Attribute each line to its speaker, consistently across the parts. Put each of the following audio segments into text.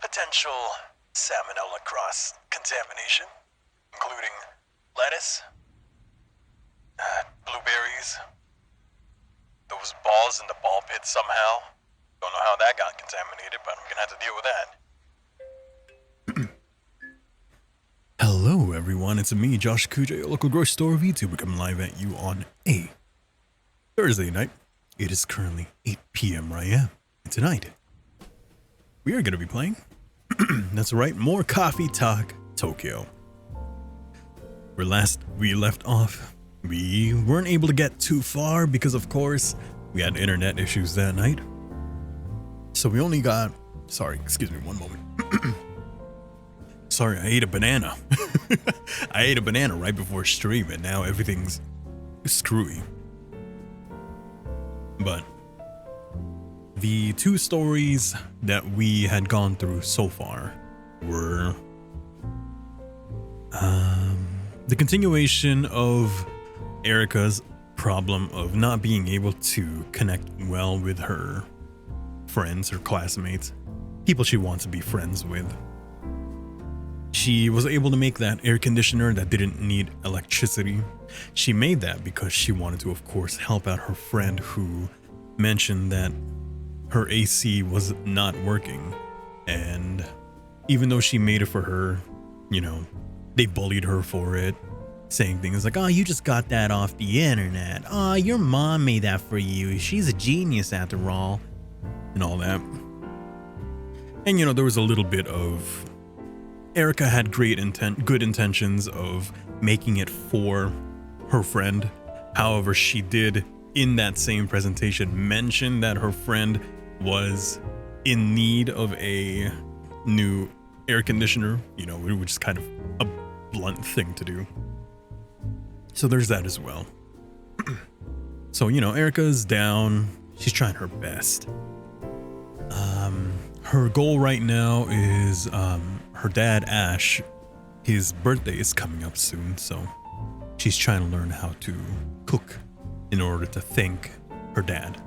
Speaker 1: potential salmonella cross contamination, including lettuce, blueberries, those balls in the ball pit somehow. Don't know how that got contaminated, but I'm gonna have to deal with that.
Speaker 2: Hello everyone, it's me, Josh Kuju, your local grocery store VTuber, coming live at you on a Thursday night. It is currently 8 p.m. where I am, and tonight we are going to be playing, that's right, more Coffee Talk Tokyo. Where last we left off, we weren't able to get too far because of course we had internet issues that night. So we only got, sorry, excuse me one moment. Sorry, I ate a banana. I ate a banana right before stream and now everything's screwy. But the two stories that we had gone through so far were the continuation of Erica's problem of not being able to connect well with her friends, her classmates, people she wants to be friends with. She was able to make that air conditioner that didn't need electricity. She made that because she wanted to, of course, help out her friend who mentioned that her AC was not working. And even though she made it for her, you know, they bullied her for it, saying things like, oh, you just got that off the internet. Oh, your mom made that for you. She's a genius after all. And all that. And, you know, there was a little bit of... Erica had good intentions of making it for her friend. However, she did, in that same presentation, mention that her friend was in need of a new air conditioner, you know, which is kind of a blunt thing to do. So there's that as well. So, you know, Erica's down. She's trying her best. Her goal right now is her dad, Ash, his birthday is coming up soon, so she's trying to learn how to cook in order to thank her dad.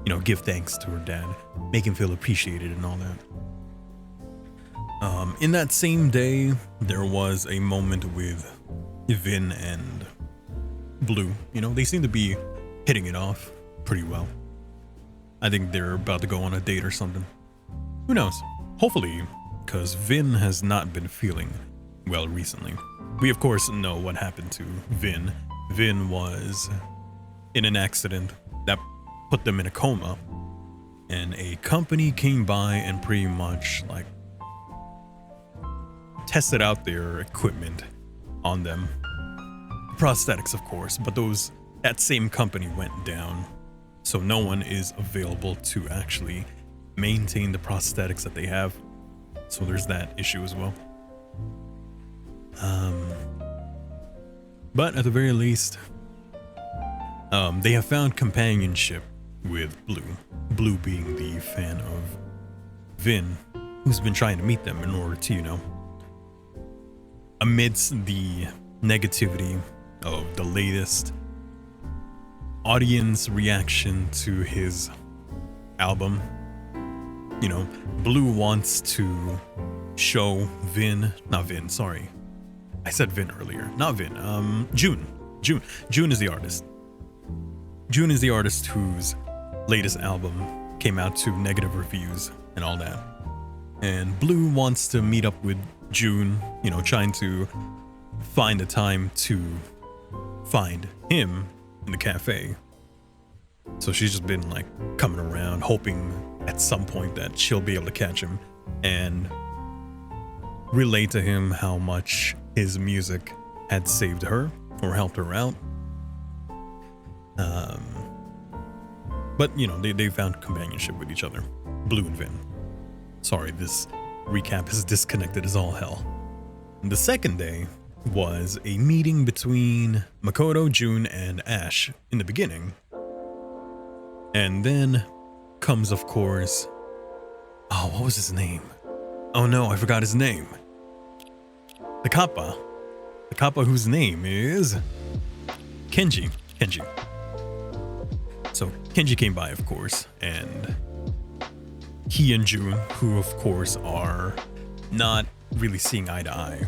Speaker 2: You know, give thanks to her dad, make him feel appreciated and all that. In that same day, there was a moment with Vin and Blue. You know, they seem to be hitting it off pretty well. I think they're about to go on a date or something. Who knows? Hopefully, because Vin has not been feeling well recently. We of course know what happened to Vin. Vin was in an accident that put them in a coma, and a company came by and pretty much like tested out their equipment on them. Prosthetics, of course, but that same company went down, so no one is available to actually maintain the prosthetics that they have. So there's that issue as well. But at the very least, they have found companionship with Blue. Blue being the fan of Vin, who's been trying to meet them in order to, you know, amidst the negativity of the latest audience reaction to his album. You know, Blue wants to show not Vin, sorry. I said Vin earlier, not Vin, June is the artist. June is the artist whose latest album came out to negative reviews and all that. And Blue wants to meet up with June, you know, trying to find a time to find him in the cafe. So she's just been like coming around, hoping at some point that she'll be able to catch him and relate to him how much his music had saved her or helped her out. But you know, they found companionship with each other, Blue and Vin. Sorry, this recap is disconnected as all hell. The second day was a meeting between Makoto, June, and Ash in the beginning. And then comes, of course, oh, what was his name? Oh no, I forgot his name. The kappa whose name is Kenji. So Kenji came by, of course, and he and June, who of course are not really seeing eye to eye,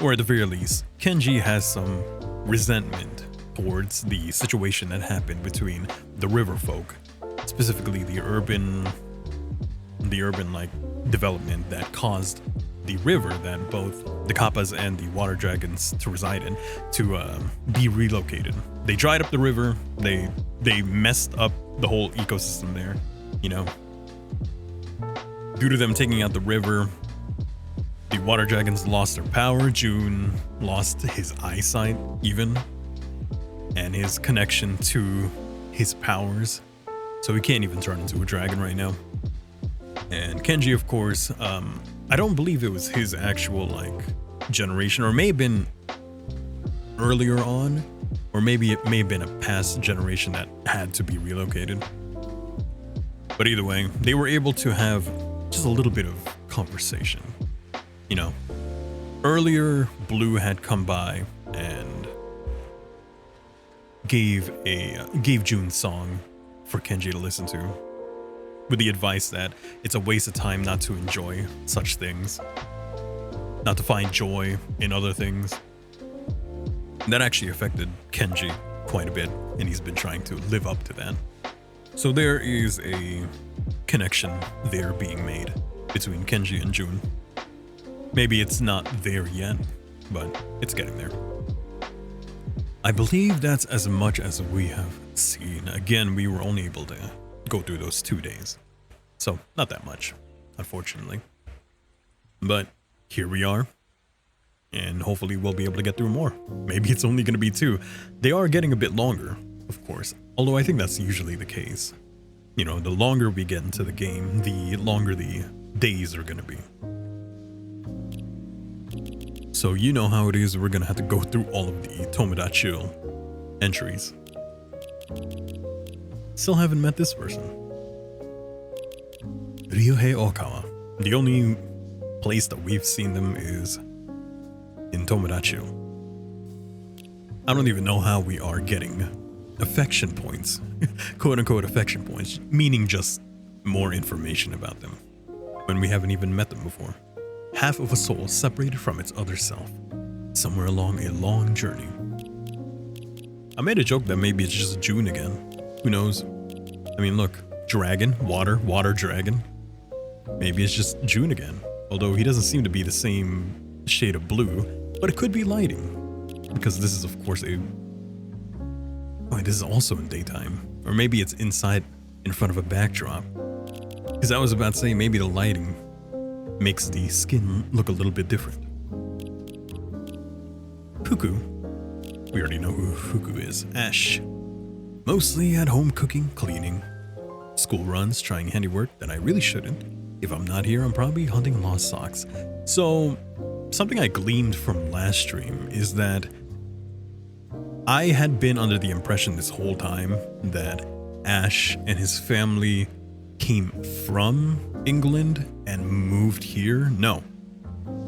Speaker 2: or at the very least, Kenji has some resentment towards the situation that happened between the river folk, specifically the urban like development that caused the river that both the Kappas and the water dragons to reside in to be relocated. They dried up the river. They messed up the whole ecosystem there, you know. Due to them taking out the river, the water dragons lost their power. June lost his eyesight even, and his connection to his powers. So he can't even turn into a dragon right now. And Kenji, of course, I don't believe it was his actual like generation, or may have been earlier on, or maybe it may have been a past generation that had to be relocated. But either way, they were able to have just a little bit of conversation. You know, earlier Blue had come by and gave June's song for Kenji to listen to, with the advice that it's a waste of time not to enjoy such things, not to find joy in other things. And that actually affected Kenji quite a bit, and he's been trying to live up to that. So there is a connection there being made between Kenji and June. Maybe it's not there yet, but it's getting there. I believe that's as much as we have seen. Again, we were only able to go through those 2 days, so not that much, unfortunately. But here we are, and hopefully we'll be able to get through more. Maybe it's only going to be 2. They are getting a bit longer, of course, although I think that's usually the case. You know, the longer we get into the game, the longer the days are going to be. So you know how it is, we're going to have to go through all of the Tomodachi entries. Still haven't met this person. Ryuhei Okawa. The only place that we've seen them is in Tomodachi. I don't even know how we are getting affection points, quote-unquote affection points, meaning just more information about them, when we haven't even met them before. Half of a soul separated from its other self, somewhere along a long journey. I made a joke that maybe it's just June again. Who knows? I mean, look, dragon, water dragon. Maybe it's just June again, although he doesn't seem to be the same shade of blue, but it could be lighting, because this is of course this is also in daytime, or maybe it's inside in front of a backdrop, because I was about to say maybe the lighting makes the skin look a little bit different. Fuku. We already know who Fuku is. Ash. Mostly at home cooking, cleaning, school runs, trying handiwork that I really shouldn't. If I'm not here, I'm probably hunting lost socks. So, something I gleaned from last stream is that I had been under the impression this whole time that Ash and his family came from England and moved here. No,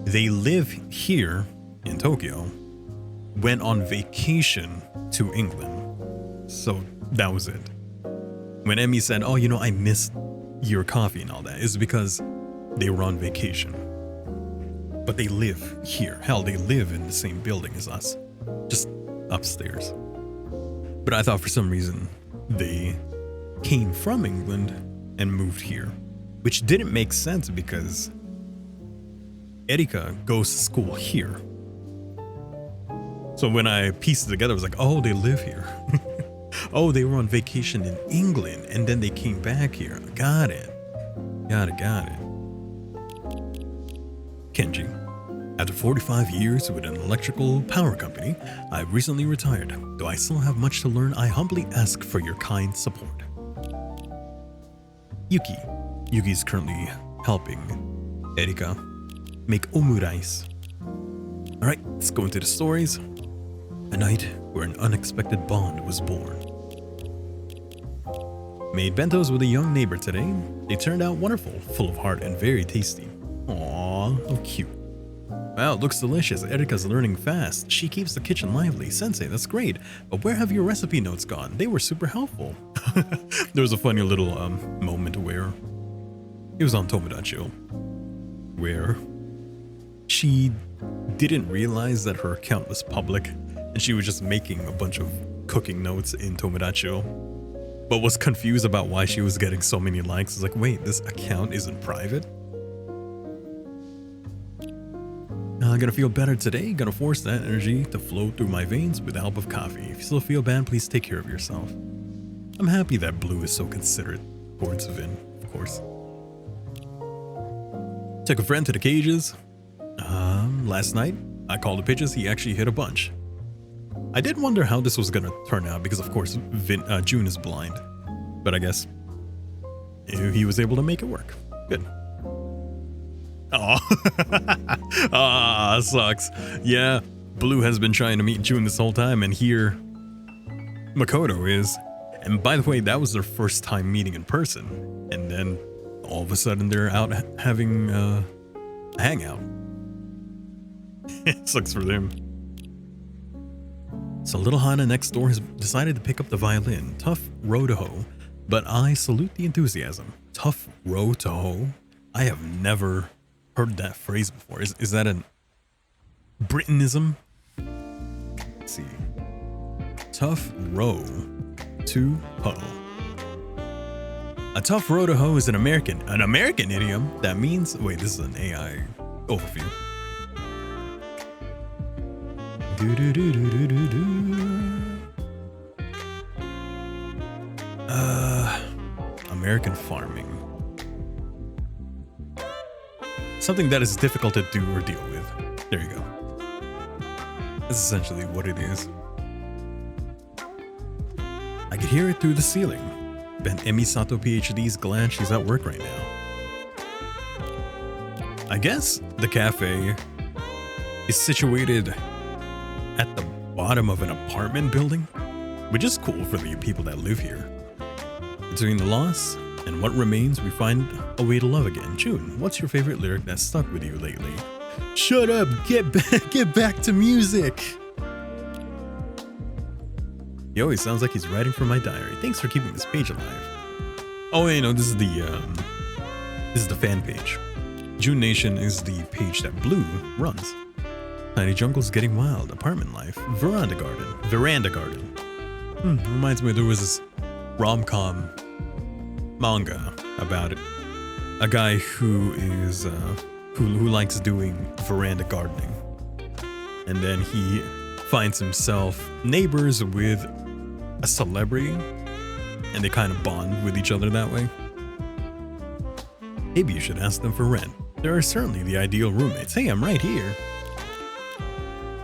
Speaker 2: they live here in Tokyo, went on vacation to England. So that was it. When Emmy said, oh, you know, I missed your coffee and all that, is because they were on vacation. But they live here. Hell, they live in the same building as us, just upstairs. But I thought for some reason they came from England and moved here, which didn't make sense because Erika goes to school here. So when I pieced it together, I was like, oh, they live here. Oh, they were on vacation in England and then they came back here. Got it. Got it. Kenji. After 45 years with an electrical power company, I've recently retired. Though I still have much to learn, I humbly ask for your kind support. Yuki. Yuki's currently helping Erika make omurice. Alright, let's go into the stories. A night where an unexpected bond was born. Made bentos with a young neighbor today. They turned out wonderful, full of heart and very tasty. Aww, how cute. Wow, it looks delicious. Erika's learning fast. She keeps the kitchen lively. Sensei, that's great. But where have your recipe notes gone? They were super helpful. There was a funny little moment where It was on Tomodachi, where she didn't realize that her account was public and she was just making a bunch of cooking notes in Tomodachi, but was confused about why she was getting so many likes. It's like, wait, this account isn't private? Gonna feel better today. Gonna force that energy to flow through my veins with the help of coffee. If you still feel bad, please take care of yourself. I'm happy that Blue is so considerate towards Vin, of course. Took a friend to the cages. Last night, I called the pitches. He actually hit a bunch. I did wonder how this was gonna turn out because, of course, June is blind. But I guess he was able to make it work. Good. Oh, sucks. Yeah, Blue has been trying to meet June this whole time, and here Makoto is. And by the way, that was their first time meeting in person. And then all of a sudden they're out having a hangout. It sucks for them. So little Hana next door has decided to pick up the violin. Tough row to hoe, but I salute the enthusiasm. Tough row to hoe? I have never heard that phrase before. Is that a Britanism? Let's see. Tough row to hoe. A tough row to hoe is an American idiom that means, wait, this is an AI overview. American farming. Something that is difficult to do or deal with. There you go. That's essentially what it is. I could hear it through the ceiling. Ben Emisato PhD's glad she's at work right now. I guess the cafe is situated at the bottom of an apartment building, which is cool for the people that live here. Between the loss and what remains, we find a way to love again. June, what's your favorite lyric that's stuck with you lately? Shut up, get back to music. He always sounds like he's writing from my diary. Thanks for keeping this page alive. Oh, you know, this is the fan page. June Nation is the page that Blue runs. Tiny Jungle's Getting Wild, Apartment Life, Veranda Garden. Reminds me there was this rom-com manga about it. A guy who is who likes doing veranda gardening, and then he finds himself neighbors with a celebrity, and they kind of bond with each other that way. Maybe you should ask them for rent. They are certainly the ideal roommates. Hey, I'm right here.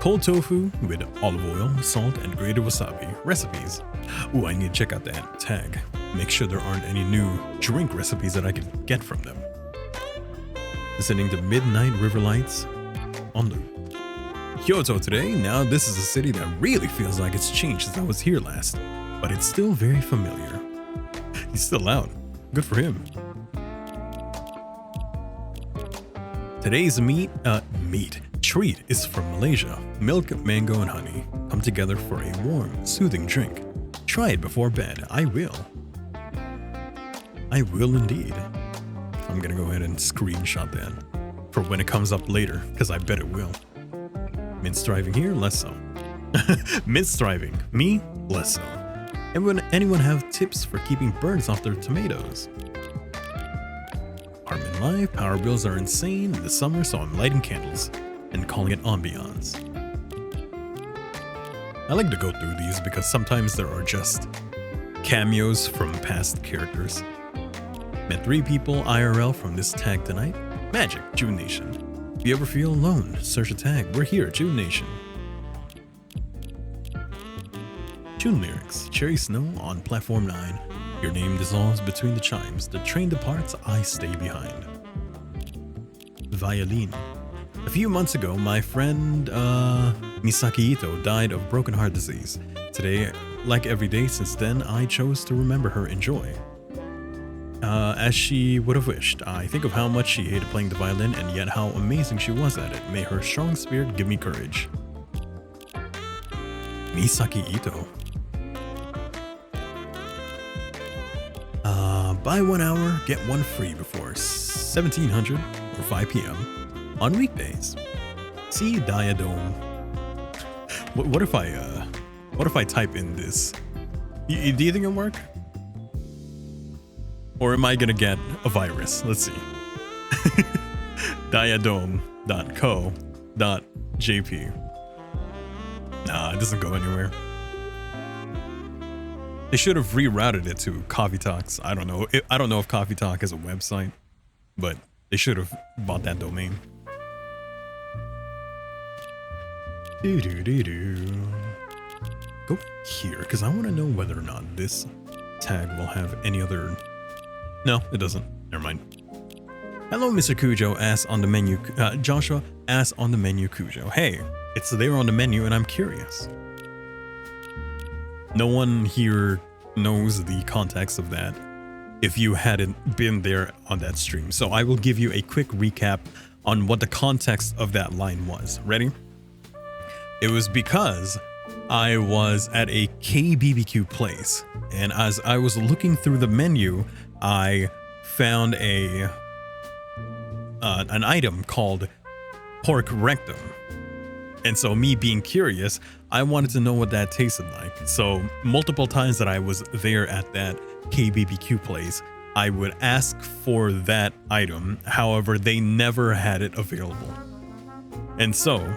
Speaker 2: Cold tofu with olive oil, salt, and grated wasabi. Recipes. Ooh, I need to check out that tag. Make sure there aren't any new drink recipes that I can get from them. Listening to Midnight River Lights on loop. Kyoto today. Now this is a city that really feels like it's changed since I was here last, but it's still very familiar. He's still out. Good for him. Today's treat is from Malaysia. Milk, mango, and honey come together for a warm, soothing drink. Try it before bed. I will. I will indeed. I'm gonna go ahead and screenshot that for when it comes up later, because I bet it will. Minced driving here? Less so. Minced driving. Me? Less so. Anyone have tips for keeping birds off their tomatoes? Apartment life. Power bills are insane in the summer, so I'm lighting candles and calling it ambiance. I like to go through these because sometimes there are just cameos from past characters. Met 3 people IRL from this tag tonight. Magic, June Nation. If you ever feel alone, search a tag. We're here, June Nation. June lyrics. Cherry snow on platform 9. Your name dissolves between the chimes. The train departs, I stay behind. Violin. A few months ago, my friend Misaki Ito died of broken heart disease. Today, like every day since then, I chose to remember her in joy. As she would have wished. I think of how much she hated playing the violin and yet how amazing she was at it. May her strong spirit give me courage. Misaki Ito. buy 1 hour, get one free before 1700 or 5 p.m. on weekdays. See Diadome. What if I type in this? Do you think it'll work? Or am I gonna get a virus? Let's see. Diadome.co.jp. Nah, it doesn't go anywhere. They should have rerouted it to Coffee Talks. I don't know. I don't know if Coffee Talk is a website, but they should have bought that domain. Go here, because I want to know whether or not this tag will have any other... No, it doesn't. Never mind. Hello, Mr. Kujo, ass on the menu. Joshua, ass on the menu, Kujo. Hey, it's there on the menu and I'm curious. No one here knows the context of that if you hadn't been there on that stream. So I will give you a quick recap on what the context of that line was. Ready? It was because I was at a KBBQ place, and as I was looking through the menu, I found an item called pork rectum. And so me being curious, I wanted to know what that tasted like. So multiple times that I was there at that KBBQ place, I would ask for that item. However, they never had it available. And so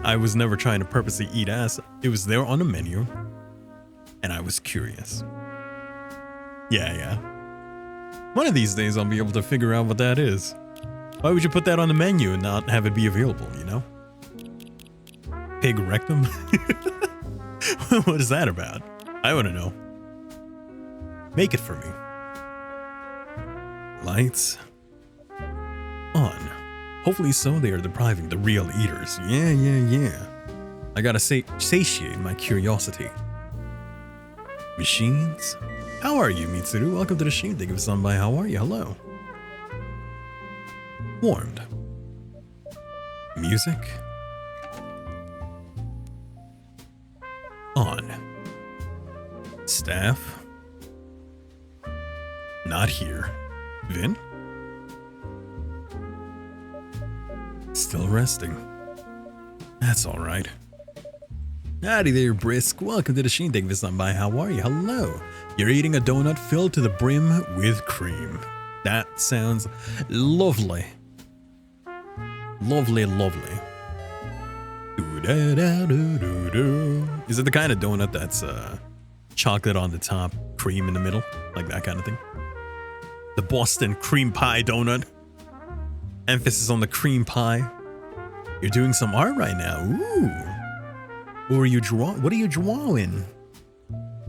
Speaker 2: I was never trying to purposely eat ass. It was there on the menu and I was curious. Yeah. One of these days I'll be able to figure out what that is. Why would you put that on the menu and not have it be available, you know? Pig rectum? What is that about? I want to know. Make it for me. Lights on. Hopefully so they are depriving the real eaters. Yeah. I gotta satiate my curiosity. Machines? How are you, Mitsuru? Welcome to the stream. Thank you for stopping by. How are you? Hello. Warmed. Music. On. Staff. Not here. Vin? Still resting. That's alright. Howdy there, Brisk. Welcome to the stream. Thank you for stopping by. How are you? Hello. You're eating a donut filled to the brim with cream. That sounds lovely. Lovely. Is it the kind of donut that's chocolate on the top, cream in the middle? Like that kind of thing? The Boston cream pie donut. Emphasis on the cream pie. You're doing some art right now. Ooh. Or are you drawing? What are you drawing?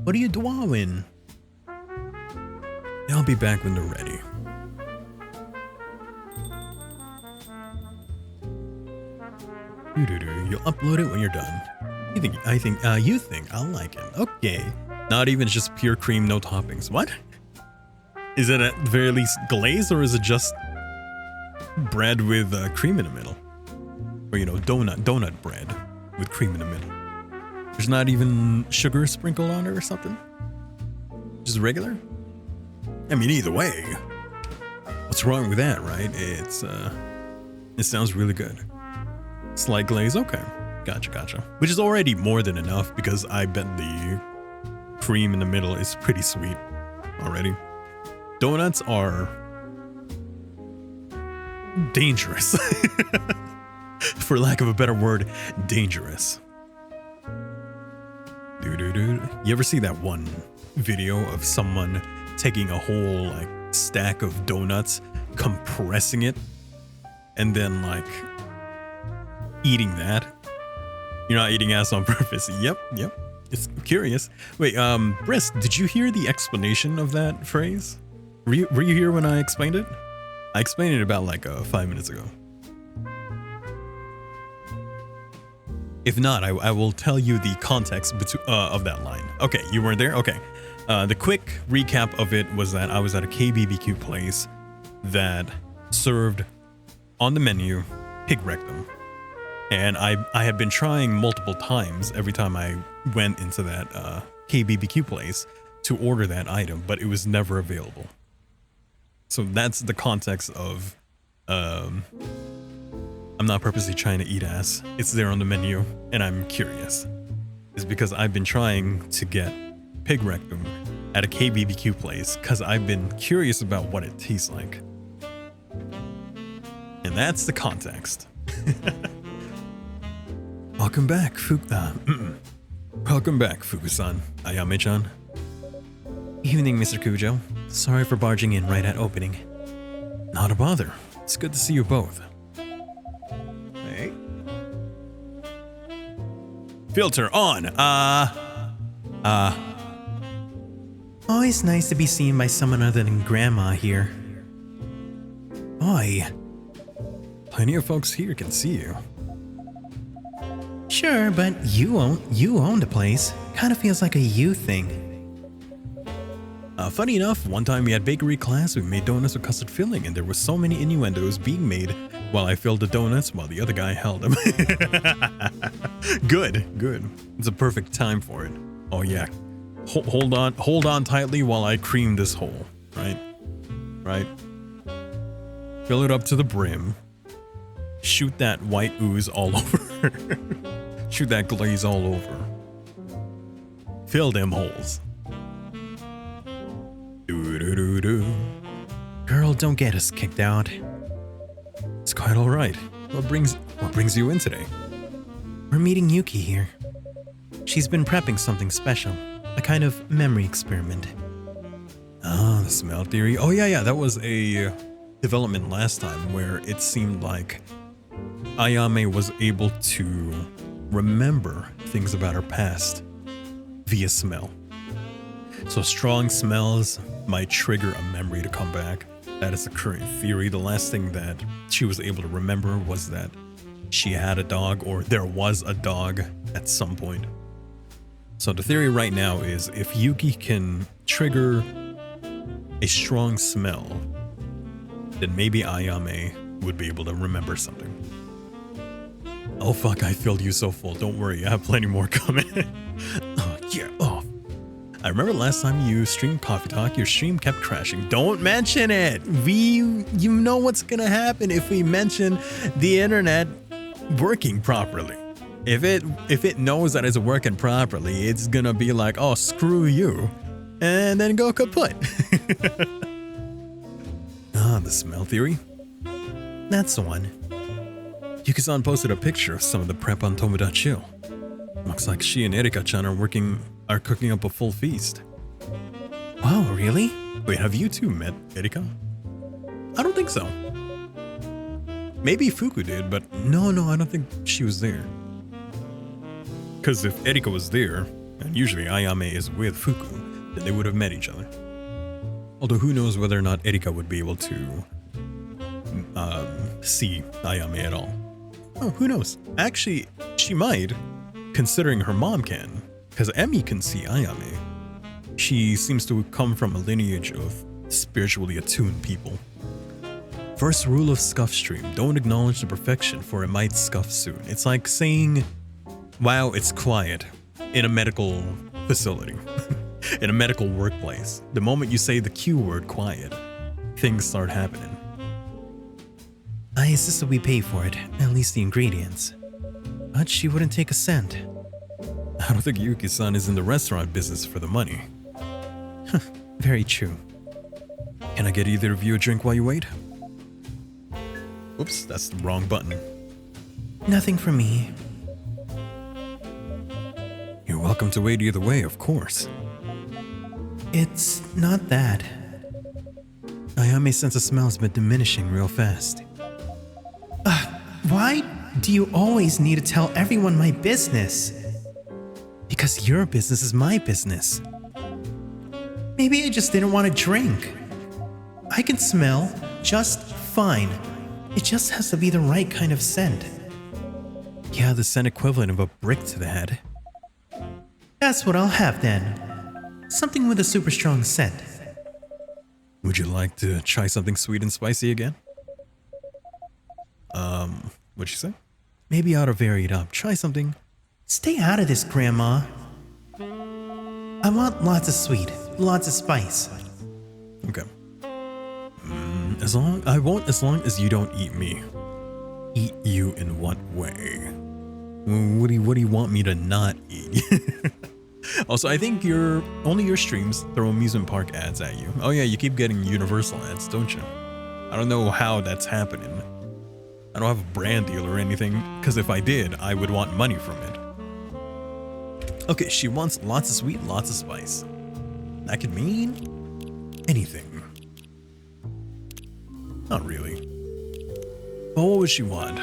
Speaker 2: What are you drawing? I'll be back when they're ready. You'll upload it when you're done. You think I'll like it. Okay. Not even just pure cream, no toppings. What? Is it at the very least glazed, or is it just bread with cream in the middle? Or, you know, donut bread with cream in the middle. There's not even sugar sprinkled on it or something? Just regular? I mean, either way, what's wrong with that, right? It sounds really good. Slight glaze, okay. Gotcha. Which is already more than enough, because I bet the cream in the middle is pretty sweet already. Donuts are dangerous. For lack of a better word, dangerous. You ever see that one video of someone taking a whole like stack of donuts, compressing it, and then like eating that? You're not eating ass on purpose. Yep. It's curious. Wait, Brisk, did you hear the explanation of that phrase? Were you here when I explained it? I explained it about like 5 minutes ago. If not, I will tell you the context of that line. Okay, you weren't there? Okay. The quick recap of it was that I was at a KBBQ place that served on the menu pig rectum. And I had been trying multiple times every time I went into that KBBQ place to order that item, but it was never available. So that's the context of I'm not purposely trying to eat ass. It's there on the menu, and I'm curious. It's because I've been trying to get pig rectum at a KBBQ place because I've been curious about what it tastes like. And that's the context. Welcome back, Welcome back, Fuku-san. Ayame-chan. Evening, Mr. Kujo. Sorry for barging in right at opening. Not a bother. It's good to see you both. Hey. Filter on. Always nice to be seen by someone other than Grandma here. Oi. Plenty of folks here can see you. Sure, but you own the place. Kinda feels like a you thing. Funny enough, one time we had bakery class, we made donuts with custard filling, and there were so many innuendos being made while I filled the donuts while the other guy held them. Good. It's a perfect time for it. Oh yeah. Hold on tightly while I cream this hole, right? Fill it up to the brim. Shoot that white ooze all over. Shoot that glaze all over. Fill them holes. Do. Girl, don't get us kicked out. It's quite all right. What brings you in today? We're meeting Yuki here. She's been prepping something special, a kind of memory experiment. Ah, the smell theory. Oh yeah, that was a development last time where it seemed like Ayame was able to remember things about her past via smell. So strong smells might trigger a memory to come back. That is the current theory. The last thing that she was able to remember was that she had a dog, or there was a dog at some point. So the theory right now is if Yuki can trigger a strong smell, then maybe Ayame would be able to remember something. Oh fuck, I filled you so full. Don't worry, I have plenty more coming. Oh yeah, oh. I remember last time you streamed Coffee Talk, your stream kept crashing. Don't mention it! You know what's gonna happen if we mention the internet working properly. If it knows that it's working properly, it's gonna be like, oh, screw you. And then go kaput. Ah, the smell theory. That's the one. Yuki-san posted a picture of some of the prep on Tomoda Chill. Looks like she and Erika-chan are cooking up a full feast. Wow, really? Wait, have you two met Erika? I don't think so. Maybe Fuku did, but no, I don't think she was there. Because if Erika was there, and usually Ayame is with Fuku, then they would have met each other. Although who knows whether or not Erika would be able to see Ayame at all. Oh, who knows? Actually, she might, considering her mom can, because Emi can see Ayame. She seems to come from a lineage of spiritually attuned people. First rule of scuff stream, don't acknowledge the perfection for it might scuff soon. It's like saying, wow, it's quiet in a medical facility, in a medical workplace. The moment you say the Q word quiet, things start happening. I insisted we pay for it, at least the ingredients. But she wouldn't take a cent. I don't think Yuki-san is in the restaurant business for the money. Very true. Can I get either of you a drink while you wait? Oops, that's the wrong button. Nothing for me. You're welcome to wait either way, of course. It's not that. Ayame's sense of smell has been diminishing real fast. Why do you always need to tell everyone my business? Because your business is my business. Maybe I just didn't want to drink. I can smell just fine. It just has to be the right kind of scent. Yeah, the scent equivalent of a brick to the head. That's what I'll have then. Something with a super strong scent. Would you like to try something sweet and spicy again? What'd you say? Maybe I ought to vary it up. Try something. Stay out of this, Grandma. I want lots of sweet.
Speaker 3: lots of spice.
Speaker 2: Okay. As long as you don't eat me. Eat you in what way? What do you want me to not eat? Also, I think only your streams throw amusement park ads at you. Oh yeah, you keep getting Universal ads, don't you? I don't know how that's happening. I don't have a brand deal or anything, because if I did, I would want money from it. Okay, she wants lots of sweet, lots of spice. That could mean anything. Not really. But what would she want?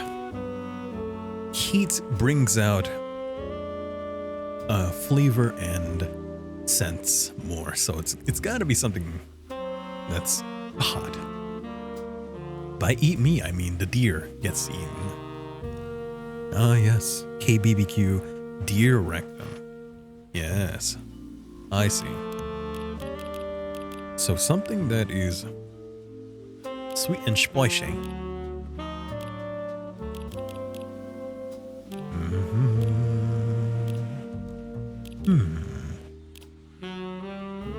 Speaker 2: Heat brings out flavor and scents more, so it's got to be something that's hot. By eat me, I mean the deer gets eaten. Ah yes, KBBQ deer rectum. Yes, I see. So something that is sweet and spicy.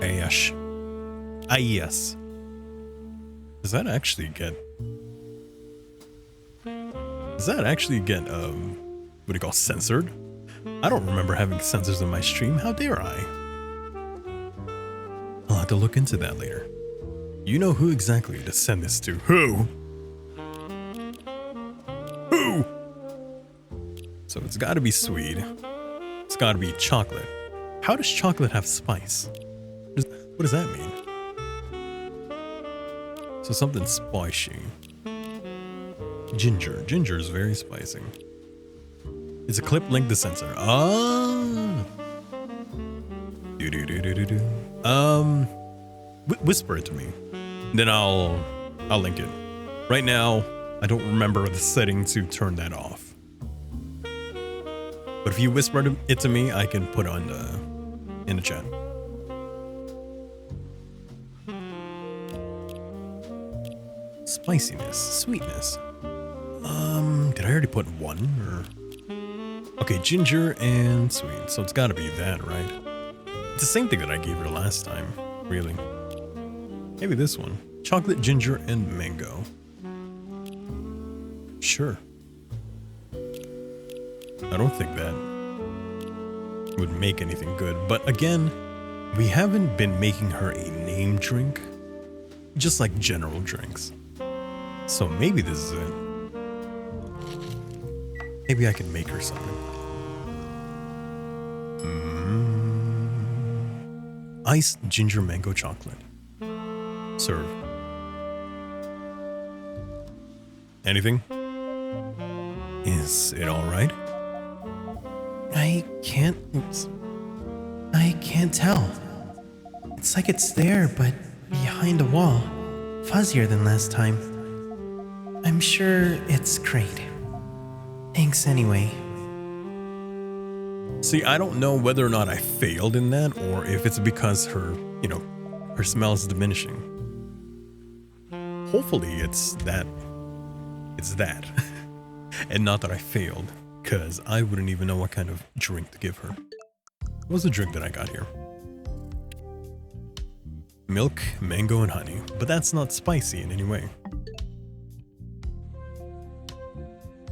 Speaker 2: Ash. Yes. Does that actually get what do you call censored? I don't remember having censors in my stream. How dare I? I'll have to look into that later. You know who exactly to send this to. Who? So it's gotta be sweet. It's gotta be chocolate. How does chocolate have spice? What does that mean? So something spicy. Ginger. Ginger is very spicy. It's a clip linked to censor. Oh. Whisper it to me. Then I'll link it. Right now, I don't remember the setting to turn that off. But if you whisper it to me, I can put on in the chat. Spiciness, sweetness. Did I already put one or? Okay, ginger and sweet. So it's got to be that, right? It's the same thing that I gave her last time, really. Maybe this one. Chocolate, ginger, and mango. Sure. I don't think that would make anything good. But again, we haven't been making her a name drink. Just like general drinks. So maybe this is it. Maybe I can make her something. Iced ginger mango chocolate. Serve. Anything? Is it alright?
Speaker 3: I can't tell. It's like it's there, but behind a wall. Fuzzier than last time. I'm sure it's great. Thanks anyway.
Speaker 2: See, I don't know whether or not I failed in that or if it's because her smell is diminishing. Hopefully it's that. And not that I failed, because I wouldn't even know what kind of drink to give her. What's the drink that I got here? Milk, mango, and honey. But that's not spicy in any way.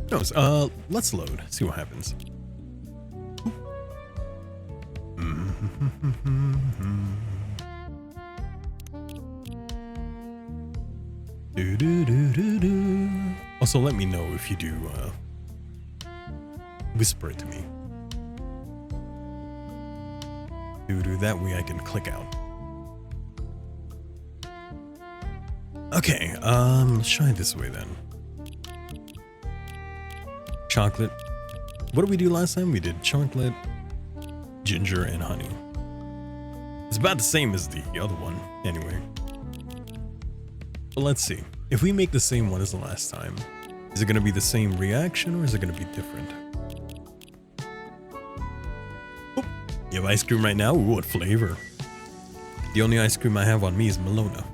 Speaker 2: No, let's load. See what happens. Also, let me know if you do whisper it to me. That way I can click out. Okay, let's try it this way then. Chocolate. What did we do last time? We did chocolate, ginger, and honey. It's about the same as the other one, anyway. But let's see. If we make the same one as the last time, is it going to be the same reaction or is it going to be different? Oh, you have ice cream right now? Ooh, what flavor? The only ice cream I have on me is Malona.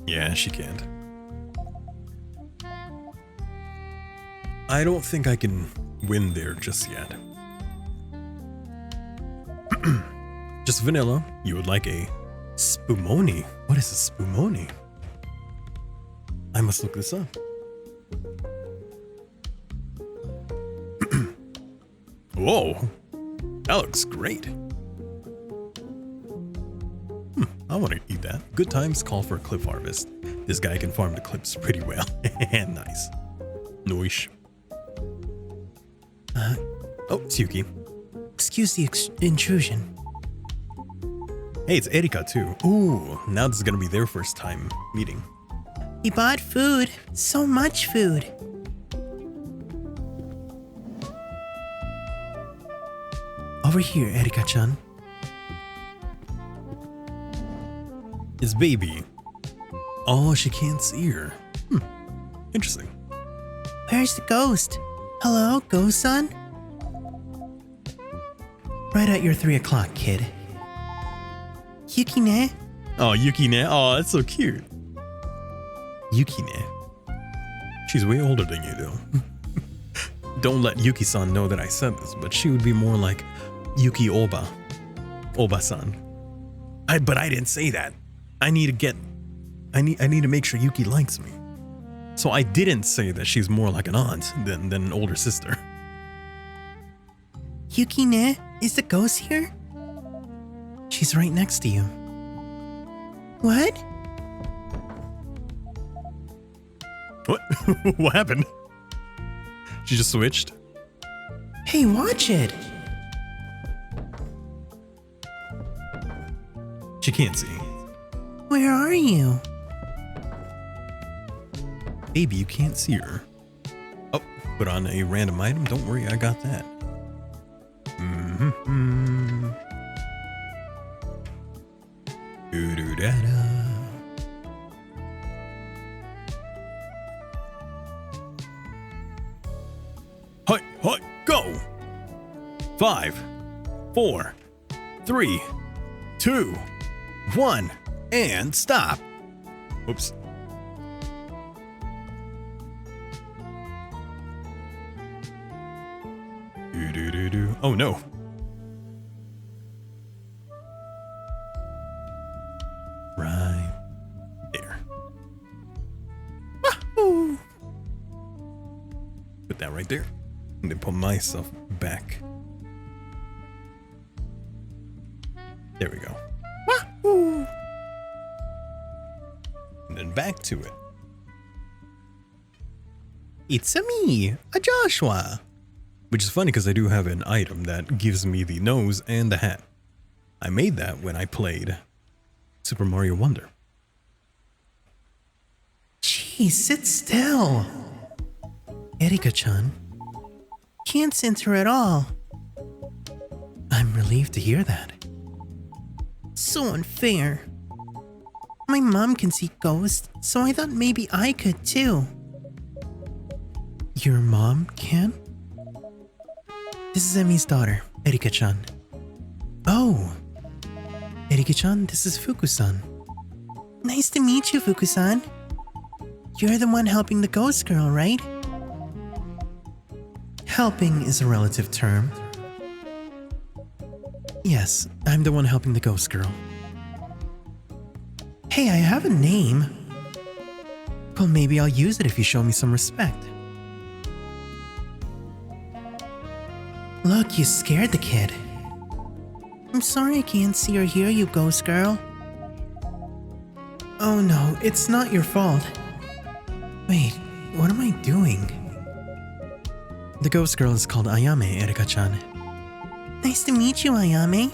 Speaker 2: Yeah, she can't. I don't think I can win there just yet. Just vanilla. You would like a spumoni. What is a spumoni? I must look this up. Whoa, that looks great. I want to eat that. Good times call for a clip harvest. This guy can farm the clips pretty well. Nice. Noish. Oh, it's Yuki.
Speaker 3: Excuse the intrusion.
Speaker 2: Hey, it's Erika too. Ooh, now this is gonna be their first time meeting.
Speaker 3: We bought food. So much food. Over here, Erika-chan.
Speaker 2: It's baby. Oh, she can't see her. Interesting.
Speaker 3: Where's the ghost? Hello, ghost-son? Right at your 3 o'clock, kid. Yuki-ne?
Speaker 2: Oh, Yuki-ne. Oh, that's so cute. Yuki-ne. She's way older than you, though. Don't let Yuki-san know that I said this, but she would be more like Yuki Oba. Oba-san. But I didn't say that. I need to make sure Yuki likes me. So I didn't say that she's more like an aunt than an older sister.
Speaker 3: Yuki-ne? Is the ghost here? She's right next to you. What?
Speaker 2: What? What happened? She just switched?
Speaker 3: Hey, watch it!
Speaker 2: She can't see.
Speaker 3: Where are you?
Speaker 2: Baby, you can't see her. Oh, put on a random item. Don't worry, I got that. Doo-doo-da-da. Hi, hi, go! 5, 4, 3, 2, 1, and stop. Oops. Do-do-do-do. Oh no. Right there. Wahoo! Put that right there. And then put myself back. There we go. Wahoo! And then back to it. It's a me, a Joshua. Which is funny because I do have an item that gives me the nose and the hat. I made that when I played Super Mario Wonder.
Speaker 3: Jeez, sit still. Erika-chan. Can't sense her at all. I'm relieved to hear that. So unfair. My mom can see ghosts, so I thought maybe I could too. Your mom can? This is Emi's daughter, Erika-chan. Oh! Erika-chan, this is Fuku-san. Nice to meet you, Fuku-san. You're the one helping the ghost girl, right? Helping is a relative term. Yes, I'm the one helping the ghost girl. Hey, I have a name. Well, maybe I'll use it if you show me some respect. Look, you scared the kid. I'm sorry I can't see or hear you, ghost girl. Oh no, it's not your fault. Wait, what am I doing? The ghost girl is called Ayame, Erika-chan. Nice to meet you, Ayame.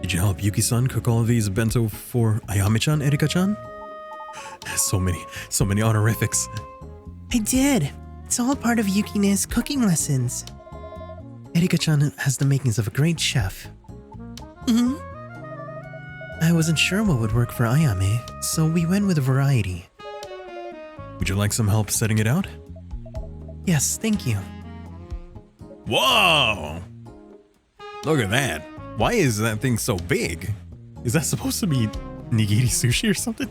Speaker 2: Did you help Yuki-san cook all of these bento for Ayame-chan, Erika-chan? So many honorifics.
Speaker 3: I did. It's all part of Yukine's cooking lessons. Erika-chan has the makings of a great chef. I wasn't sure what would work for Ayame, so we went with a variety.
Speaker 2: Would you like some help setting it out?
Speaker 3: Yes, thank you.
Speaker 2: Whoa! Look at that. Why is that thing so big? Is that supposed to be nigiri sushi or something?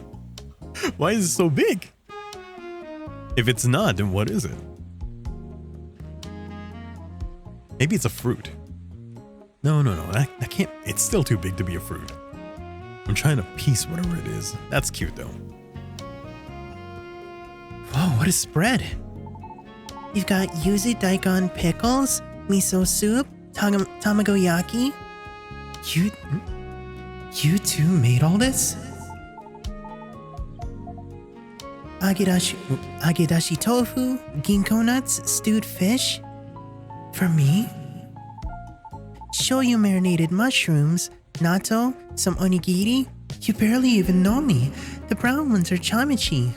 Speaker 2: Why is it so big? If it's not, then what is it? Maybe it's a fruit. No. That can't. It's still too big to be a fruit. I'm trying to piece whatever it is. That's cute though.
Speaker 3: Whoa, what a spread. You've got yuzu daikon pickles, miso soup, tamagoyaki. You two made all this? Agedashi tofu, ginkgo nuts, stewed fish? For me? Shoyu marinated mushrooms, natto, some onigiri? You barely even know me. The brown ones are chamichi.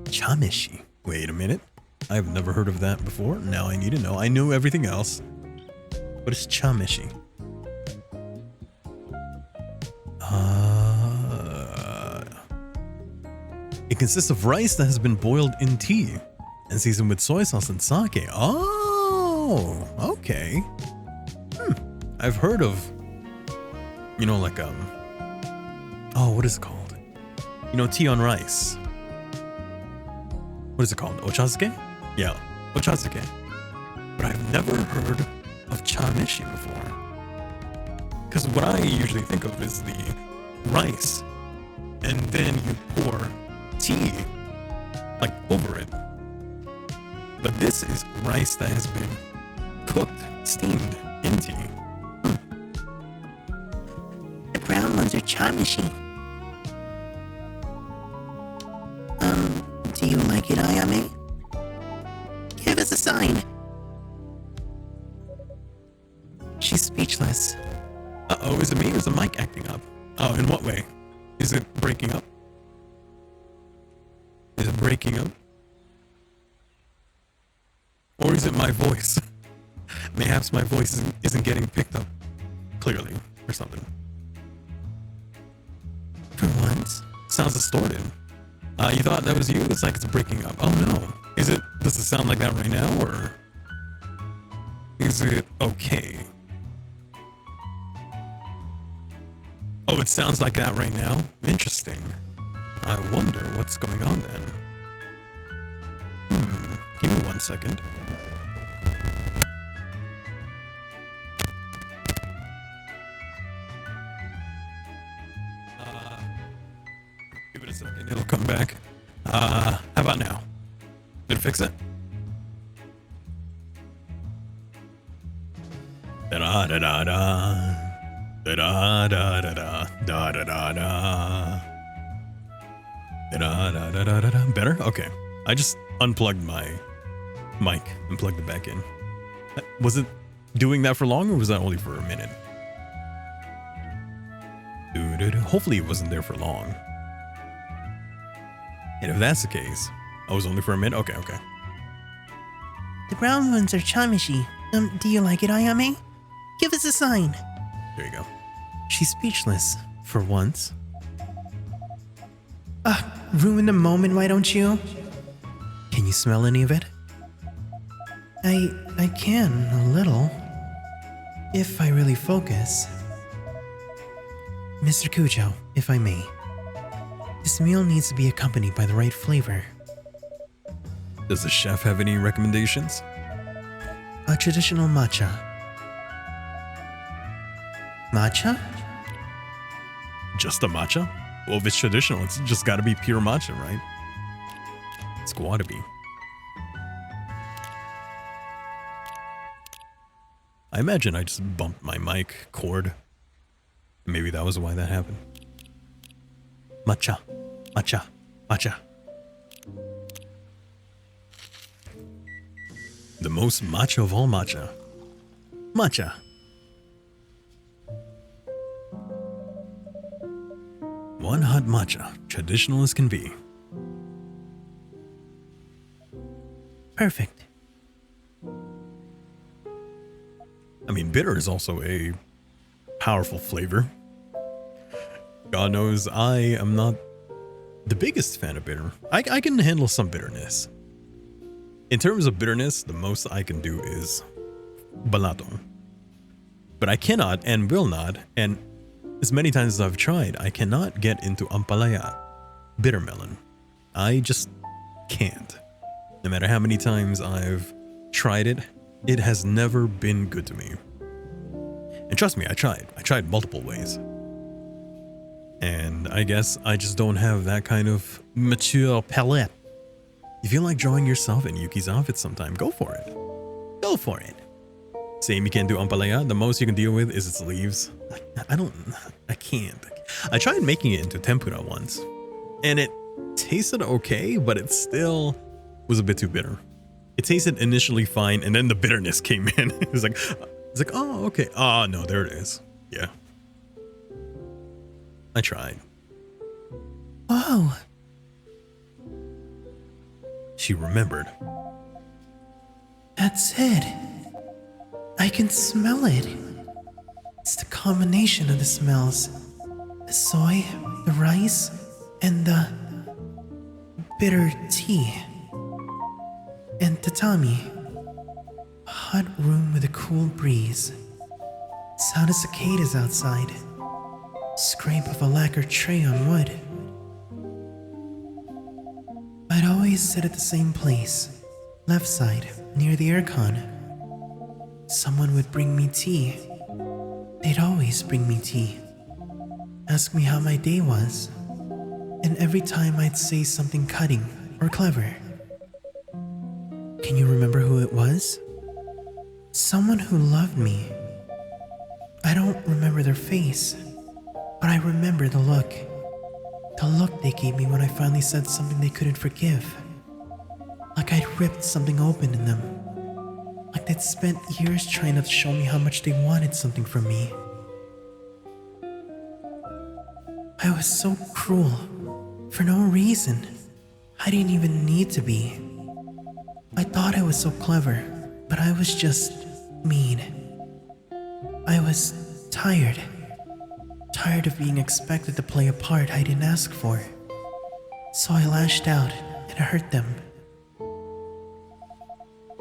Speaker 2: Chamishi. Wait a minute. I've never heard of that before. Now I need to know. I know everything else. What is chamishi? It consists of rice that has been boiled in tea and seasoned with soy sauce and sake. Oh, okay. I've heard of, like, what is it called? Tea on rice. What is it called? Ochazuke? Yeah, ochazuke. But I've never heard of chamishi before. Because what I usually think of is the rice, and then you pour tea, like, over it. But this is rice that has been cooked, steamed in tea.
Speaker 3: The brown ones are chamishi. Do you like it, Ayame? Give us a sign. She's speechless.
Speaker 2: Uh-oh, is it me or is the mic acting up? Oh, in what way? Is it breaking up? Is it breaking up? Or is it my voice? Mayhaps my voice isn't getting picked up clearly or something.
Speaker 3: For once.
Speaker 2: Sounds distorted. You thought that was you? It's like it's breaking up. Oh no. Does it sound like that right now, or is it okay? Oh, it sounds like that right now? Interesting. I wonder what's going on then. Give me 1 second. Give it a second, it'll come back. How about now? Did it fix it? Da-da-da-da-da. Da-da-da-da-da. Da-da-da-da. Da-da-da-da-da-da. Better? Okay. I just unplugged my mic and plugged it back in. Was it doing that for long, or was that only for a minute? Hopefully it wasn't there for long. And if that's the case, I was only for a minute? Okay.
Speaker 3: The brown ones are chamishi. Do you like it, Ayame? Give us a sign.
Speaker 2: There you go.
Speaker 3: She's speechless, for once. Ruin the moment, why don't you? Can you smell any of it? I can, a little. If I really focus. Mr. Kujo, if I may. This meal needs to be accompanied by the right flavor.
Speaker 2: Does the chef have any recommendations?
Speaker 3: A traditional matcha. Matcha?
Speaker 2: Just a matcha? Well, if it's traditional, it's just gotta be pure matcha, right? It's gotta be. I imagine I just bumped my mic cord. Maybe that was why that happened. Matcha. Matcha. Matcha. The most matcha of all matcha. Matcha. One hot matcha, traditional as can be.
Speaker 3: Perfect.
Speaker 2: I mean, bitter is also a powerful flavor. God knows I am not the biggest fan of bitter. I can handle some bitterness. In terms of bitterness, the most I can do is balato. But I cannot and will not, and as many times as I've tried, I cannot get into ampalaya, bitter melon. I just can't. No matter how many times I've tried it, It has never been good to me. And trust me, I tried. I tried multiple ways. And I guess I just don't have that kind of mature palette. You feel like drawing yourself in Yuki's outfit sometime, go for it. Go for it. Same, you can't do ampalaya. The most you can deal with is its leaves. I can't. I tried making it into tempura once. And it tasted okay, but it still was a bit too bitter. It tasted initially fine, and then the bitterness came in. It's like, oh, okay. Oh, no, there it is. Yeah. I tried.
Speaker 3: Whoa.
Speaker 2: She remembered.
Speaker 3: That's it. I can smell it. It's the combination of the smells. The soy, the rice, and the bitter tea. And tatami. A hot room with a cool breeze. Sound of cicadas outside. Scrape of a lacquered tray on wood. I'd always sit at the same place, left side, near the aircon. Someone would bring me tea. They'd always bring me tea. Ask me how my day was. And every time I'd say something cutting or clever. Can you remember who it was? Someone who loved me. I don't remember their face, but I remember the look. The look they gave me when I finally said something they couldn't forgive. Like I'd ripped something open in them. Like they'd spent years trying to show me how much they wanted something from me. I was so cruel. For no reason. I didn't even need to be. I thought I was so clever, but I was just mean. I was tired. Tired of being expected to play a part I didn't ask for. So I lashed out and it hurt them.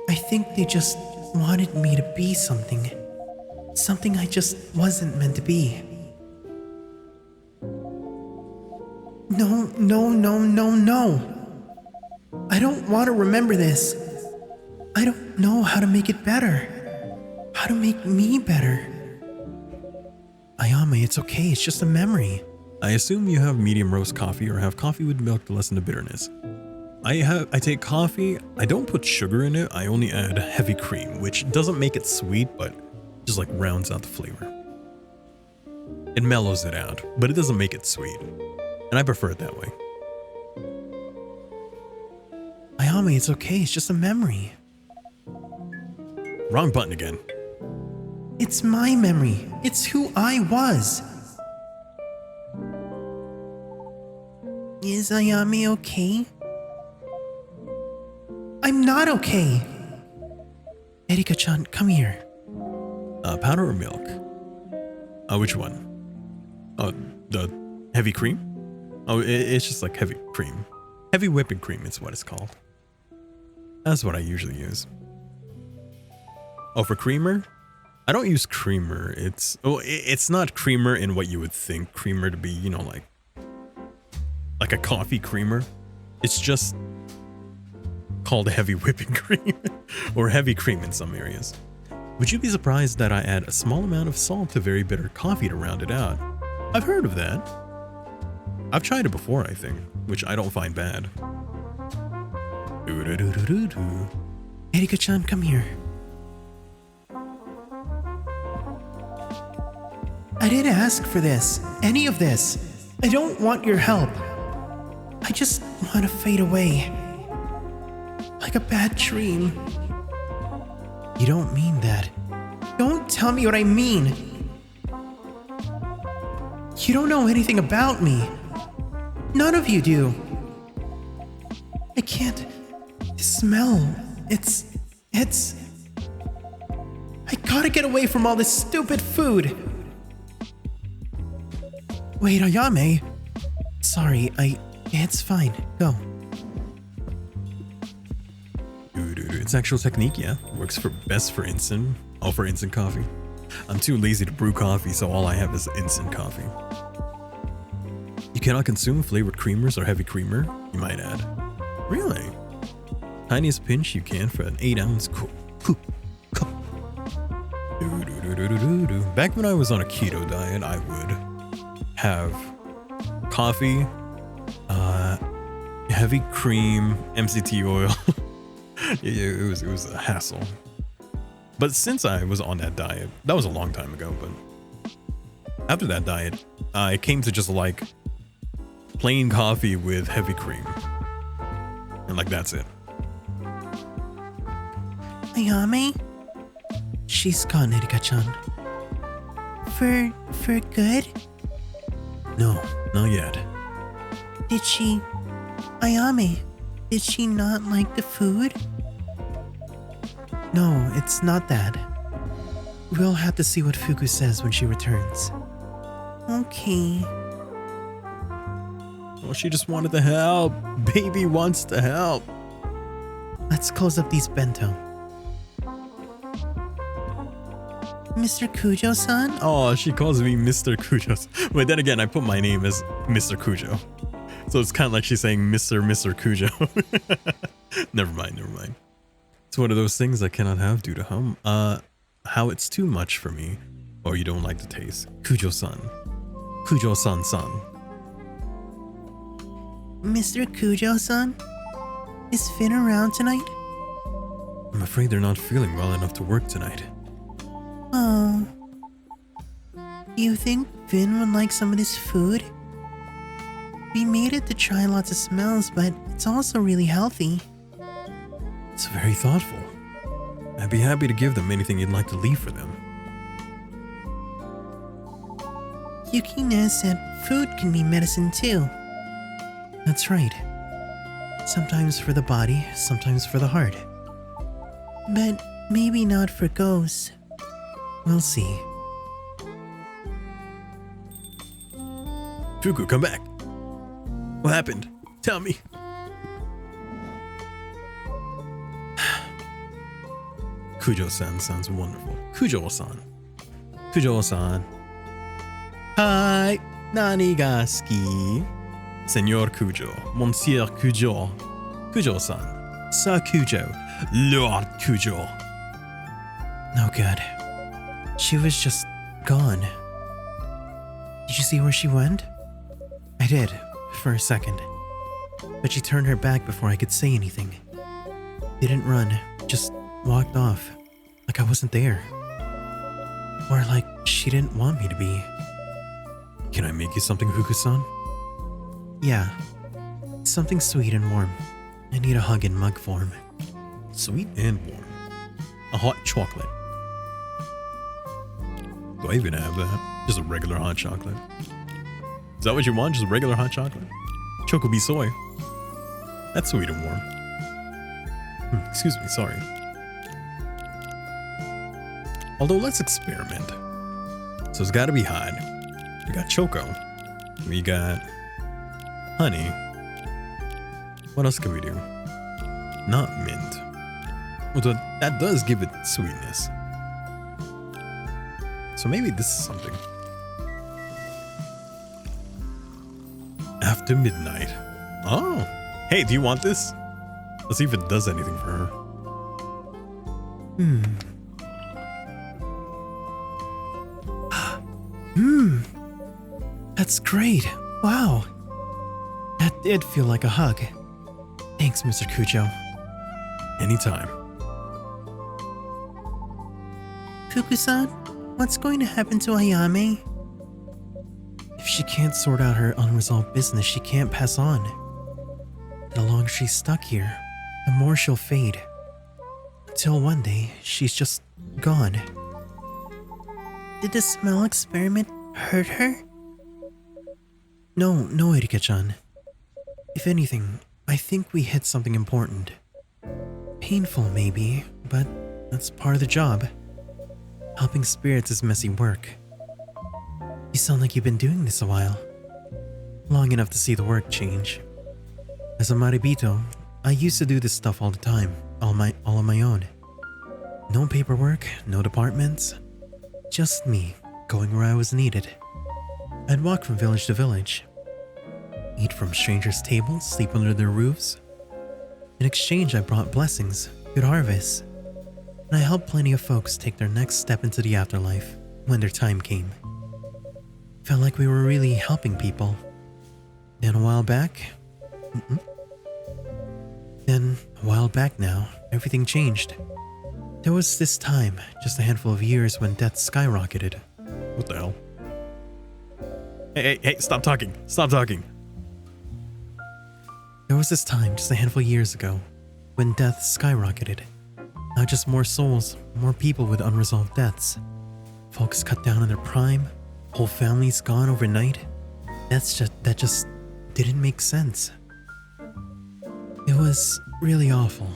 Speaker 3: I think they just wanted me to be something. Something I just wasn't meant to be. No. I don't want to remember this. I don't know how to make it better. How to make me better. Ayame, it's okay. It's just a memory.
Speaker 2: I assume you have medium roast coffee or have coffee with milk to lessen the bitterness. I take coffee. I don't put sugar in it. I only add heavy cream, which doesn't make it sweet, but just like rounds out the flavor. It mellows it out, but it doesn't make it sweet. And I prefer it that way.
Speaker 3: Ayame, it's okay. It's just a memory.
Speaker 2: Wrong button again.
Speaker 3: It's my memory. It's who I was. Is Ayame okay? I'm not okay. Erika-chan, come here.
Speaker 2: Powder or milk? Which one? The heavy cream? Oh, it's just like heavy cream. Heavy whipping cream is what it's called. That's what I usually use. Oh, for creamer? I don't use creamer. It's not creamer in what you would think creamer to be, you know, like a coffee creamer. It's just called heavy whipping cream or heavy cream in some areas. Would you be surprised that I add a small amount of salt to very bitter coffee to round it out? I've heard of that. I've tried it before, I think, which I don't find bad.
Speaker 3: Erika-chan, come here. I didn't ask for this, any of this. I don't want your help. I just want to fade away. Like a bad dream. You don't mean that. Don't tell me what I mean. You don't know anything about me. None of you do. I can't smell. It's... I gotta get away from all this stupid food. Wait, Ayame. Sorry, it's fine. Go.
Speaker 2: It's actual technique, yeah. Works best for instant. All for instant coffee. I'm too lazy to brew coffee, so all I have is instant coffee. You cannot consume flavored creamers or heavy creamer, you might add. Really? Tiniest pinch you can for an 8-ounce cup. Back when I was on a keto diet, I would have coffee, heavy cream, MCT oil. it was a hassle. But since I was on that diet, that was a long time ago, but after that diet, I came to just like plain coffee with heavy cream. And like, that's it.
Speaker 3: Ayame? She's gone, Erika-chan. For good?
Speaker 2: No, not yet.
Speaker 3: Did she... Ayame, did she not like the food? No, it's not that. We'll have to see what Fuku says when she returns. Okay.
Speaker 2: Well, she just wanted to help. Baby wants to help.
Speaker 3: Let's close up these bento. Mr. Kujo-san?
Speaker 2: Oh, she calls me Mr. Kujo. Wait, then again, I put my name as Mr. Kujo. So it's kind of like she's saying Mr. Kujo. Never mind. It's one of those things I cannot have due to how it's too much for me, or you don't like the taste. Kujo-san. Kujo-san-san.
Speaker 3: Mr. Kujo-san? Is Finn around tonight?
Speaker 2: I'm afraid they're not feeling well enough to work tonight.
Speaker 3: Oh. Do you think Finn would like some of this food? We made it to try lots of smells, but it's also really healthy.
Speaker 2: It's very thoughtful. I'd be happy to give them anything you'd like to leave for them.
Speaker 3: Yukina said food can be medicine too. That's right. Sometimes for the body, sometimes for the heart. But maybe not for ghosts. We'll see.
Speaker 2: Fuku, come back. What happened? Tell me. Kujo-san sounds wonderful. Kujo-san. Kujo-san. Hi. Nani ga suki? Senor Kujo. Monsieur Kujo. Kujo-san. Sir Kujo. Lord Kujo.
Speaker 3: Oh god. She was just gone. Did you see where she went? I did, for a second. But she turned her back before I could say anything. Didn't run, just walked off, like I wasn't there. Or like she didn't want me to be.
Speaker 2: Can I make you something, Fuku-san?
Speaker 3: Yeah. Something sweet and warm. I need a hug in mug form.
Speaker 2: Sweet and warm. A hot chocolate. Do I even have that? Just a regular hot chocolate. Is that what you want? Just a regular hot chocolate? Chocobi soy. That's sweet and warm. Excuse me, sorry. Although, let's experiment. So it's gotta be hot. We got choco. We got honey. What else can we do? Not mint. Well, that does give it sweetness. So maybe this is something. After midnight. Oh. Hey, do you want this? Let's see if it does anything for her.
Speaker 3: That's great. Wow. That did feel like a hug. Thanks, Mr. Kujo.
Speaker 2: Anytime.
Speaker 3: Fuku-san, what's going to happen to Ayame? If she can't sort out her unresolved business, she can't pass on. The longer she's stuck here, the more she'll fade. Until one day, she's just gone. Did the smell experiment hurt her? No, Erika-chan. If anything, I think we hit something important. Painful, maybe, but that's part of the job. Helping spirits is messy work. You sound like you've been doing this a while. Long enough to see the work change. As a maribito, I used to do this stuff all the time, all on my own. No paperwork, no departments. Just me, going where I was needed. I'd walk from village to village. Eat from strangers' tables, sleep under their roofs. In exchange, I brought blessings, good harvests. and I helped plenty of folks take their next step into the afterlife when their time came. Felt like we were really helping people. Then a while back now, everything changed. There was this time, just a handful of years, when death skyrocketed.
Speaker 2: What the hell? Hey, stop talking. Stop talking.
Speaker 3: There was this time, just a handful of years ago, when death skyrocketed. Not just more souls, more people with unresolved deaths. Folks cut down on their prime, whole families gone overnight. That just didn't make sense. It was really awful.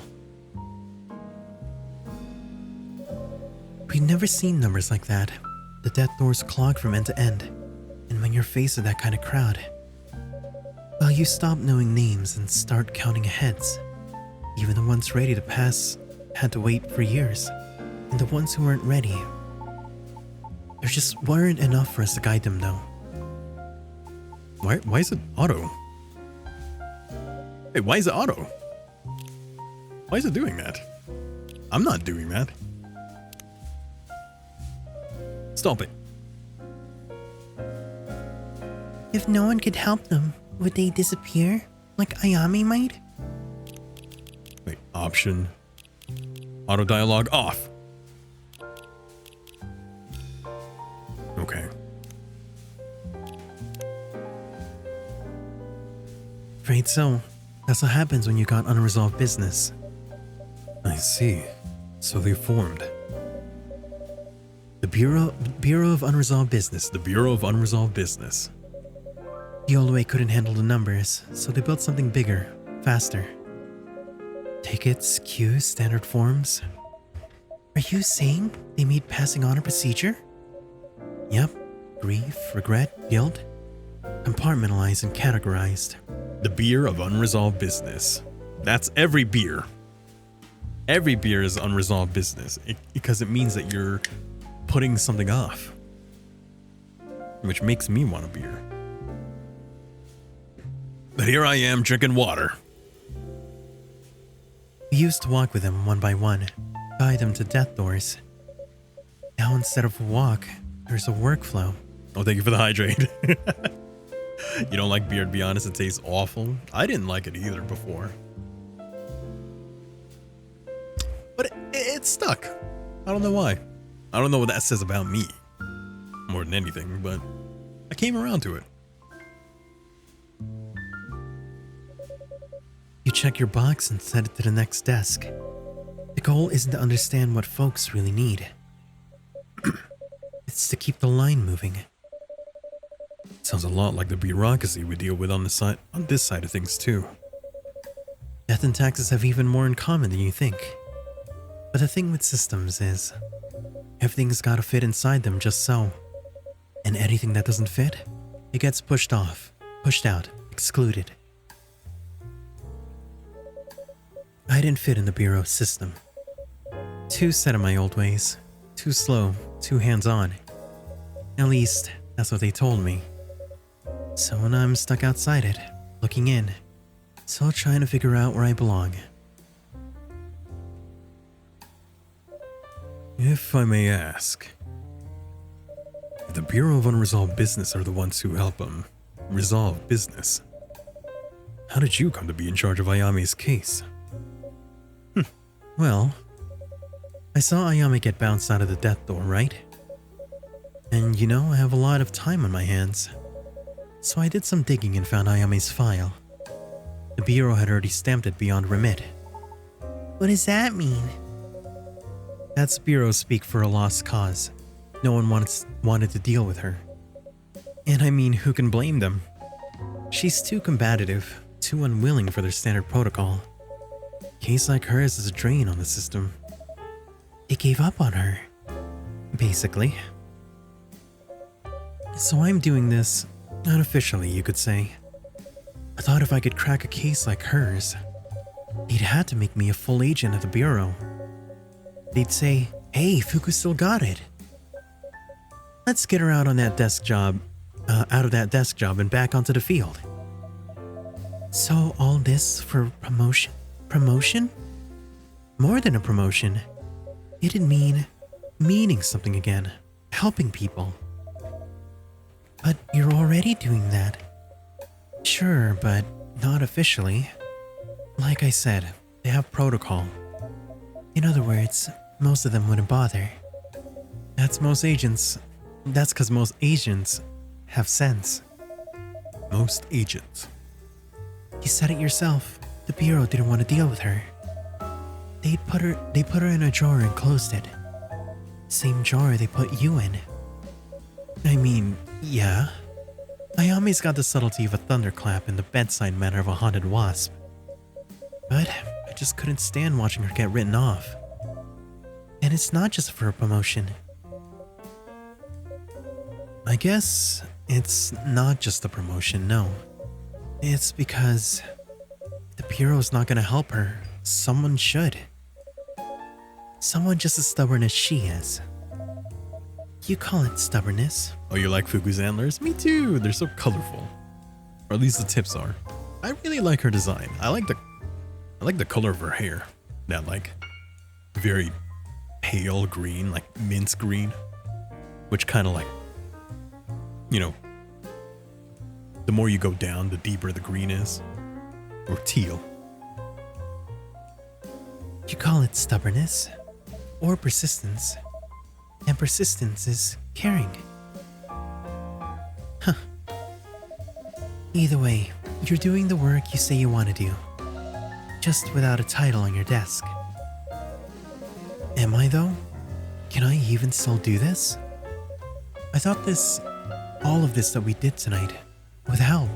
Speaker 3: We'd never seen numbers like that. The death doors clogged from end to end. And when you're faced with that kind of crowd, well, you stop knowing names and start counting heads. Even the ones ready to pass had to wait for years. And the ones who weren't ready, there just weren't enough for us to guide them though.
Speaker 2: Why is it auto? Hey, why is it auto? Why is it doing that? I'm not doing that. Stop it.
Speaker 3: If no one could help them, would they disappear? Like Ayami might?
Speaker 2: Wait, option. Auto dialogue off. Okay.
Speaker 3: Afraid so. That's what happens when you got unresolved business.
Speaker 2: I see. So they formed.
Speaker 3: The Bureau of Unresolved Business.
Speaker 2: The Bureau of Unresolved Business.
Speaker 3: The old way couldn't handle the numbers, so they built something bigger, faster. Tickets, queues, standard forms. Are you saying they made passing on a procedure? Yep. Grief, regret, guilt. Compartmentalized and categorized.
Speaker 2: The beer of unresolved business. That's every beer. Every beer is unresolved business because it means that you're putting something off, which makes me want a beer. But here I am drinking water.
Speaker 3: We used to walk with them one by one, guide them to death doors. Now instead of a walk, there's a workflow.
Speaker 2: Oh, thank you for the hydrate. You don't like beer, to be honest, it tastes awful. I didn't like it either before. But it stuck. I don't know why. I don't know what that says about me, more than anything, but I came around to it.
Speaker 3: You check your box and set it to the next desk. The goal isn't to understand what folks really need. It's to keep the line moving.
Speaker 2: Sounds a lot like the bureaucracy we deal with on this side of things too.
Speaker 3: Death and taxes have even more in common than you think. But the thing with systems is, everything's gotta fit inside them just so. And anything that doesn't fit, it gets pushed off, pushed out, excluded. I didn't fit in the Bureau system. Too set in my old ways, too slow, too hands-on. At least, that's what they told me. So when I'm stuck outside it, looking in, still trying to figure out where I belong.
Speaker 2: If I may ask, if the Bureau of Unresolved Business are the ones who help resolve business, how did you come to be in charge of Ayami's case?
Speaker 3: Well, I saw Ayami get bounced out of the death door, right? And you know, I have a lot of time on my hands. So I did some digging and found Ayami's file. The Bureau had already stamped it beyond remit. What does that mean? That's Bureau speak for a lost cause. No one wanted to deal with her. And I mean, who can blame them? She's too combative, too unwilling for their standard protocol. Case like hers is a drain on the system. They gave up on her, basically. So I'm doing this, unofficially you could say. I thought if I could crack a case like hers, they'd had to make me a full agent at the Bureau. They'd say, hey, Fuku still got it. Let's get her out of that desk job and back onto the field. So all this for promotion? Promotion? More than a promotion. It'd mean meaning something again, helping people. But you're already doing that. Sure, but not officially. Like I said, they have protocol. In other words, most of them wouldn't bother. That's most agents. That's because most agents have sense.
Speaker 2: Most agents.
Speaker 3: You said it yourself. The bureau didn't want to deal with her. They put her in a drawer and closed it. Same drawer they put you in. I mean, yeah. Ayame's got the subtlety of a thunderclap and the bedside manner of a haunted wasp. But I just couldn't stand watching her get written off. And it's not just for a promotion. I guess it's not just the promotion, no. It's because the bureau's not gonna help her. Someone should. Someone just as stubborn as she is. You call it stubbornness.
Speaker 2: Oh, you like Fugu's antlers? Me too. They're so colorful. Or at least the tips are. I really like her design. I like the color of her hair. That like very pale green, like mince green, which kind of like, you know, the more you go down, the deeper the green is. Or teal.
Speaker 3: You call it stubbornness or persistence. And persistence is caring. Huh. Either way, you're doing the work you say you want to do. Just without a title on your desk. Am I though? Can I even still do this? I thought all of this that we did tonight, would help.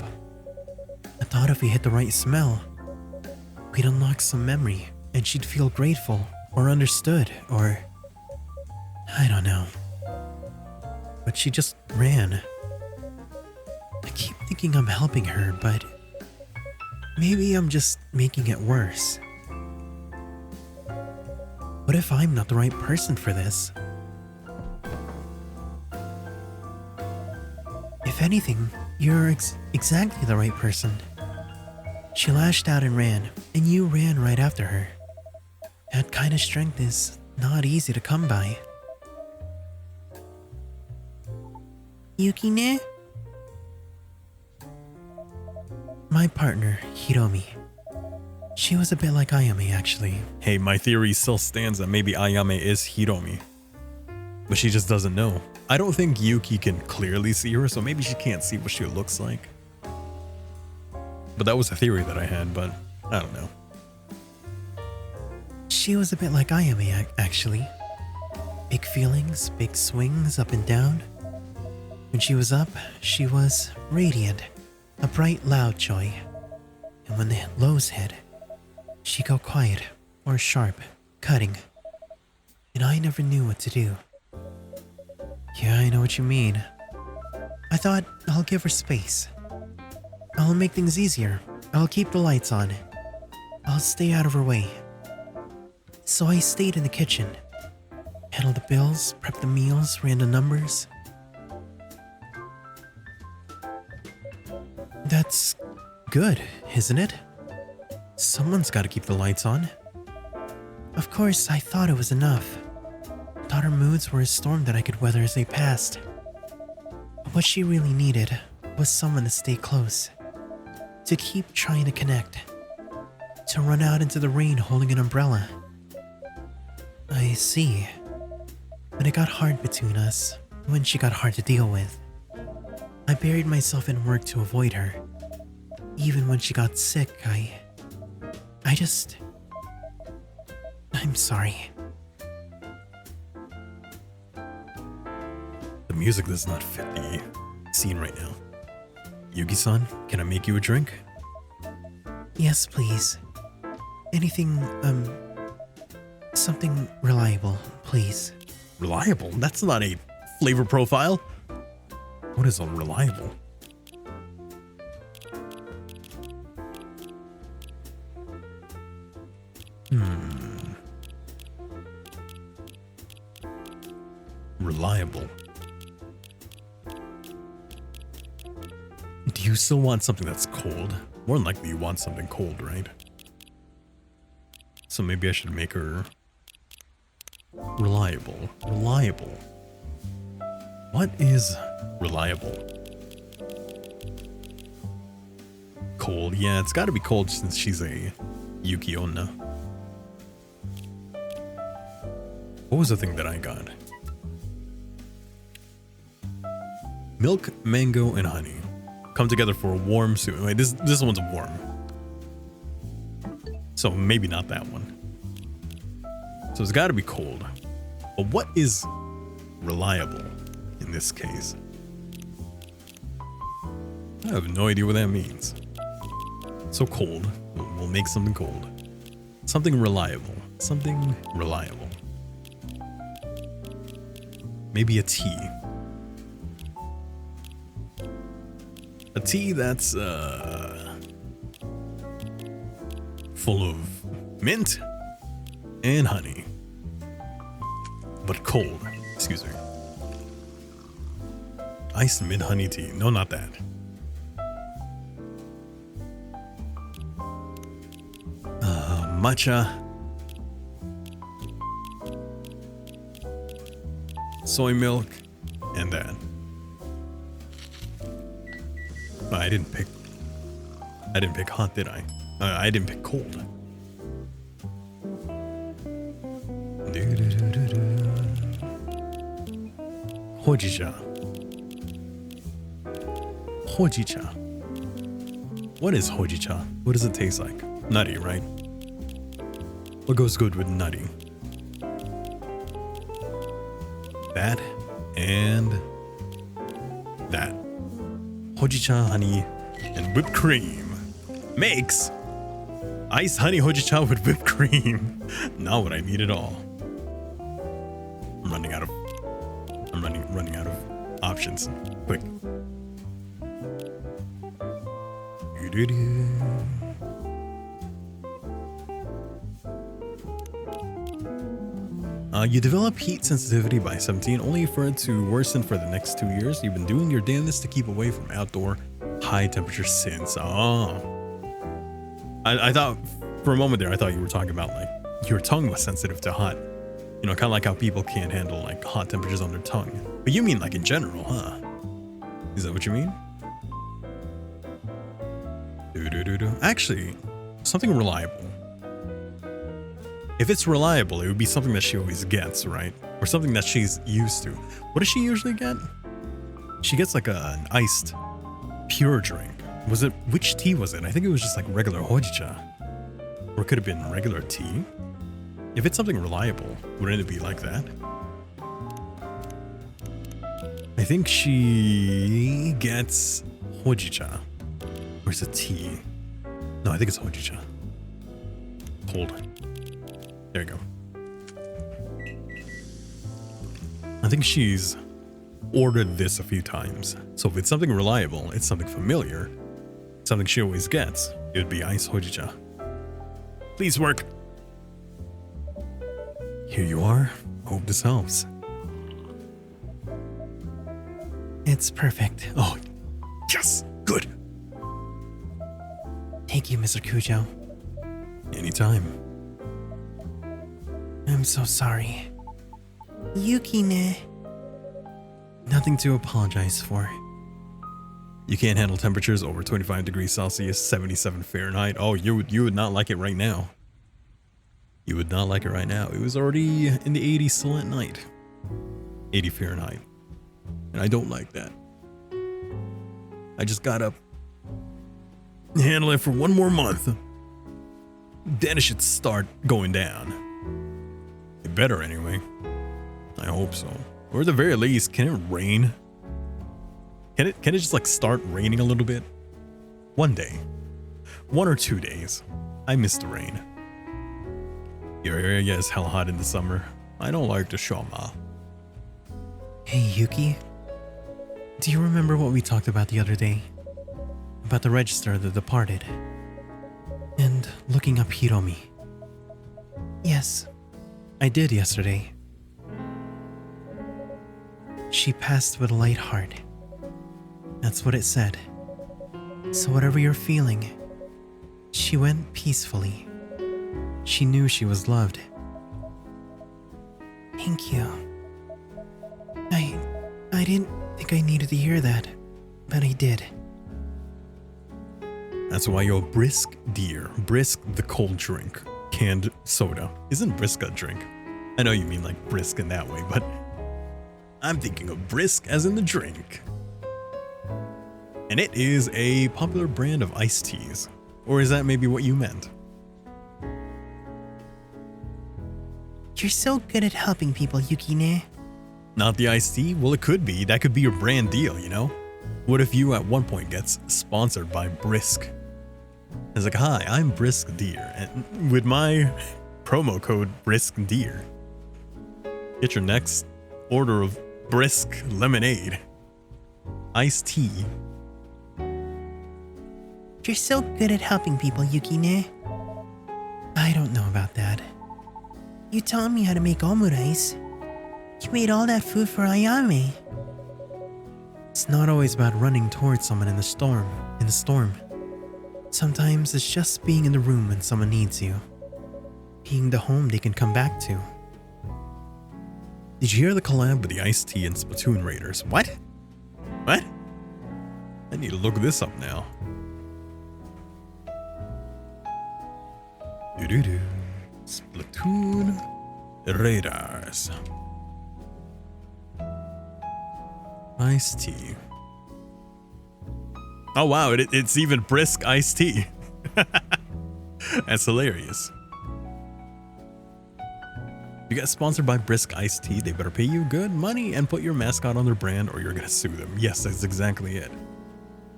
Speaker 3: I thought if we hit the right smell, we'd unlock some memory and she'd feel grateful or understood or... I don't know. But she just ran. I keep thinking I'm helping her, but maybe I'm just making it worse. What if I'm not the right person for this? If anything, you're exactly the right person. She lashed out and ran, and you ran right after her. That kind of strength is not easy to come by. Yukine? My partner, Hiromi. She was a bit like Ayame, actually.
Speaker 2: Hey, my theory still stands that maybe Ayame is Hiromi. But she just doesn't know. I don't think Yuki can clearly see her, so maybe she can't see what she looks like. But that was a theory that I had, but I don't know.
Speaker 3: She was a bit like Ayame, actually. Big feelings, big swings up and down. When she was up, she was radiant, a bright, loud joy. And when the lows hit, she'd go quiet or sharp, cutting. And I never knew what to do. Yeah, I know what you mean. I thought I'll give her space. I'll make things easier. I'll keep the lights on. I'll stay out of her way. So I stayed in the kitchen. Handled the bills, prepped the meals, ran the numbers. That's good, isn't it? Someone's got to keep the lights on. Of course, I thought it was enough. Thought her moods were a storm that I could weather as they passed. But what she really needed was someone to stay close. To keep trying to connect. To run out into the rain holding an umbrella. I see. When it got hard between us, when she got hard to deal with, I buried myself in work to avoid her. Even when she got sick, I'm sorry.
Speaker 2: The music does not fit the scene right now. Yugi-san, can I make you a drink?
Speaker 3: Yes, please. Anything, something reliable, please.
Speaker 2: Reliable? That's not a flavor profile. What is unreliable? Reliable. Do you still want something that's cold? More than likely you want something cold, right? So maybe I should make her Reliable. Reliable. What is reliable? Cold. Yeah, it's got to be cold since she's a Yuki Onna. What was the thing that I got? Milk, mango, and honey come together for a warm soup. Wait, this one's warm. So maybe not that one. So it's got to be cold. But what is reliable in this case? I have no idea what that means. So cold. We'll make something cold. Something reliable. Something reliable. Maybe a tea. A tea that's full of mint and honey. But cold. Excuse me. Iced mint honey tea. No, not that. Matcha. Soy milk. And that. But I didn't pick hot, did I? I didn't pick cold. Hojicha. Hojicha. What is hojicha? What does it taste like? Nutty, right? What goes good with nutty? That and that. Hojicha, honey, and whipped cream makes iced honey hojicha with whipped cream. Not what I need at all. I'm running out of options. Quick. You develop heat sensitivity by 17, only for it to worsen for the next 2 years. You've been doing your damnedest to keep away from outdoor high temperature since. Oh. I thought, for a moment there, I thought you were talking about like your tongue was sensitive to hot. You know, kind of like how people can't handle like hot temperatures on their tongue. But you mean like in general, huh? Is that what you mean? Actually, something reliable. If it's reliable, it would be something that she always gets, right? Or something that she's used to. What does she usually get? She gets like an iced pure drink. Was it, which tea was it? I think it was just like regular hojicha. Or it could have been regular tea. If it's something reliable, wouldn't it be like that? I think she gets hojicha. Or is it tea? No, I think it's hojicha. Cold. There you go. I think she's ordered this a few times. So if it's something reliable, it's something familiar, something she always gets, it would be ice hojicha. Please work. Here you are. Hope this helps.
Speaker 3: It's perfect.
Speaker 2: Oh, yes. Good.
Speaker 3: Thank you, Mr. Kujo.
Speaker 2: Anytime.
Speaker 3: I'm so sorry. Yukine.
Speaker 2: Nothing to apologize for. You can't handle temperatures over 25 degrees Celsius, 77 Fahrenheit. Oh, you would not like it right now. You would not like it right now. It was already in the 80s still at night. 80 Fahrenheit. And I don't like that. I just got up. Handle it for one more month. Then it should start going down. It better anyway. I hope so. Or at the very least, can it rain? Can it just like start raining a little bit? One day. 1 or 2 days. I miss the rain. Your area gets hell hot in the summer. I don't like the shoma.
Speaker 3: Hey, Yuki. Do you remember what we talked about the other day? About the register that departed? And looking up Hiromi? Yes, I did yesterday. She passed with a light heart. That's what it said. So whatever you're feeling, she went peacefully. She knew she was loved. Thank you. I didn't think I needed to hear that, but I did.
Speaker 2: That's why you're Brisk Deer. Brisk the cold drink. Canned soda. Isn't Brisk a drink? I know you mean like brisk in that way, but I'm thinking of brisk as in the drink. And it is a popular brand of iced teas. Or is that maybe what you meant?
Speaker 3: You're so good at helping people, Yukine.
Speaker 2: Not the iced tea? Well, it could be. That could be your brand deal, you know? What if you at one point gets sponsored by Brisk? It's like, hi, I'm Brisk Deer, and with my promo code Brisk Deer, get your next order of Brisk lemonade, iced tea.
Speaker 3: You're so good at helping people, Yukine. I don't know about that. You taught me how to make omurice. You made all that food for Ayame.
Speaker 2: It's not always about running towards someone in the storm. Sometimes it's just being in the room when someone needs you. Being the home they can come back to. Did you hear the collab with the iced tea and Splatoon Raiders? What? What? I need to look this up now. Doo-doo-doo. Splatoon Raiders. Iced tea. Oh wow, it's even Brisk iced tea. That's hilarious. You get sponsored by Brisk iced tea, they better pay you good money and put your mascot on their brand or you're gonna sue them. Yes, that's exactly it.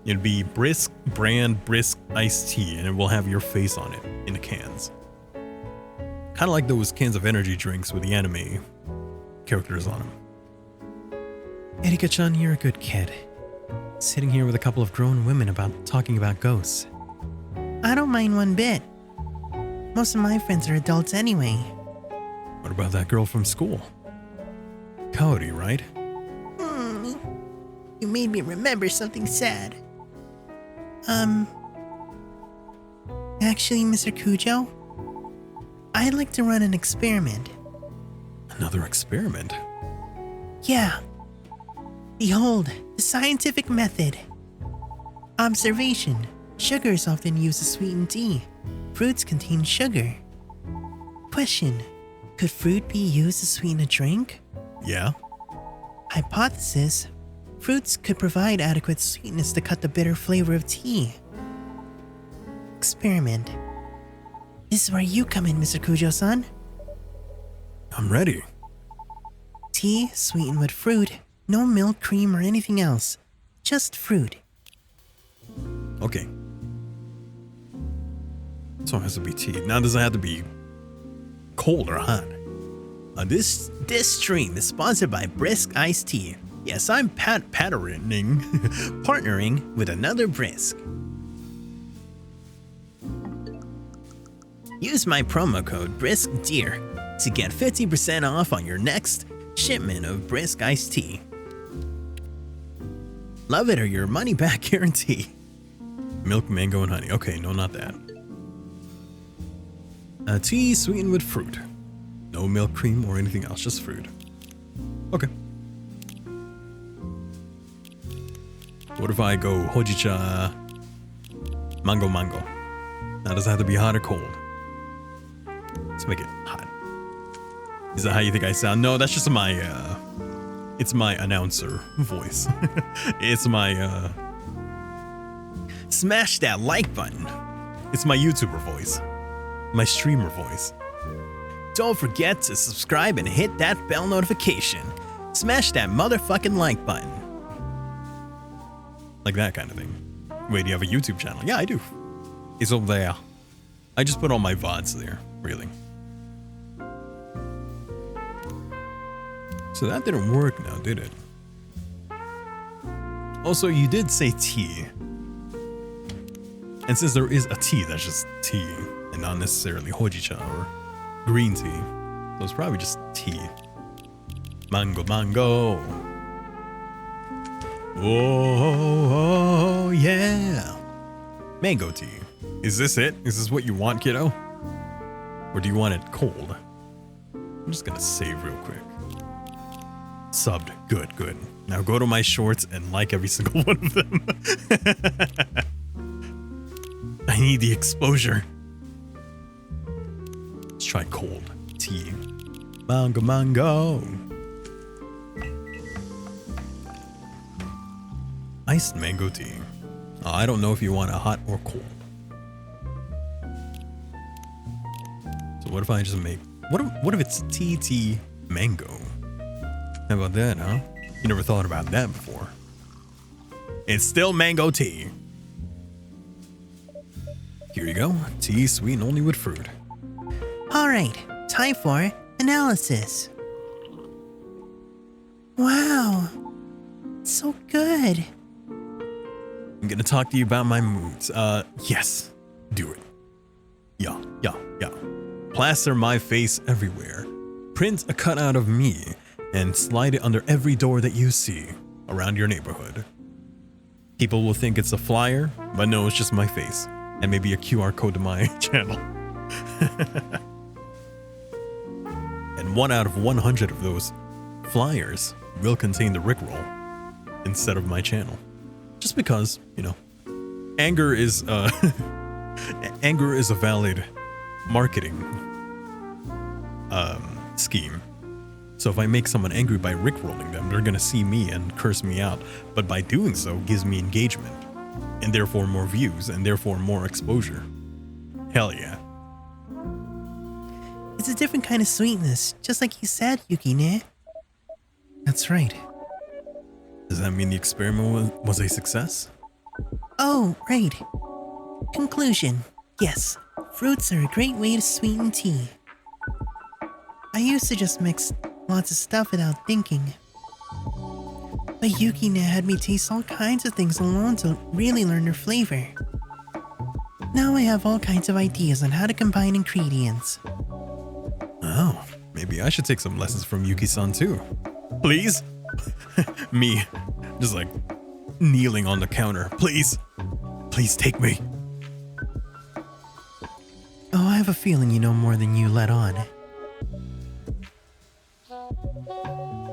Speaker 2: It'd be Brisk brand Brisk iced tea and it will have your face on it in the cans. Kind of like those cans of energy drinks with the anime characters on them. Erika-chan, you're a good kid. Sitting here with a couple of grown women talking about ghosts.
Speaker 3: I don't mind one bit. Most of my friends are adults anyway.
Speaker 2: What about that girl from school? Cody, right?
Speaker 3: You made me remember something sad. Actually, Mr. Kujo, I'd like to run an experiment.
Speaker 2: Another experiment?
Speaker 3: Yeah. Behold, the scientific method. Observation. Sugar is often used to sweeten tea. Fruits contain sugar. Question. Could fruit be used to sweeten a drink?
Speaker 2: Yeah.
Speaker 3: Hypothesis. Fruits could provide adequate sweetness to cut the bitter flavor of tea. Experiment. This is where you come in, Mr. Kujo-san.
Speaker 2: I'm ready.
Speaker 3: Tea sweetened with fruit. No milk, cream, or anything else. Just fruit.
Speaker 2: Okay. So it has to be tea. Now, does it have to be cold or hot?
Speaker 3: This stream is sponsored by Brisk Iced Tea. Yes, I'm partnering with another Brisk. Use my promo code BriskDeer to get 50% off on your next shipment of Brisk Iced Tea. Love it or your money back guarantee.
Speaker 2: Milk, mango, and honey. Okay, no, not that. Tea sweetened with fruit. No milk, cream, or anything else, just fruit. Okay. What if I go hojicha, mango? Now, does it have to be hot or cold? Let's make it hot. Is that how you think I sound? No, that's just my, it's my announcer voice. It's my,
Speaker 3: Smash that like button.
Speaker 2: It's my YouTuber voice. My streamer voice.
Speaker 3: Don't forget to subscribe and hit that bell notification. Smash that motherfucking like button.
Speaker 2: Like that kind of thing. Wait, do you have a YouTube channel? Yeah, I do. It's over there. I just put all my VODs there, really. So that didn't work now, did it? Also, you did say tea. And since there is a tea, that's just tea, and not necessarily hojicha or green tea. So it's probably just tea. Mango. Oh, yeah. Mango tea. Is this it? Is this what you want, kiddo? Or do you want it cold? I'm just gonna save real quick. Subbed. Good, good. Now go to my shorts and like every single one of them. I need the exposure. Let's try cold tea. Mango, mango. Iced mango tea. I don't know if you want a hot or cold. So what if I just make... What if it's tea mango? How about that, huh? You never thought about that before. It's still mango tea. Here you go. Tea sweetened only with fruit.
Speaker 3: Alright, time for analysis. Wow, so good.
Speaker 2: I'm gonna talk to you about my moods. Yes, do it. Yeah. Plaster my face everywhere. Print a cutout of me and slide it under every door that you see around your neighborhood. People will think it's a flyer, but no, it's just my face and maybe a QR code to my channel. And 1 out of 100 of those flyers will contain the Rickroll instead of my channel. Just because, you know, anger is a valid marketing scheme. So if I make someone angry by rickrolling them, they're gonna see me and curse me out. But by doing so, gives me engagement, and therefore more views, and therefore more exposure. Hell yeah.
Speaker 3: It's a different kind of sweetness, just like you said, Yukine.
Speaker 2: That's right. Does that mean the experiment was a success?
Speaker 3: Oh, right. Conclusion. Yes, fruits are a great way to sweeten tea. I used to just mix lots of stuff without thinking. But Yukine had me taste all kinds of things alone to really learn their flavor. Now I have all kinds of ideas on how to combine ingredients.
Speaker 2: Oh, maybe I should take some lessons from Yuki-san too. Please? Me, just like kneeling on the counter. Please take me.
Speaker 3: Oh, I have a feeling you know more than you let on.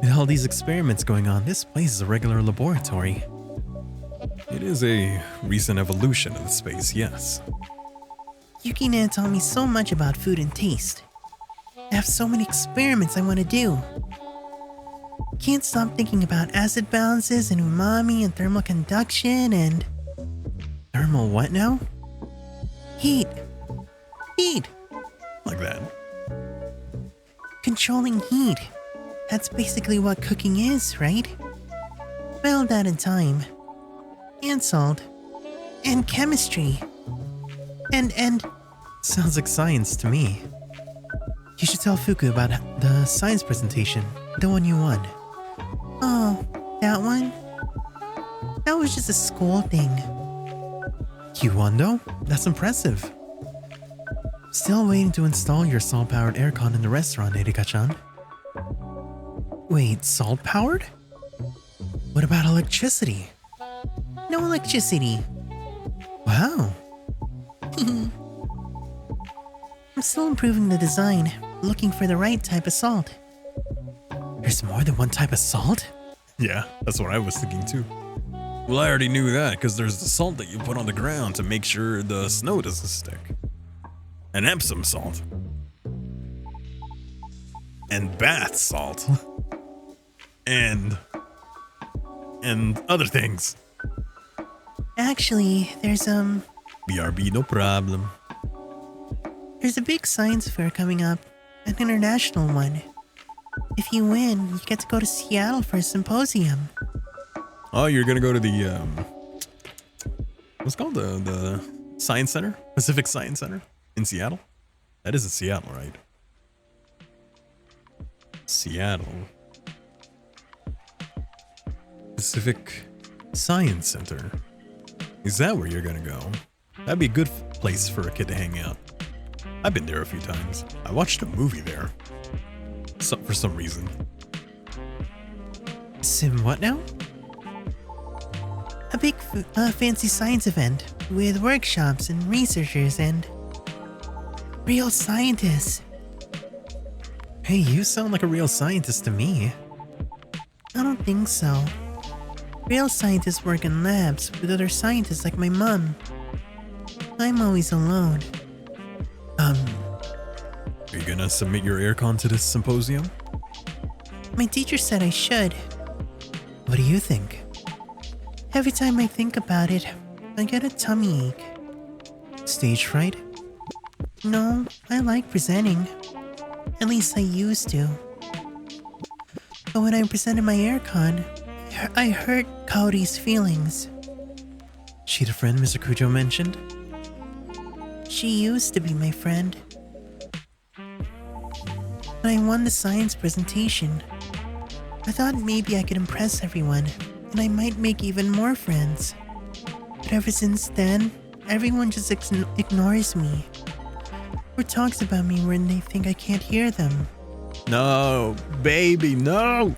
Speaker 3: With all these experiments going on, this place is a regular laboratory.
Speaker 2: It is a recent evolution of the space, yes.
Speaker 3: Yukine taught me so much about food and taste. I have so many experiments I want to do. Can't stop thinking about acid balances and umami and thermal conduction and... Thermal what now? Heat.
Speaker 2: Like that.
Speaker 3: Controlling heat. That's basically what cooking is, right? Well, that and time. And salt. And chemistry. And...
Speaker 2: Sounds like science to me.
Speaker 3: You should tell Fuku about the science presentation. The one you won. Oh, that one? That was just a school thing.
Speaker 2: You won though? That's impressive.
Speaker 3: Still waiting to install your salt-powered aircon in the restaurant, Erika-chan.
Speaker 2: Wait, salt-powered? What about electricity?
Speaker 3: No electricity.
Speaker 2: Wow.
Speaker 3: I'm still improving the design, looking for the right type of salt.
Speaker 2: There's more than one type of salt? Yeah, that's what I was thinking too. Well, I already knew that because there's the salt that you put on the ground to make sure the snow doesn't stick. And Epsom salt. And bath salt. And other things.
Speaker 3: Actually, there's
Speaker 2: BRB, no problem.
Speaker 3: There's a big science fair coming up, an international one. If you win, you get to go to Seattle for a symposium.
Speaker 2: Oh, you're gonna go to the what's it called, the Science Center, Pacific Science Center in Seattle. That is in Seattle, right? Seattle Pacific Science Center. Is that where you're gonna go? That'd be a good place for a kid to hang out. I've been there a few times. I watched a movie there. For some reason.
Speaker 3: Sim what now? A big fancy science event with workshops and researchers and real scientists.
Speaker 2: Hey, you sound like a real scientist to me.
Speaker 3: I don't think so. Real scientists work in labs with other scientists like my mom. I'm always alone.
Speaker 2: Are you gonna submit your aircon to this symposium?
Speaker 3: My teacher said I should. What do you think? Every time I think about it, I get a tummy ache.
Speaker 2: Stage fright?
Speaker 3: No, I like presenting. At least I used to. But when I presented my aircon, I hurt Kaori's feelings.
Speaker 2: She the friend Mr. Kujo mentioned?
Speaker 3: She used to be my friend. When I won the science presentation, I thought maybe I could impress everyone and I might make even more friends. But ever since then, everyone just ignores me. Or talks about me when they think I can't hear them.
Speaker 2: No, baby, no!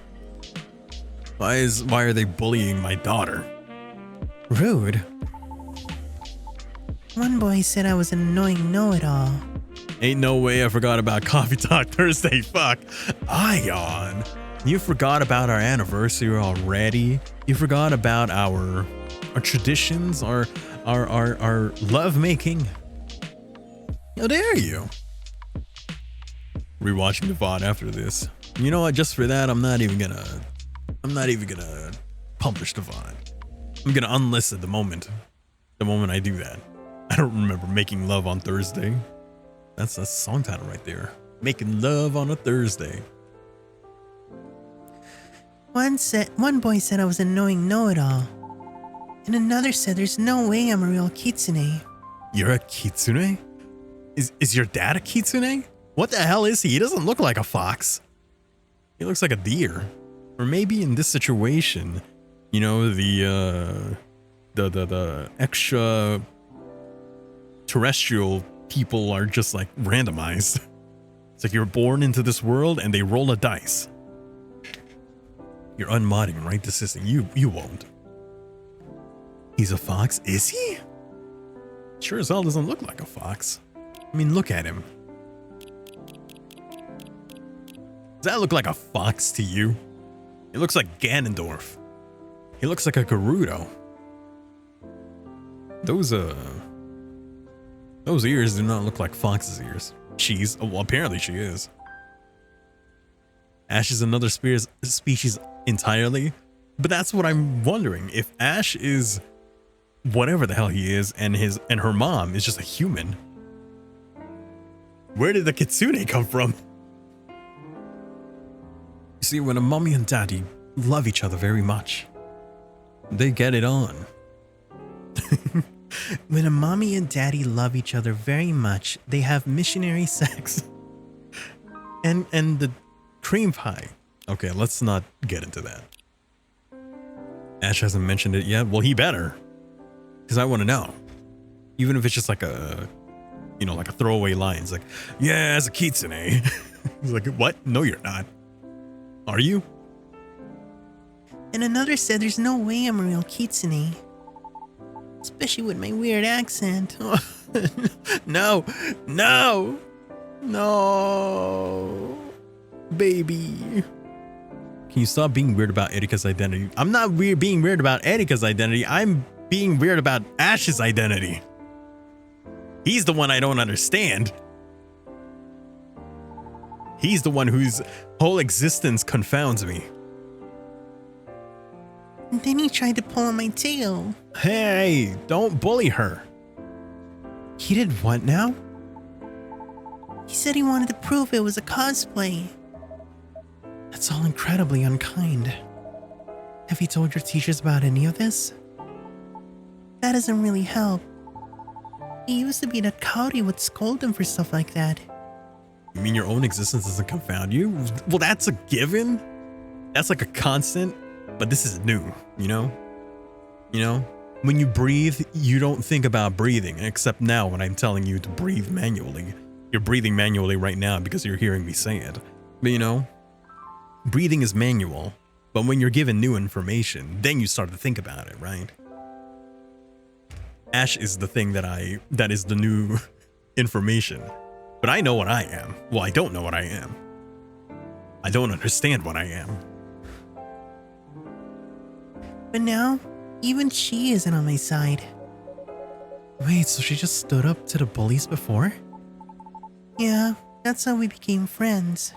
Speaker 2: Why are they bullying my daughter? Rude.
Speaker 3: One boy said I was an annoying know-it-all.
Speaker 2: Ain't no way I forgot about Coffee Talk Thursday, fuck. Ion. You forgot about our anniversary already? You forgot about our traditions, our love making? How dare you? Rewatching the VOD after this. You know what? Just for that, I'm not even gonna publish the VOD. I'm gonna unlist it the moment I do that. I don't remember making love on Thursday. That's a song title right there. Making love on a Thursday.
Speaker 3: One boy said I was an annoying know-it-all. And another said there's no way I'm a real kitsune.
Speaker 2: You're a kitsune? Is your dad a kitsune? What the hell is he? He doesn't look like a fox. He looks like a deer. Or maybe in this situation, you know, the extra terrestrial people are just like randomized. It's like you're born into this world and they roll a dice. You're unmodding, right? This isn't you won't. He's a fox, is he? Sure as hell doesn't look like a fox. I mean, look at him. Does that look like a fox to you? It looks like Ganondorf. He looks like a Gerudo. Those ears do not look like fox's ears. Well, apparently she is. Ash is another species entirely. But that's what I'm wondering. If Ash is whatever the hell he is, and her mom is just a human, where did the kitsune come from? You see, when a mommy and daddy love each other very much, they get it on.
Speaker 3: When a mommy and daddy love each other very much, they have missionary sex.
Speaker 2: And the cream pie. Okay, let's not get into that. Ash hasn't mentioned it yet. Well, he better. Because I want to know. Even if it's just like a throwaway line. It's like, yeah, as a kitsune. He's like, what? No, you're not. Are you?
Speaker 3: And another said there's no way I'm a real kitsune. Especially with my weird accent.
Speaker 2: No. Baby. Can you stop being weird about Erika's identity? I'm not being weird about Erika's identity. I'm being weird about Ash's identity. He's the one I don't understand. He's the one whose whole existence confounds me.
Speaker 3: And then he tried to pull on my tail.
Speaker 2: Hey, don't bully her. He did what now?
Speaker 3: He said he wanted to prove it was a cosplay.
Speaker 2: That's all incredibly unkind.
Speaker 3: Have you told your teachers about any of this? That doesn't really help. It used to be that Kaori would scold him for stuff like that.
Speaker 2: You mean your own existence doesn't confound you? Well, that's a given. That's like a constant. But this is new, you know? When you breathe, you don't think about breathing, except now when I'm telling you to breathe manually. You're breathing manually right now because you're hearing me say it. But breathing is manual. But when you're given new information, then you start to think about it, right? Ash is the thing that is the new information. But I know what I am. Well, I don't know what I am. I don't understand what I am.
Speaker 3: But now, even she isn't on my side.
Speaker 2: Wait, so she just stood up to the bullies before?
Speaker 3: Yeah, that's how we became friends.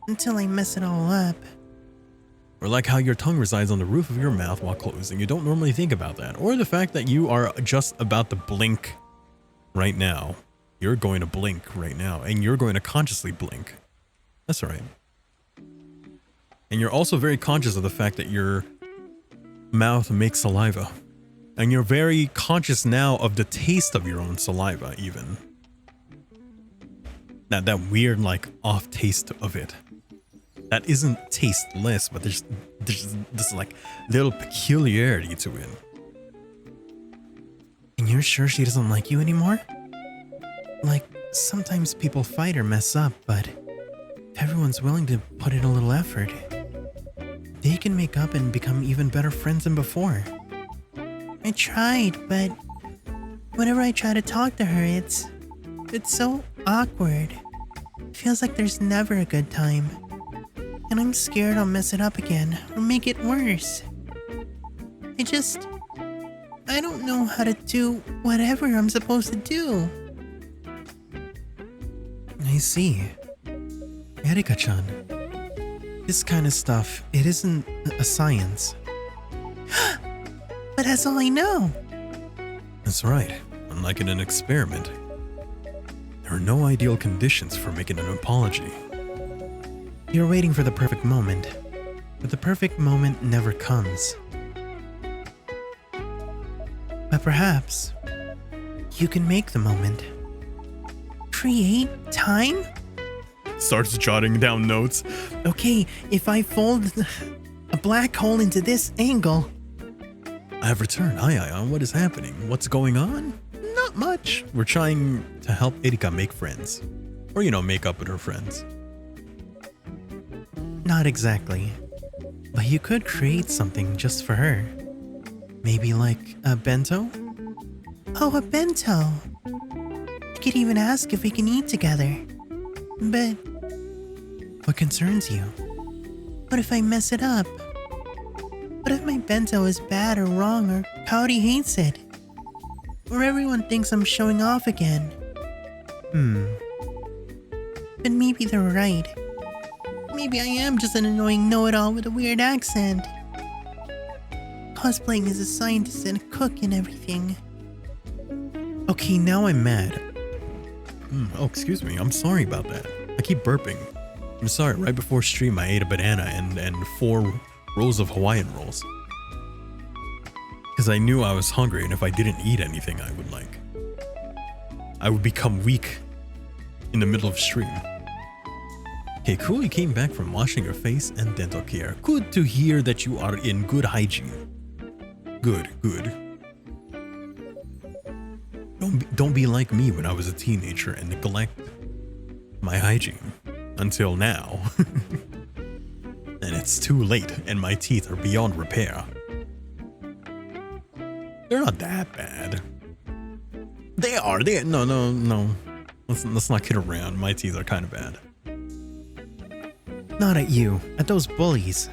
Speaker 3: Until I mess it all up.
Speaker 2: Or like how your tongue resides on the roof of your mouth while closing. You don't normally think about that. Or the fact that you are just about to blink right now. You're going to blink right now. And you're going to consciously blink. That's all right. And you're also very conscious of the fact that your mouth makes saliva. And you're very conscious now of the taste of your own saliva even. That weird like off taste of it. That isn't tasteless, but there's this like little peculiarity to it.
Speaker 3: And you're sure she doesn't like you anymore? Like, sometimes people fight or mess up, but if everyone's willing to put in a little effort, they can make up and become even better friends than before. I tried, but whenever I try to talk to her, it's so awkward. It feels like there's never a good time. And I'm scared I'll mess it up again or make it worse. I don't know how to do whatever I'm supposed to do.
Speaker 2: I see. Erika-chan, this kind of stuff, it isn't a science.
Speaker 3: But that's all I know.
Speaker 2: That's right. Unlike in an experiment, there are no ideal conditions for making an apology.
Speaker 3: You're waiting for the perfect moment, but the perfect moment never comes. But perhaps you can make the moment. Create time?
Speaker 2: Starts jotting down notes.
Speaker 3: Okay, if I fold a black hole into this angle.
Speaker 2: I have returned. Hi, what is happening? What's going on? Not much. We're trying to help Erika make friends. Or, make up with her friends.
Speaker 3: Not exactly. But you could create something just for her. Maybe like a bento? Oh, a bento! You could even ask if we can eat together. But
Speaker 2: what concerns you?
Speaker 3: What if I mess it up? What if my bento is bad or wrong or Pouty hates it? Or everyone thinks I'm showing off again? But maybe they're right. Maybe I am just an annoying know-it-all with a weird accent. Cosplaying as a scientist and a cook and everything.
Speaker 2: Okay, now I'm mad. Oh, excuse me. I'm sorry about that. I keep burping. I'm sorry. Right before stream, I ate a banana and 4 rows of Hawaiian rolls. Because I knew I was hungry, and if I didn't eat anything I would become weak in the middle of stream. Okay, cool. You came back from washing your face and dental care. Good to hear that you are in good hygiene. Good. Don't be like me when I was a teenager and neglect my hygiene until now. And it's too late and my teeth are beyond repair. They're not that bad. They are. No. Let's not kid around. My teeth are kind of bad.
Speaker 3: Not at you, at those bullies.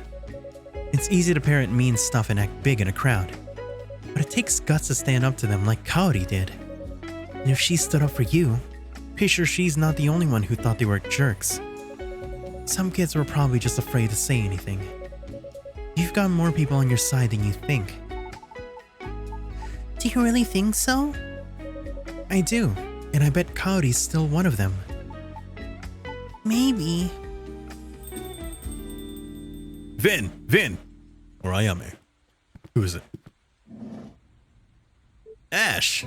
Speaker 3: It's easy to parrot mean stuff and act big in a crowd. But it takes guts to stand up to them like Kaori did. And if she stood up for you, pretty sure she's not the only one who thought they were jerks. Some kids were probably just afraid to say anything. You've got more people on your side than you think. Do you really think so? I do, and I bet Kaori's still one of them. Maybe.
Speaker 2: Vin! Or Ayame. Who is it? Ash!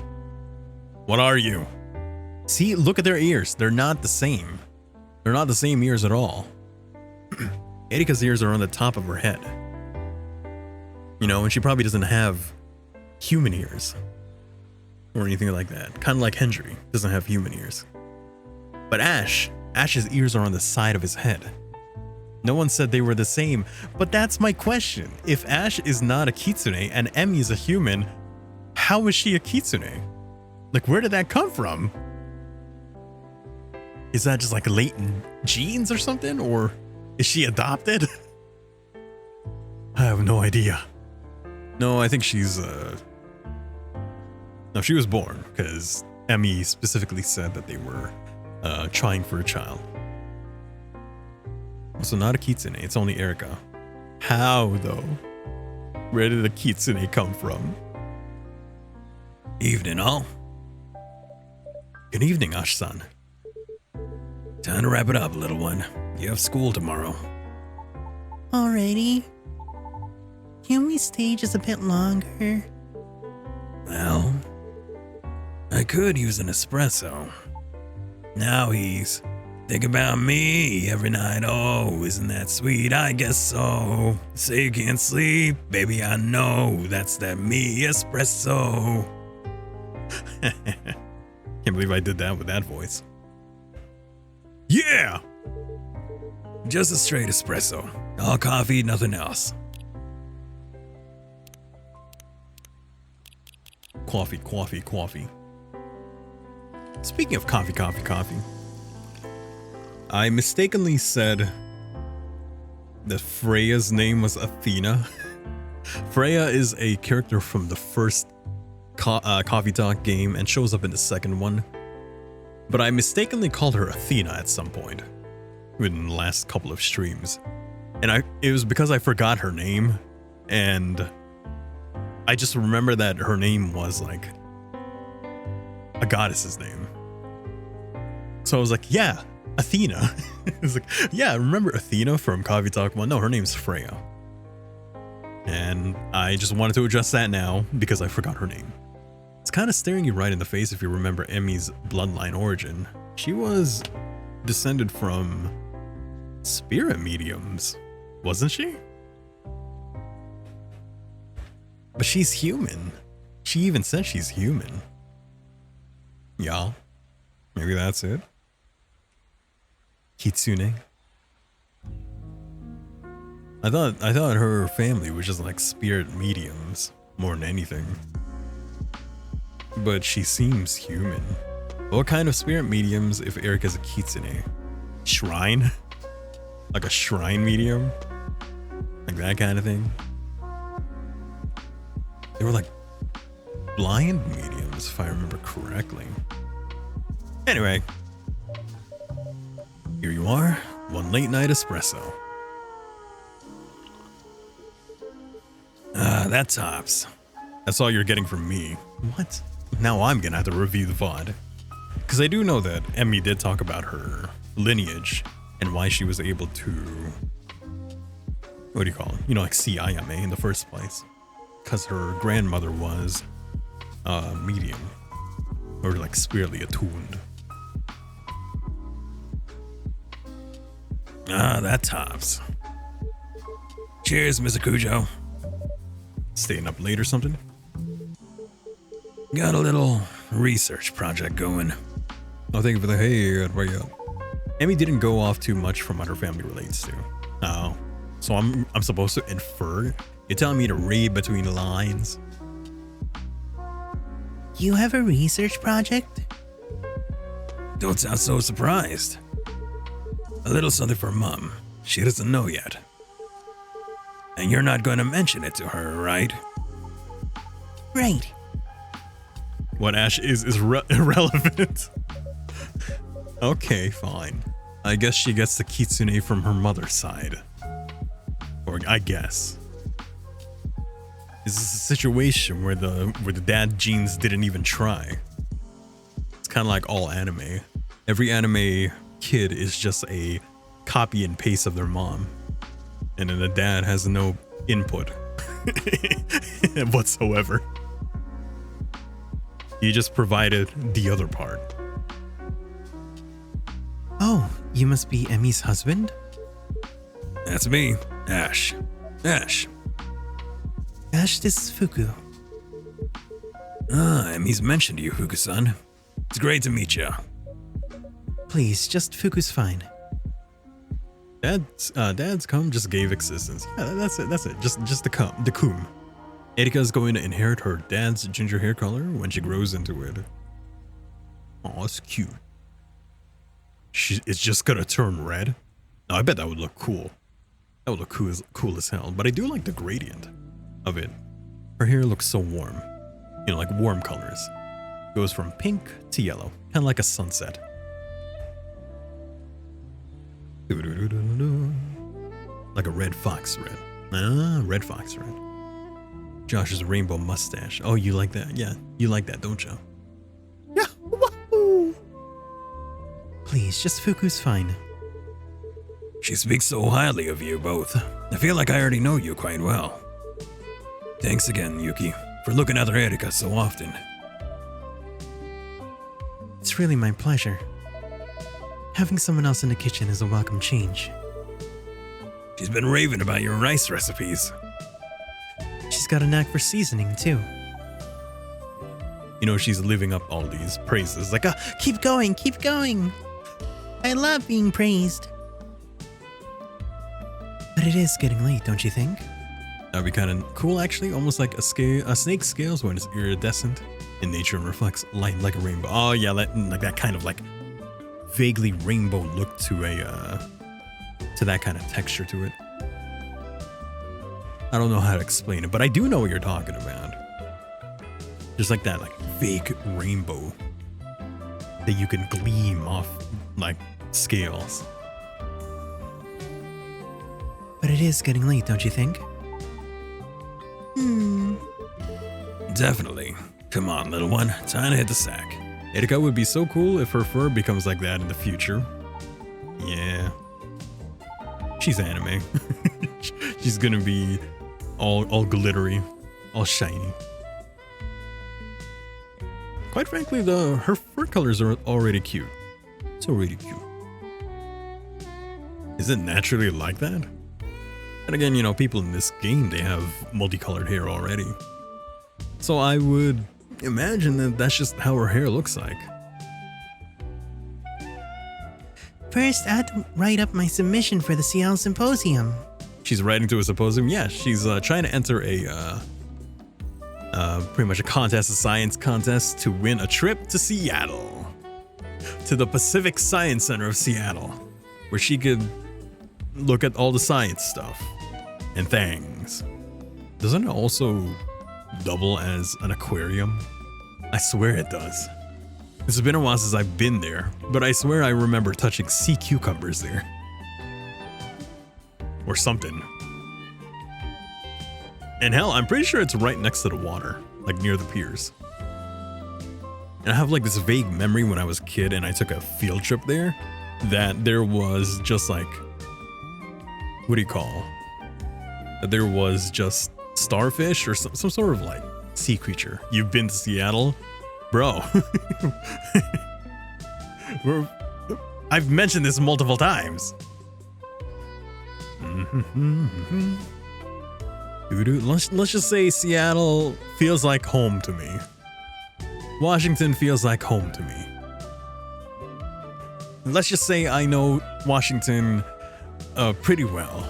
Speaker 2: What are you? See, look at their ears. They're not the same. They're not the same ears at all. Erika's ears are on the top of her head. And she probably doesn't have human ears. Or anything like that. Kind of like Henry doesn't have human ears. But Ash's ears are on the side of his head. No one said they were the same, but that's my question. If Ash is not a kitsune and Emmy is a human, how is she a kitsune? Like, where did that come from? Is that just like latent genes or something? Or is she adopted? I have no idea. No, I think she's no, she was born because Emmy specifically said that they were trying for a child. So not a kitsune, it's only Erika. How though? Where did the kitsune come from? Evening all. Good evening, Ash-san. Time to wrap it up, little one. You have school tomorrow.
Speaker 3: Alrighty. Can we stay just a bit longer?
Speaker 2: Well, I could use an espresso. Now he's think about me every night. Oh, isn't that sweet? I guess so. Say you can't sleep, baby. I know that's that me espresso. Can't believe I did that with that voice. Yeah! Just a straight espresso. All coffee, nothing else. Coffee, coffee, coffee. Speaking of coffee, coffee, coffee. I mistakenly said that Freya's name was Athena. Freya is a character from the first Coffee Talk game and shows up in the second one. But I mistakenly called her Athena at some point within the last couple of streams. And it was because I forgot her name, and I just remember that her name was like a goddess's name. So I was like, yeah, Athena. It was like, yeah, remember Athena from Coffee Talk 1? No, her name's Freya. And I just wanted to address that now because I forgot her name. It's kind of staring you right in the face if you remember Emmy's bloodline origin. She was descended from spirit mediums, wasn't she? But she's human. She even said she's human. Yeah, maybe that's it. Kitsune. I thought her family was just like spirit mediums more than anything. But she seems human. What kind of spirit mediums if Erika's a kitsune? Shrine? Like a shrine medium? Like that kind of thing? They were like blind mediums, if I remember correctly. Anyway. Here you are, one late night espresso. That tops. That's all you're getting from me. What? Now I'm gonna have to review the VOD. Because I do know that Emmy did talk about her lineage and why she was able to, what do you call it? You know, like see Ayame in the first place. Because her grandmother was medium. Or like spiritually attuned. That tops. Cheers, Mr. Kujo. Staying up late or something? Got a little research project going. Oh, thank you for the hey, where you? Emmy didn't go off too much from what her family relates to. Oh, so I'm supposed to infer? You're telling me to read between the lines?
Speaker 3: You have a research project?
Speaker 2: Don't sound so surprised. A little something for Mom. She doesn't know yet. And you're not going to mention it to her, right?
Speaker 3: Right.
Speaker 2: What Ash is irrelevant. Okay, fine. I guess she gets the kitsune from her mother's side. Or I guess. This is a situation where the dad genes didn't even try. It's kind of like all anime. Every anime kid is just a copy and paste of their mom. And then the dad has no input whatsoever. He just provided the other part.
Speaker 3: Oh, you must be Emmy's husband?
Speaker 2: That's me, Ash. Ash.
Speaker 3: Ash, this is Fuku.
Speaker 2: Emmy's mentioned you, Fuku-san. It's great to meet you.
Speaker 3: Please, just Fuku's fine.
Speaker 2: Dad's cum just gave existence. Yeah, that's it. Just the cum. Erika's going to inherit her dad's ginger hair color when she grows into it. Aw, it's cute. It's just gonna turn red. No, I bet that would look cool. That would look cool as hell. But I do like the gradient of it. Her hair looks so warm. You know, like warm colors. Goes from pink to yellow, kind of like a sunset. Like a red fox red. Ah, red fox red. Josh's rainbow mustache. Oh, you like that? Yeah, you like that, don't you?
Speaker 3: Yeah, wahoo! Please, just Fuku's fine.
Speaker 4: She speaks so highly of you both. I feel like I already know you quite well. Thanks again, Yuki, for looking after Erika so often.
Speaker 3: It's really my pleasure. Having someone else in the kitchen is a welcome change.
Speaker 4: She's been raving about your rice recipes.
Speaker 3: She's got a knack for seasoning, too.
Speaker 2: You know, she's living up all these praises. Like,
Speaker 3: Keep going, keep going. I love being praised. But it is getting late, don't you think?
Speaker 2: that'd be kind of cool, actually. Almost like a snake's scales when it's iridescent in nature and reflects light like a rainbow. Oh, yeah, like that kind of like vaguely rainbow look to that kind of texture to it. I don't know how to explain it, but I do know what you're talking about. Just like that, like fake rainbow that you can gleam off like scales.
Speaker 3: But it is getting late, don't you think?
Speaker 4: Definitely. Come on, little one. Time to hit the sack.
Speaker 2: Erika would be so cool if her fur becomes like that in the future. Yeah. She's anime. She's gonna be all glittery, all shiny. Quite frankly, her fur colors are already cute. It's already cute. Is it naturally like that? And again, you know, people in this game, they have multicolored hair already. So I would imagine that that's just how her hair looks like.
Speaker 3: First, I had to write up my submission for the Seattle Symposium.
Speaker 2: She's writing to a symposium. Yeah, she's trying to enter a pretty much a contest, a science contest, to win a trip to Seattle, to the Pacific Science Center of Seattle, where she could look at all the science stuff and things. Doesn't it also double as an aquarium? I swear it does. It's been a while since I've been there, but I swear I remember touching sea cucumbers there. Or something. And hell, I'm pretty sure it's right next to the water, like near the piers. And I have like this vague memory when I was a kid and I took a field trip there, that there was just like, what do you call? That there was just starfish or some sort of like sea creature. You've been to Seattle? Bro. I've mentioned this multiple times. Let's just say Seattle feels like home to me. Washington feels like home to me. Let's just say I know Washington pretty well.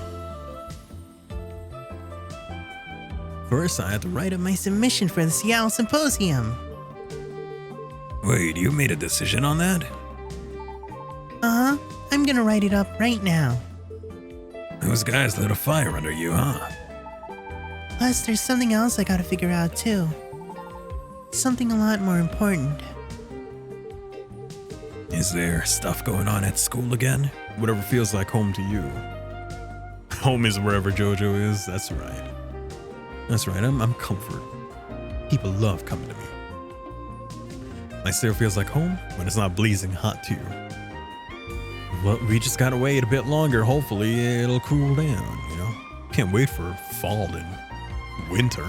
Speaker 3: First, I had to write up my submission for the Seattle Symposium.
Speaker 4: Wait, you made a decision on that?
Speaker 3: I'm gonna write it up right now.
Speaker 4: Those guys lit a fire under you, huh?
Speaker 3: Plus, there's something else I gotta figure out too. Something a lot more important.
Speaker 4: Is there stuff going on at school again?
Speaker 2: Whatever feels like home to you. Home is wherever JoJo is. That's right. That's right. I'm comfort. People love coming to me. My still feels like home when it's not blazing hot too. Well, we just gotta wait a bit longer. Hopefully it'll cool down, you know? Can't wait for fall and winter.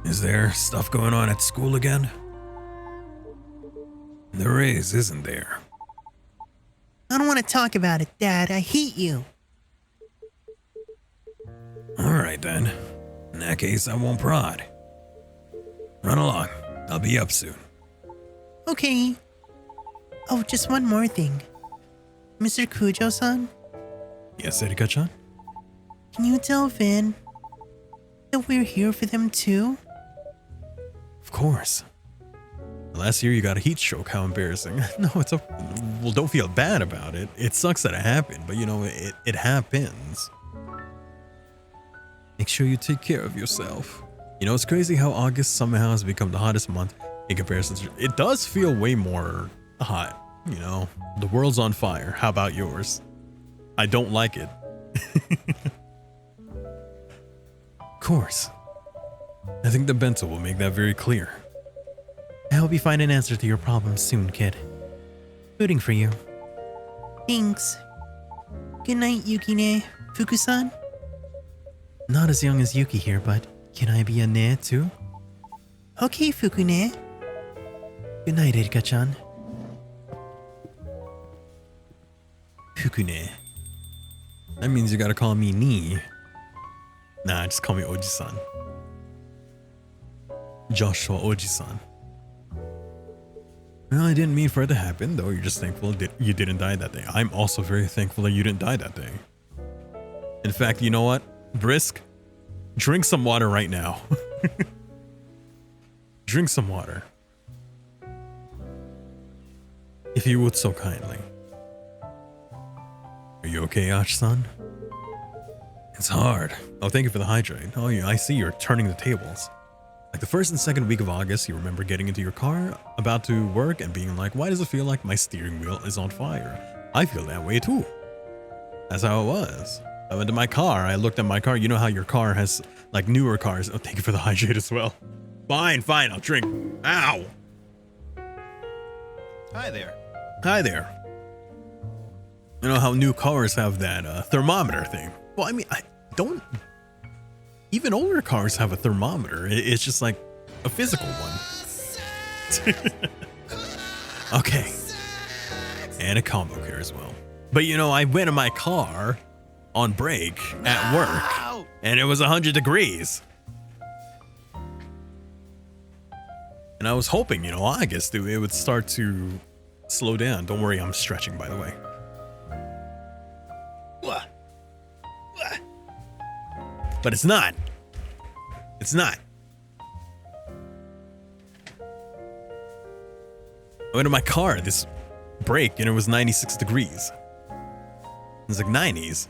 Speaker 4: Is there stuff going on at school again? There is, isn't there?
Speaker 3: I don't want to talk about it, Dad. I hate you.
Speaker 4: Alright then. In that case, I won't prod. Run along. I'll be up soon.
Speaker 3: Okay. Oh, just one more thing. Mr. Kujo-san,
Speaker 2: Yes, Erika-chan?
Speaker 3: can you tell Vin that we're here for them too?
Speaker 2: Of course. Last year you got a heat stroke. How embarrassing. No, it's a... Well, don't feel bad about it. It sucks that it happened, but you know, it happens. Make sure you take care of yourself. You know, it's crazy how August somehow has become the hottest month in comparison to... It does feel way more hot, you know. The world's on fire. How about yours? I don't like it. Of course. I think the bento will make that very clear.
Speaker 3: I hope you find an answer to your problems soon, kid. Rooting for you. Thanks. Good night, Yukine. Fuku-san? Not as young as Yuki here, but can I be a ne too? Okay, Fukune. Good night, Erika-chan.
Speaker 2: Fukune. That means you gotta call me Ni. Nah, just call me Oji-san. Joshua Oji-san. Well, I didn't mean for it to happen, though. You're just thankful that you didn't die that day. I'm also very thankful that you didn't die that day. In fact, you know what? Brisk, drink some water right now. Drink some water. If you would so kindly. Are you okay, Ash-san? It's hard. Oh, thank you for the hydrate. Oh, yeah, I see you're turning the tables. Like the first and second week of August, you remember getting into your car, about to work, and being like, why does it feel like my steering wheel is on fire? I feel that way too. That's how it was. I went to my car, I looked at my car. You know how your car has, like, newer cars. Oh, thank you for the hydrate as well. Fine, I'll drink. Ow!
Speaker 5: Hi there.
Speaker 2: Hi there. You know how new cars have that thermometer thing? Well, I mean, I don't... Even older cars have a thermometer. It's just like a physical one. Okay. And a combo care as well. But you know, I went in my car on break at work and it was 100 degrees. And I was hoping, you know, August, it would start to slow down. Don't worry, I'm stretching, by the way. But it's not. It's not. I went in my car this break and it was 96 degrees. It was like 90s.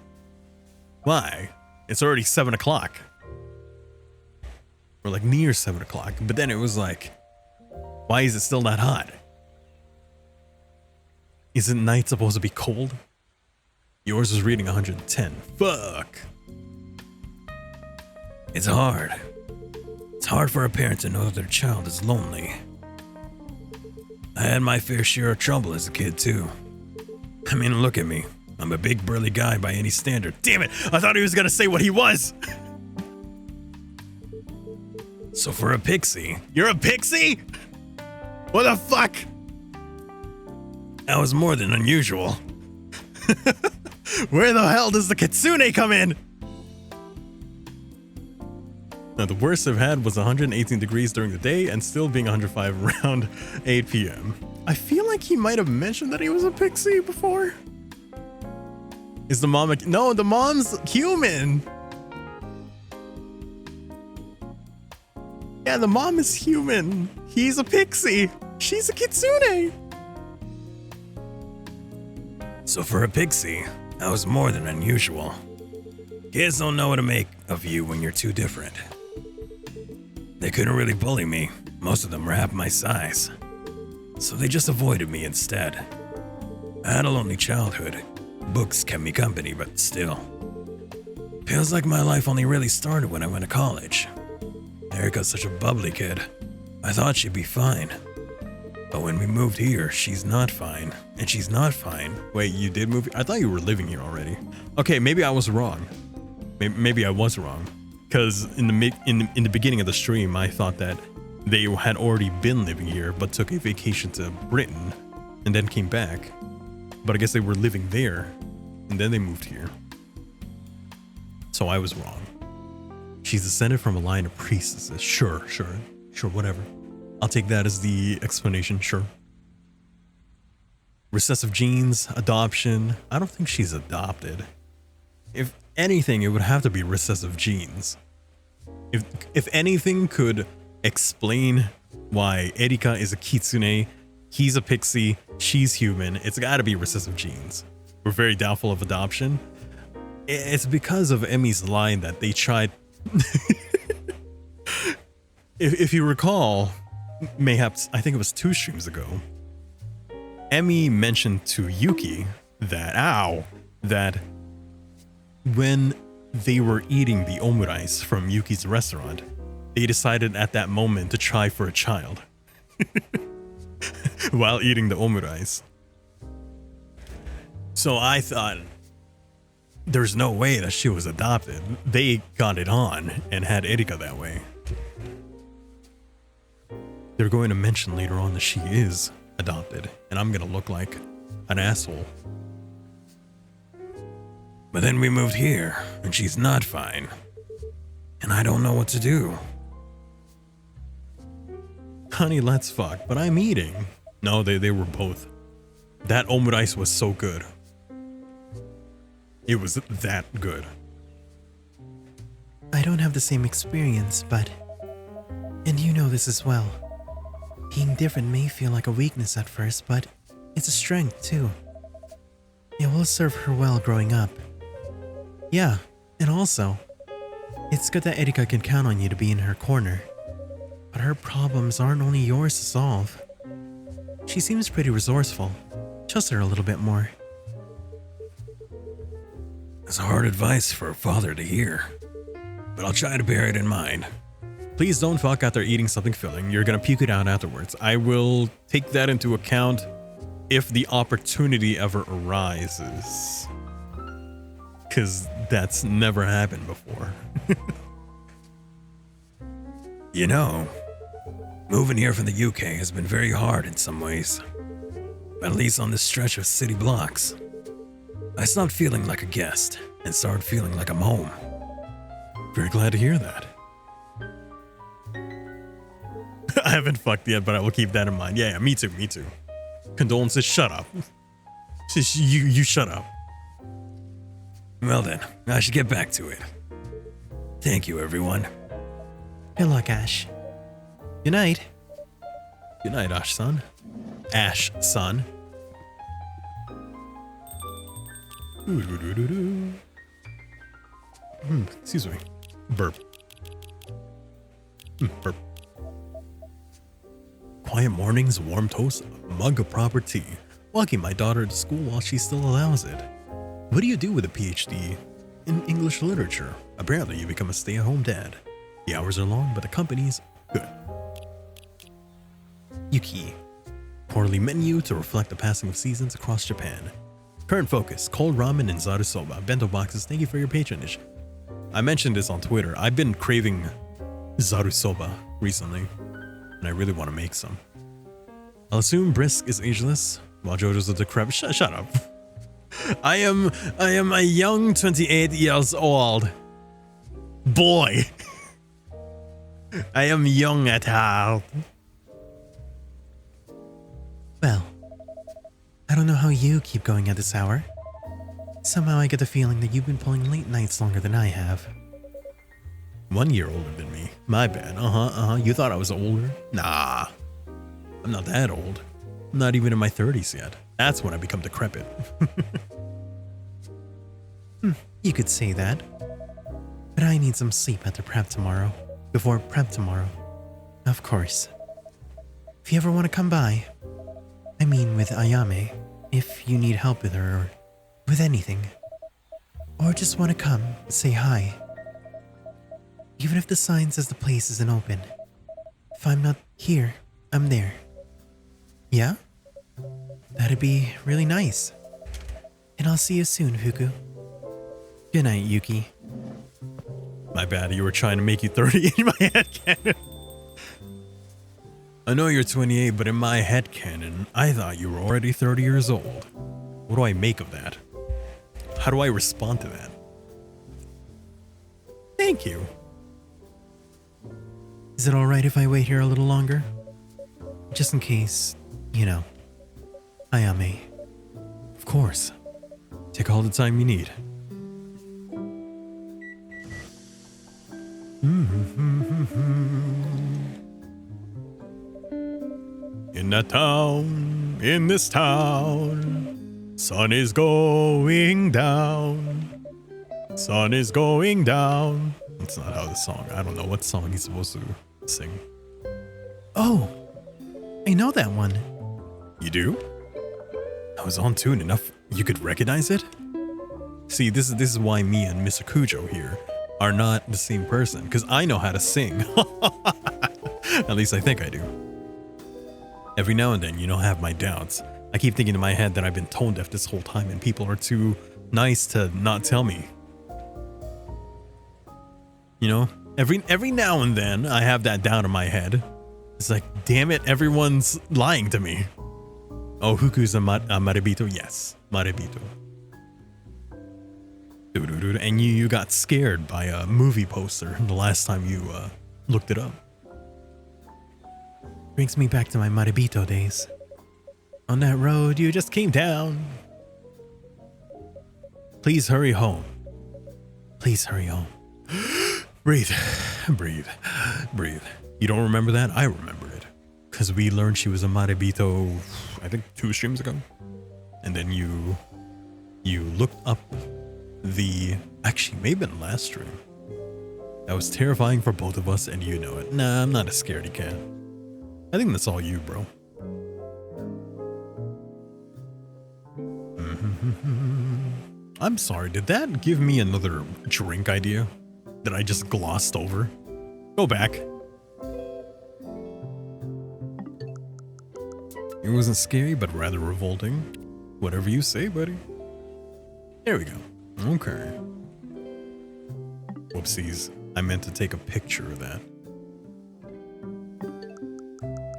Speaker 2: Why? It's already 7 o'clock. Or like near 7 o'clock. But then it was like, why is it still that hot? Isn't night supposed to be cold? Yours was reading 110. Fuck.
Speaker 4: It's hard. It's hard for a parent to know that their child is lonely. I had my fair share of trouble as a kid too. I mean, look at me. I'm a big burly guy by any standard.
Speaker 2: Damn it! I thought he was gonna say what he was!
Speaker 4: So for a pixie...
Speaker 2: You're a pixie? What the fuck?
Speaker 4: That was more than unusual.
Speaker 2: Where the hell does the kitsune come in? Now, the worst I've had was 118 degrees during the day and still being 105 around 8 p.m. I feel like he might have mentioned that he was a pixie before. Is the mom no, the mom's human. Yeah, the mom is human. He's a pixie. She's a kitsune.
Speaker 4: So for a pixie, that was more than unusual. Kids don't know what to make of you when you're too different. They couldn't really bully me. Most of them were half my size. So they just avoided me instead. I had a lonely childhood. Books kept me company, but still. Feels like my life only really started when I went to college. Erika's such a bubbly kid. I thought she'd be fine. But when we moved here, she's not fine. And she's not fine.
Speaker 2: Wait, you did move? I thought you were living here already. Okay, maybe I was wrong. Maybe I was wrong. Because in the beginning of the stream, I thought that they had already been living here, but took a vacation to Britain and then came back. But I guess they were living there and then they moved here. So I was wrong. She's descended from a line of priestesses. Sure, whatever. I'll take that as the explanation, sure. Recessive genes, adoption. I don't think she's adopted. If anything, it would have to be recessive genes. If anything could explain why Erika is a kitsune, he's a pixie, she's human, it's gotta be recessive genes. We're very doubtful of adoption. It's because of Emmy's line that they tried If you recall, mayhaps I think it was 2 streams ago, Emmy mentioned to Yuki that when they were eating the omurice from Yuki's restaurant, they decided at that moment to try for a child while eating the omurice. So I thought there's no way that she was adopted. They got it on and had Erika that way. They're going to mention later on that she is adopted, and I'm gonna look like an asshole.
Speaker 4: But then we moved here, and she's not fine. And I don't know what to do.
Speaker 2: Honey, let's fuck, but I'm eating. No, they were both. That omurice was so good. It was that good.
Speaker 3: I don't have the same experience, but... And you know this as well. Being different may feel like a weakness at first, but it's a strength too. It will serve her well growing up. Yeah, and also, it's good that Erika can count on you to be in her corner. But her problems aren't only yours to solve. She seems pretty resourceful. Trust her a little bit more.
Speaker 4: It's hard advice for a father to hear, but I'll try to bear it in mind.
Speaker 2: Please don't fuck after eating something filling. You're gonna puke it out afterwards. I will take that into account if the opportunity ever arises. Because that's never happened before.
Speaker 4: You know, moving here from the UK has been very hard in some ways. At least on this stretch of city blocks. I stopped feeling like a guest and started feeling like I'm home.
Speaker 2: Very glad to hear that. I haven't fucked yet, but I will keep that in mind. Yeah, me too. Condolences, shut up. Just you shut up.
Speaker 4: Well then, I should get back to it. Thank you, everyone.
Speaker 3: Good luck, Ash. Good night.
Speaker 2: Good night, Ash-san. Ash-san. Excuse me. Burp. Burp. Quiet mornings, warm toast, a mug of proper tea. Walking my daughter to school while she still allows it. What do you do with a PhD in English literature? Apparently you become a stay-at-home dad. The hours are long, but the company's good. Yuki. Quarterly menu to reflect the passing of seasons across Japan. Current focus, cold ramen and zaru soba. Bento boxes, thank you for your patronage. I mentioned this on Twitter. I've been craving zaru soba recently, and I really want to make some. I'll assume Brisk is ageless, while JoJo's a decrepit. Shut up. I am a young 28 years old boy. I am young at heart.
Speaker 3: Well, I don't know how you keep going at this hour. Somehow I get the feeling that you've been pulling late nights longer than I have.
Speaker 2: 1 year older than me. My bad. You thought I was older? Nah. I'm not that old. I'm not even in my 30s yet. That's when I become decrepit.
Speaker 3: You could say that. But I need some sleep after prep tomorrow. Before prep tomorrow. Of course. If you ever want to come by, I mean with Ayame, if you need help with her or with anything. Or just want to come, say hi. Even if the sign says the place isn't open. If I'm not here, I'm there. Yeah? That'd be really nice. And I'll see you soon, Fuku. Good night, Yuki.
Speaker 2: My bad, you were trying to make you 30 in my head canon. I know you're 28, but in my head canon, I thought you were already 30 years old. What do I make of that? How do I respond to that? Thank you.
Speaker 3: Is it alright if I wait here a little longer? Just in case, you know, Ayame.
Speaker 2: Of course. Take all the time you need. In that town, in this town, sun is going down. Sun is going down. That's not how the song. I don't know what song he's supposed to sing.
Speaker 3: Oh, I know that one.
Speaker 2: You do? I was on tune enough you could recognize it? See, this is why me and Mr. Kujo here are not the same person, because I know how to sing. At least I think I do. Every now and then, I have my doubts. I keep thinking in my head that I've been tone deaf this whole time and people are too nice to not tell me. Every now and then I have that doubt in my head. It's like, damn it, everyone's lying to me. Oh, Huku's a Maribito? Yes, Maribito. And you got scared by a movie poster the last time you looked it up.
Speaker 3: Brings me back to my Maribito days. On that road you just came down.
Speaker 2: Please hurry home.
Speaker 3: Please hurry home.
Speaker 2: Breathe. Breathe. Breathe. You don't remember that? I remember it. Because we learned she was a Maribito, I think 2 streams ago. And then you looked up actually, maybe in last stream. That was terrifying for both of us, and you know it. Nah, I'm not a scaredy cat. I think that's all you, bro. I'm sorry, did that give me another drink idea that I just glossed over? Go back. It wasn't scary, but rather revolting. Whatever you say, buddy. There we go. Okay. Whoopsies. I meant to take a picture of that.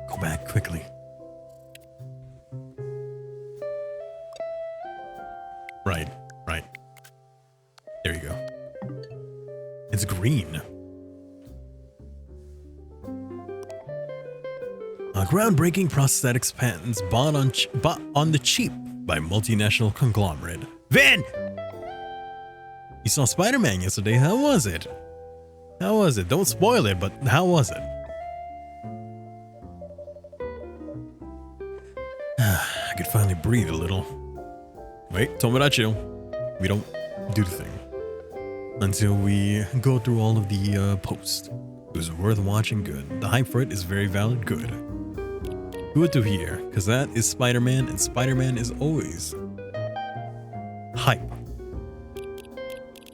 Speaker 2: Go back quickly. Right. There you go. It's green. Groundbreaking prosthetics patents bought on the cheap by multinational conglomerate. Vin! You saw Spider-Man yesterday. How was it? How was it? Don't spoil it, but how was it? I could finally breathe a little. Wait, Tomodachi. We don't do the thing until we go through all of the posts. It was worth watching. Good. The hype for it is very valid. Good. Good to hear, because that is Spider-Man, and Spider-Man is always hype.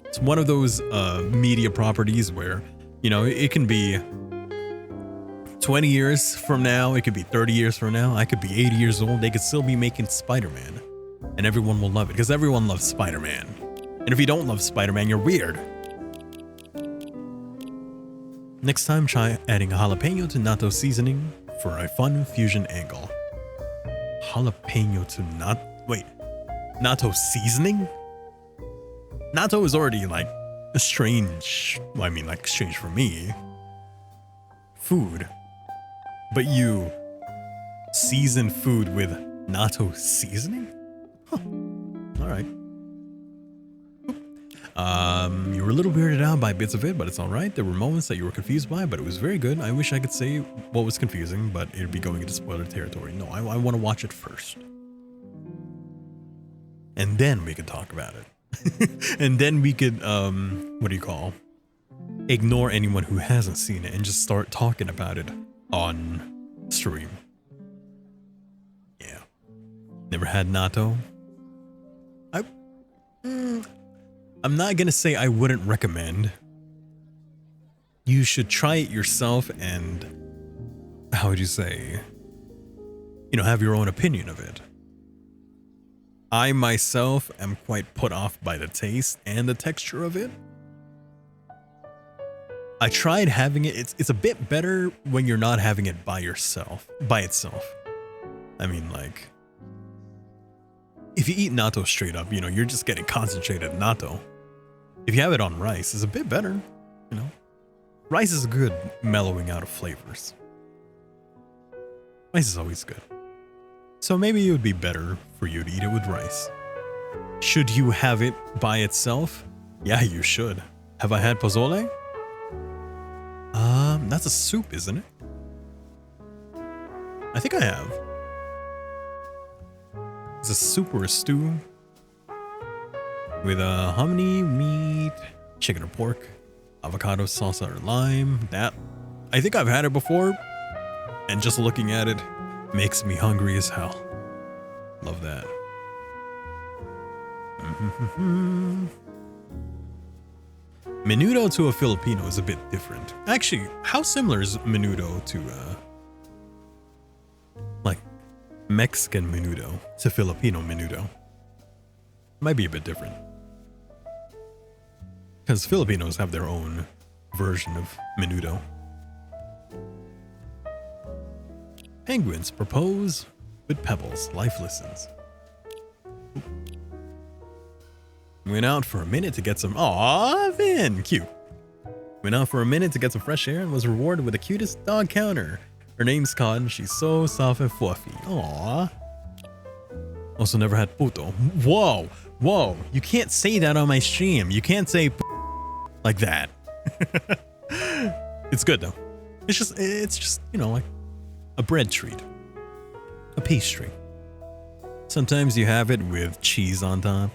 Speaker 2: It's one of those media properties where, it can be 20 years from now, it could be 30 years from now, I could be 80 years old, they could still be making Spider-Man, and everyone will love it, because everyone loves Spider-Man. And if you don't love Spider-Man, you're weird. Next time, try adding a jalapeno to natto seasoning for a fun fusion angle. Jalapeno to natto seasoning? Natto is already strange. Well, I mean, strange for me. Food. But you season food with natto seasoning? Huh. Alright. You were a little weirded out by bits of it, but it's alright. There were moments that you were confused by, but it was very good. I wish I could say what was confusing, but it'd be going into spoiler territory. No, I want to watch it first. And then we could talk about it. And then we could, ignore anyone who hasn't seen it and just start talking about it on stream. Yeah. Never had natto? I'm not gonna say I wouldn't recommend. You should try it yourself and, how would you say, have your own opinion of it. I myself am quite put off by the taste and the texture of it. I tried having it. It's a bit better when you're not having it by itself. I mean, if you eat natto straight up, you're just getting concentrated natto. If you have it on rice, it's a bit better, Rice is good mellowing out of flavors. Rice is always good. So maybe it would be better for you to eat it with rice. Should you have it by itself? Yeah, you should. Have I had pozole? That's a soup, isn't it? I think I have. It's a soup or a stew with hominy, meat, chicken or pork. Avocado salsa or lime. That, I think I've had it before, and just looking at it makes me hungry as hell. Love that. Menudo to a Filipino is a bit different. Actually, how similar is menudo to like Mexican menudo to Filipino menudo? Might be a bit different. Because Filipinos have their own version of menudo. Penguins propose with pebbles. Life listens. Went out for a minute to get some. Aw, Vin, cute. Went out for a minute to get some fresh air and was rewarded with the cutest dog counter. Her name's Cotton. She's so soft and fluffy. Aw. Also never had puto. Whoa, whoa! You can't say that on my stream. You can't say like that. It's good though. It's just you know, like a bread treat, a pastry. Sometimes you have it with cheese on top.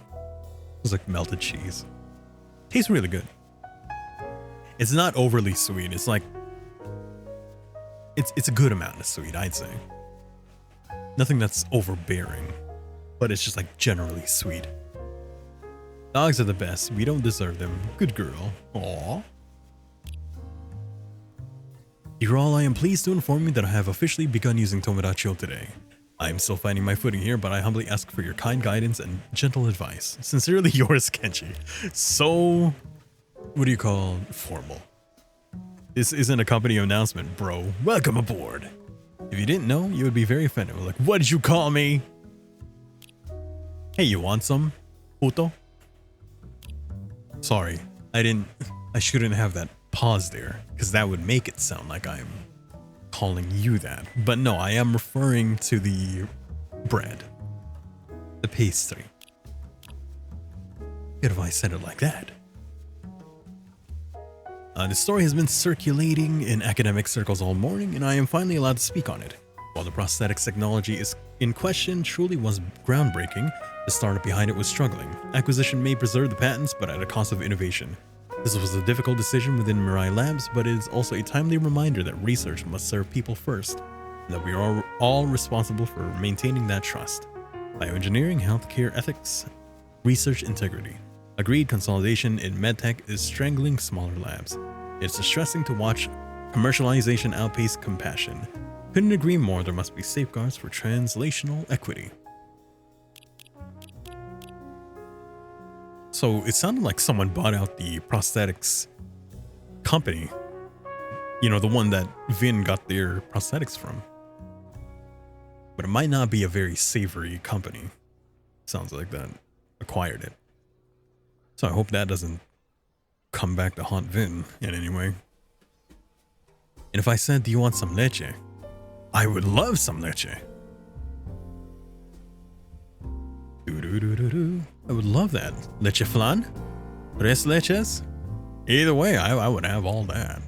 Speaker 2: It's like melted cheese. Tastes really good. It's not overly sweet. It's like it's a good amount of sweet, I'd say. Nothing that's overbearing, but it's just like generally sweet. Dogs are the best. We don't deserve them. Good girl. Aww. Dear all, I am pleased to inform you that I have officially begun using Tomodachi today. I am still finding my footing here, but I humbly ask for your kind guidance and gentle advice. Sincerely yours, Kenji. So, what do you call formal? This isn't a company announcement, bro. Welcome aboard. If you didn't know, you would be very offended. Like, what did you call me? Hey, you want some? Puto? Sorry, I shouldn't have that pause there, because that would make it sound like I'm calling you that. But no, I am referring to the bread, the pastry. Good if I said it like that. The story has been circulating in academic circles all morning, and I am finally allowed to speak on it. While the prosthetics technology is in question truly was groundbreaking, the startup behind it was struggling. Acquisition may preserve the patents, but at a cost of innovation. This was a difficult decision within Mirai Labs, but it is also a timely reminder that research must serve people first, and that we are all responsible for maintaining that trust. Bioengineering, healthcare ethics, research integrity. Agreed, consolidation in medtech is strangling smaller labs. It's distressing to watch commercialization outpace compassion. Couldn't agree more, there must be safeguards for translational equity. So it sounded like someone bought out the prosthetics company. You know, the one that Vin got their prosthetics from. But it might not be a very savory company. Sounds like that acquired it. So I hope that doesn't come back to haunt Vin in any way. And if I said, do you want some leche? I would love some leche. I would love that. Leche flan? Tres leches? Either way, I would have all that.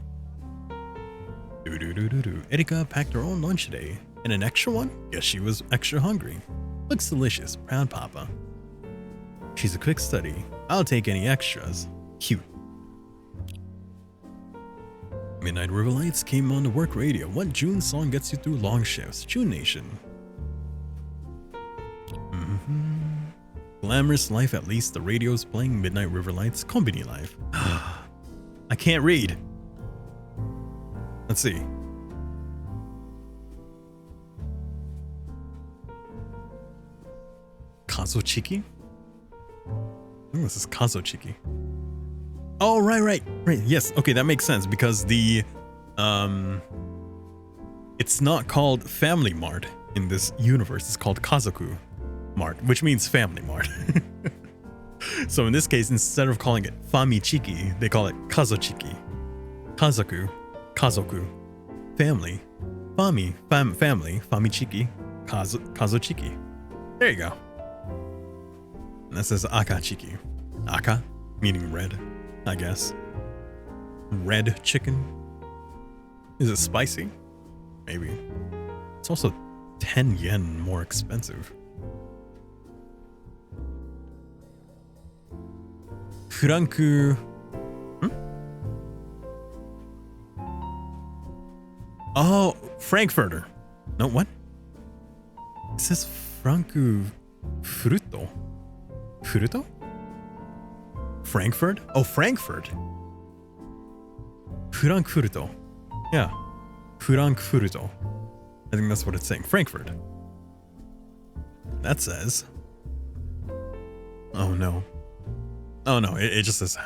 Speaker 2: Erika packed her own lunch today. And an extra one? Guess she was extra hungry. Looks delicious. Proud papa. She's a quick study. I'll take any extras. Cute. Midnight River Lights came on the work radio. What June song gets you through long shifts? June Nation. Glamorous life, at least the radio's playing Midnight River Lights. Company life. I can't read. Let's see. Kazuchiki? I think this is Kazuchiki. Oh, right. Yes, okay, that makes sense because the it's not called Family Mart in this universe. It's called Kazoku Mart, which means Family Mart. So in this case, instead of calling it Famichiki, they call it Kazochiki. Kazoku, family, family, Famichiki, Kazochiki. There you go. And that says Akachiki. Aka, meaning red, I guess. Red chicken. Is it spicy? Maybe. It's also 10 yen more expensive. Furanku. Oh, Frankfurter. No, what? It says Frankfurto. Fruto? Frankfurt? Oh, Frankfurt. Frankfurto. Yeah. Frankfurto. I think that's what it's saying. Frankfurt. That says. Oh no. Oh no, it just says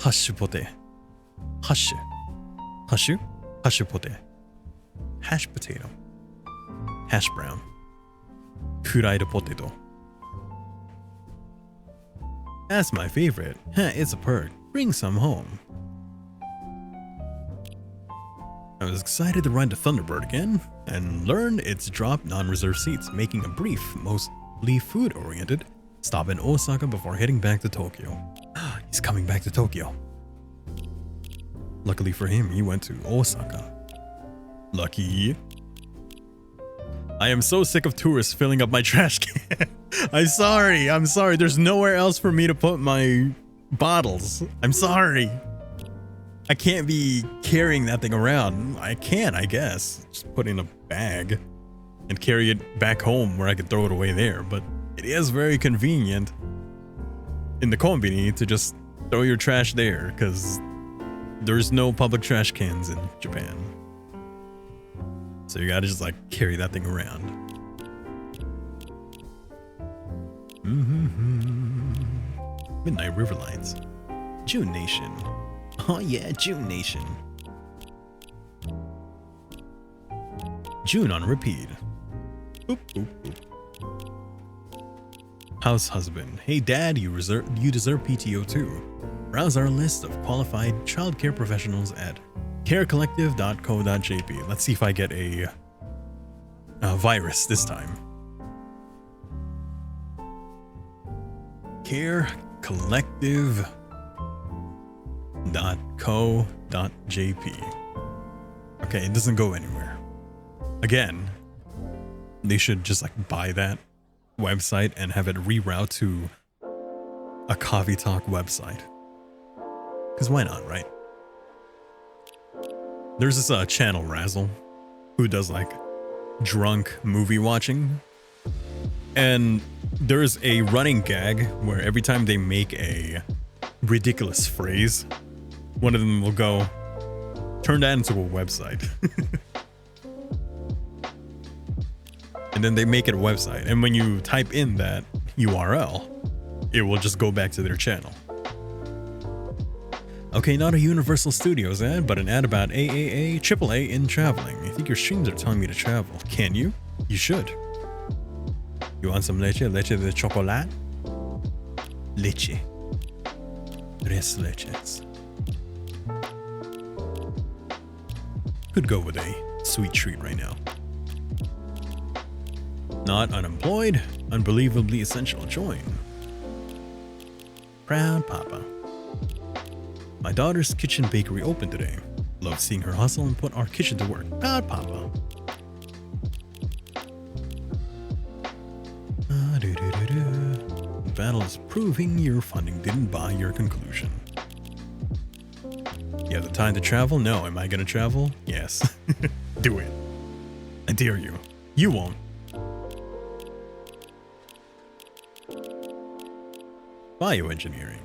Speaker 2: hash pote. Hash. Hashu? Hash pote. Hash potato. Hash brown. Fried potato. That's my favorite. It's a perk. Bring some home. I was excited to ride the Thunderbird again and learned it's dropped non-reserved seats, making a brief, mostly food-oriented stop in Osaka before heading back to Tokyo. He's coming back to Tokyo. Luckily for him, he went to Osaka. Lucky. I am so sick of tourists filling up my trash can. I'm sorry. There's nowhere else for me to put my bottles. I'm sorry. I can't be carrying that thing around. I can, I guess. Just put it in a bag and carry it back home where I could throw it away there. But it is very convenient in the kombini to just throw your trash there because there's no public trash cans in Japan. So you gotta just like carry that thing around. Midnight River Lights. June Nation. Oh yeah, June Nation. June on repeat. Boop, boop, boop. House husband. Hey dad, you deserve PTO too. Browse our list of qualified childcare professionals at carecollective.co.jp. Let's see if I get a virus this time. carecollective.co.jp. Okay, it doesn't go anywhere. Again, they should just like buy that website and have it reroute to a Coffee Talk website. Because why not, right? There's this channel Razzle who does like drunk movie watching, and there's a running gag where every time they make a ridiculous phrase, one of them will go, turn that into a website. And then they make it a website, and when you type in that URL, it will just go back to their channel. Okay, not a Universal Studios ad, but an ad about AAA in traveling. I think your streams are telling me to travel. Can you? You should. You want some leche? Leche de chocolate? Leche. Tres leches. Could go with a sweet treat right now. Not unemployed, unbelievably essential. Join. Proud Papa. My daughter's kitchen bakery opened today. Love seeing her hustle and put our kitchen to work. Proud Papa. The battle is proving your funding didn't buy your conclusion. You have the time to travel? No. Am I gonna travel? Yes. Do it. I dare you. You won't. Bioengineering.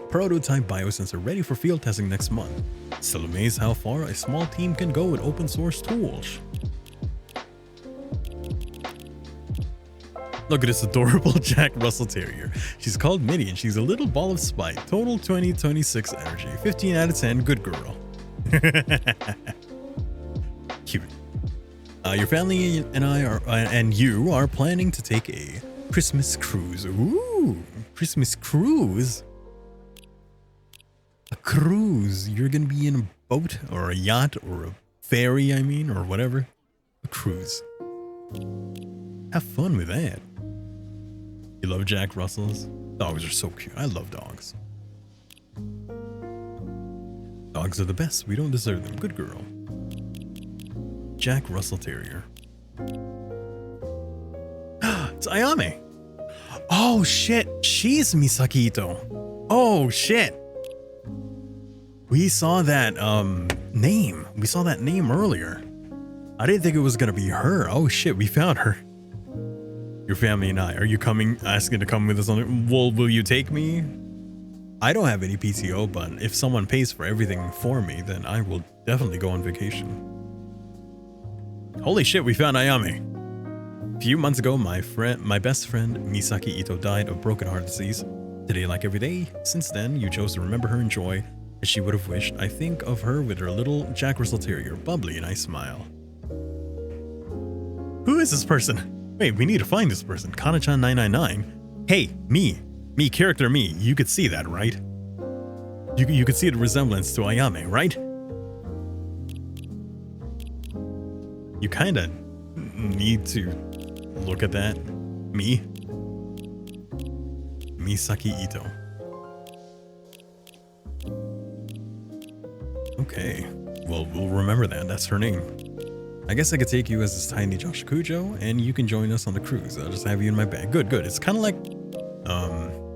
Speaker 2: Prototype biosensor ready for field testing next month. Still amazed how far a small team can go with open source tools. Look at this adorable Jack Russell Terrier. She's called Minnie and she's a little ball of spite. Total 20-26 energy. 15 out of 10. Good girl. Cute. Your family and I are, and you are planning to take a Christmas cruise. Ooh, Christmas cruise. A cruise. You're gonna be in a boat or a yacht or a ferry, I mean, or whatever. A cruise. Have fun with that. You love Jack Russells? Dogs are so cute. I love dogs. Dogs are the best. We don't deserve them. Good girl. Jack Russell Terrier. It's Ayame. Oh shit. She's Misaki Ito. Oh shit. We saw that name. We saw that name earlier. I didn't think it was gonna be her. Oh shit, we found her. Your family and I. Are you coming, asking to come with us on the, will you take me? I don't have any PTO, but if someone pays for everything for me, then I will definitely go on vacation. Holy shit, we found Ayame. A few months ago, my best friend Misaki Ito died of broken heart disease. Today, like every day, since then, you chose to remember her in joy as she would have wished. I think of her with her little Jack Russell Terrier, bubbly, and I smile. Who is this person? Wait, we need to find this person. Kana-chan 999. Hey, me, character me. You could see that, right? You could see the resemblance to Ayame, right? You kinda need to look at that. Me. Misaki Ito. Okay. Well, we'll remember that. That's her name. I guess I could take you as this tiny Josh Kujo, and you can join us on the cruise. I'll just have you in my bag. Good. It's kind of like,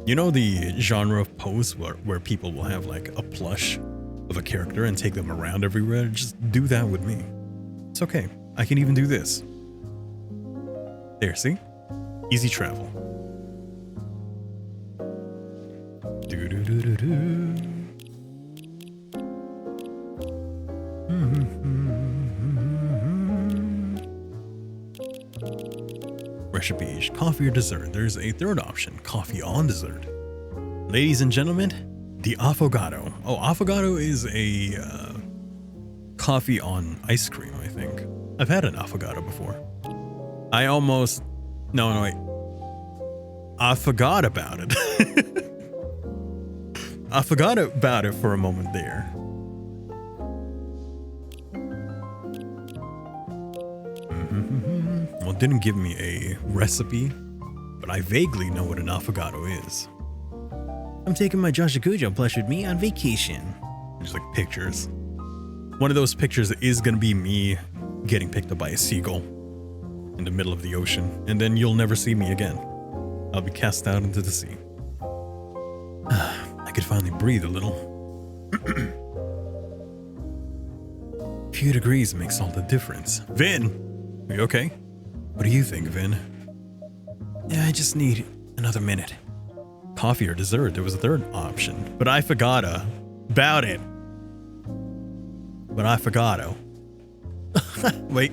Speaker 2: you know the genre of posts where people will have like a plush of a character and take them around everywhere? Just do that with me. It's okay. I can even do this. There, see? Easy travel. Recipe: coffee or dessert. There's a third option, coffee on dessert. Ladies and gentlemen, the affogato. Oh, affogato is a coffee on ice cream, I think. I've had an affogato before. I forgot about it. I forgot about it for a moment there. Well, it didn't give me a recipe, but I vaguely know what an affogato is. I'm taking my Josh Kujo plush with me on vacation. There's like pictures. One of those pictures is gonna be me getting picked up by a seagull in the middle of the ocean, and then you'll never see me again. I'll be cast out into the sea. I could finally breathe a little. Few degrees makes all the difference. Vin! Are you okay? What do you think, Vin? Yeah, I just need another minute. Coffee or dessert? There was a third option, but I forgot about it. But I forgot. Wait.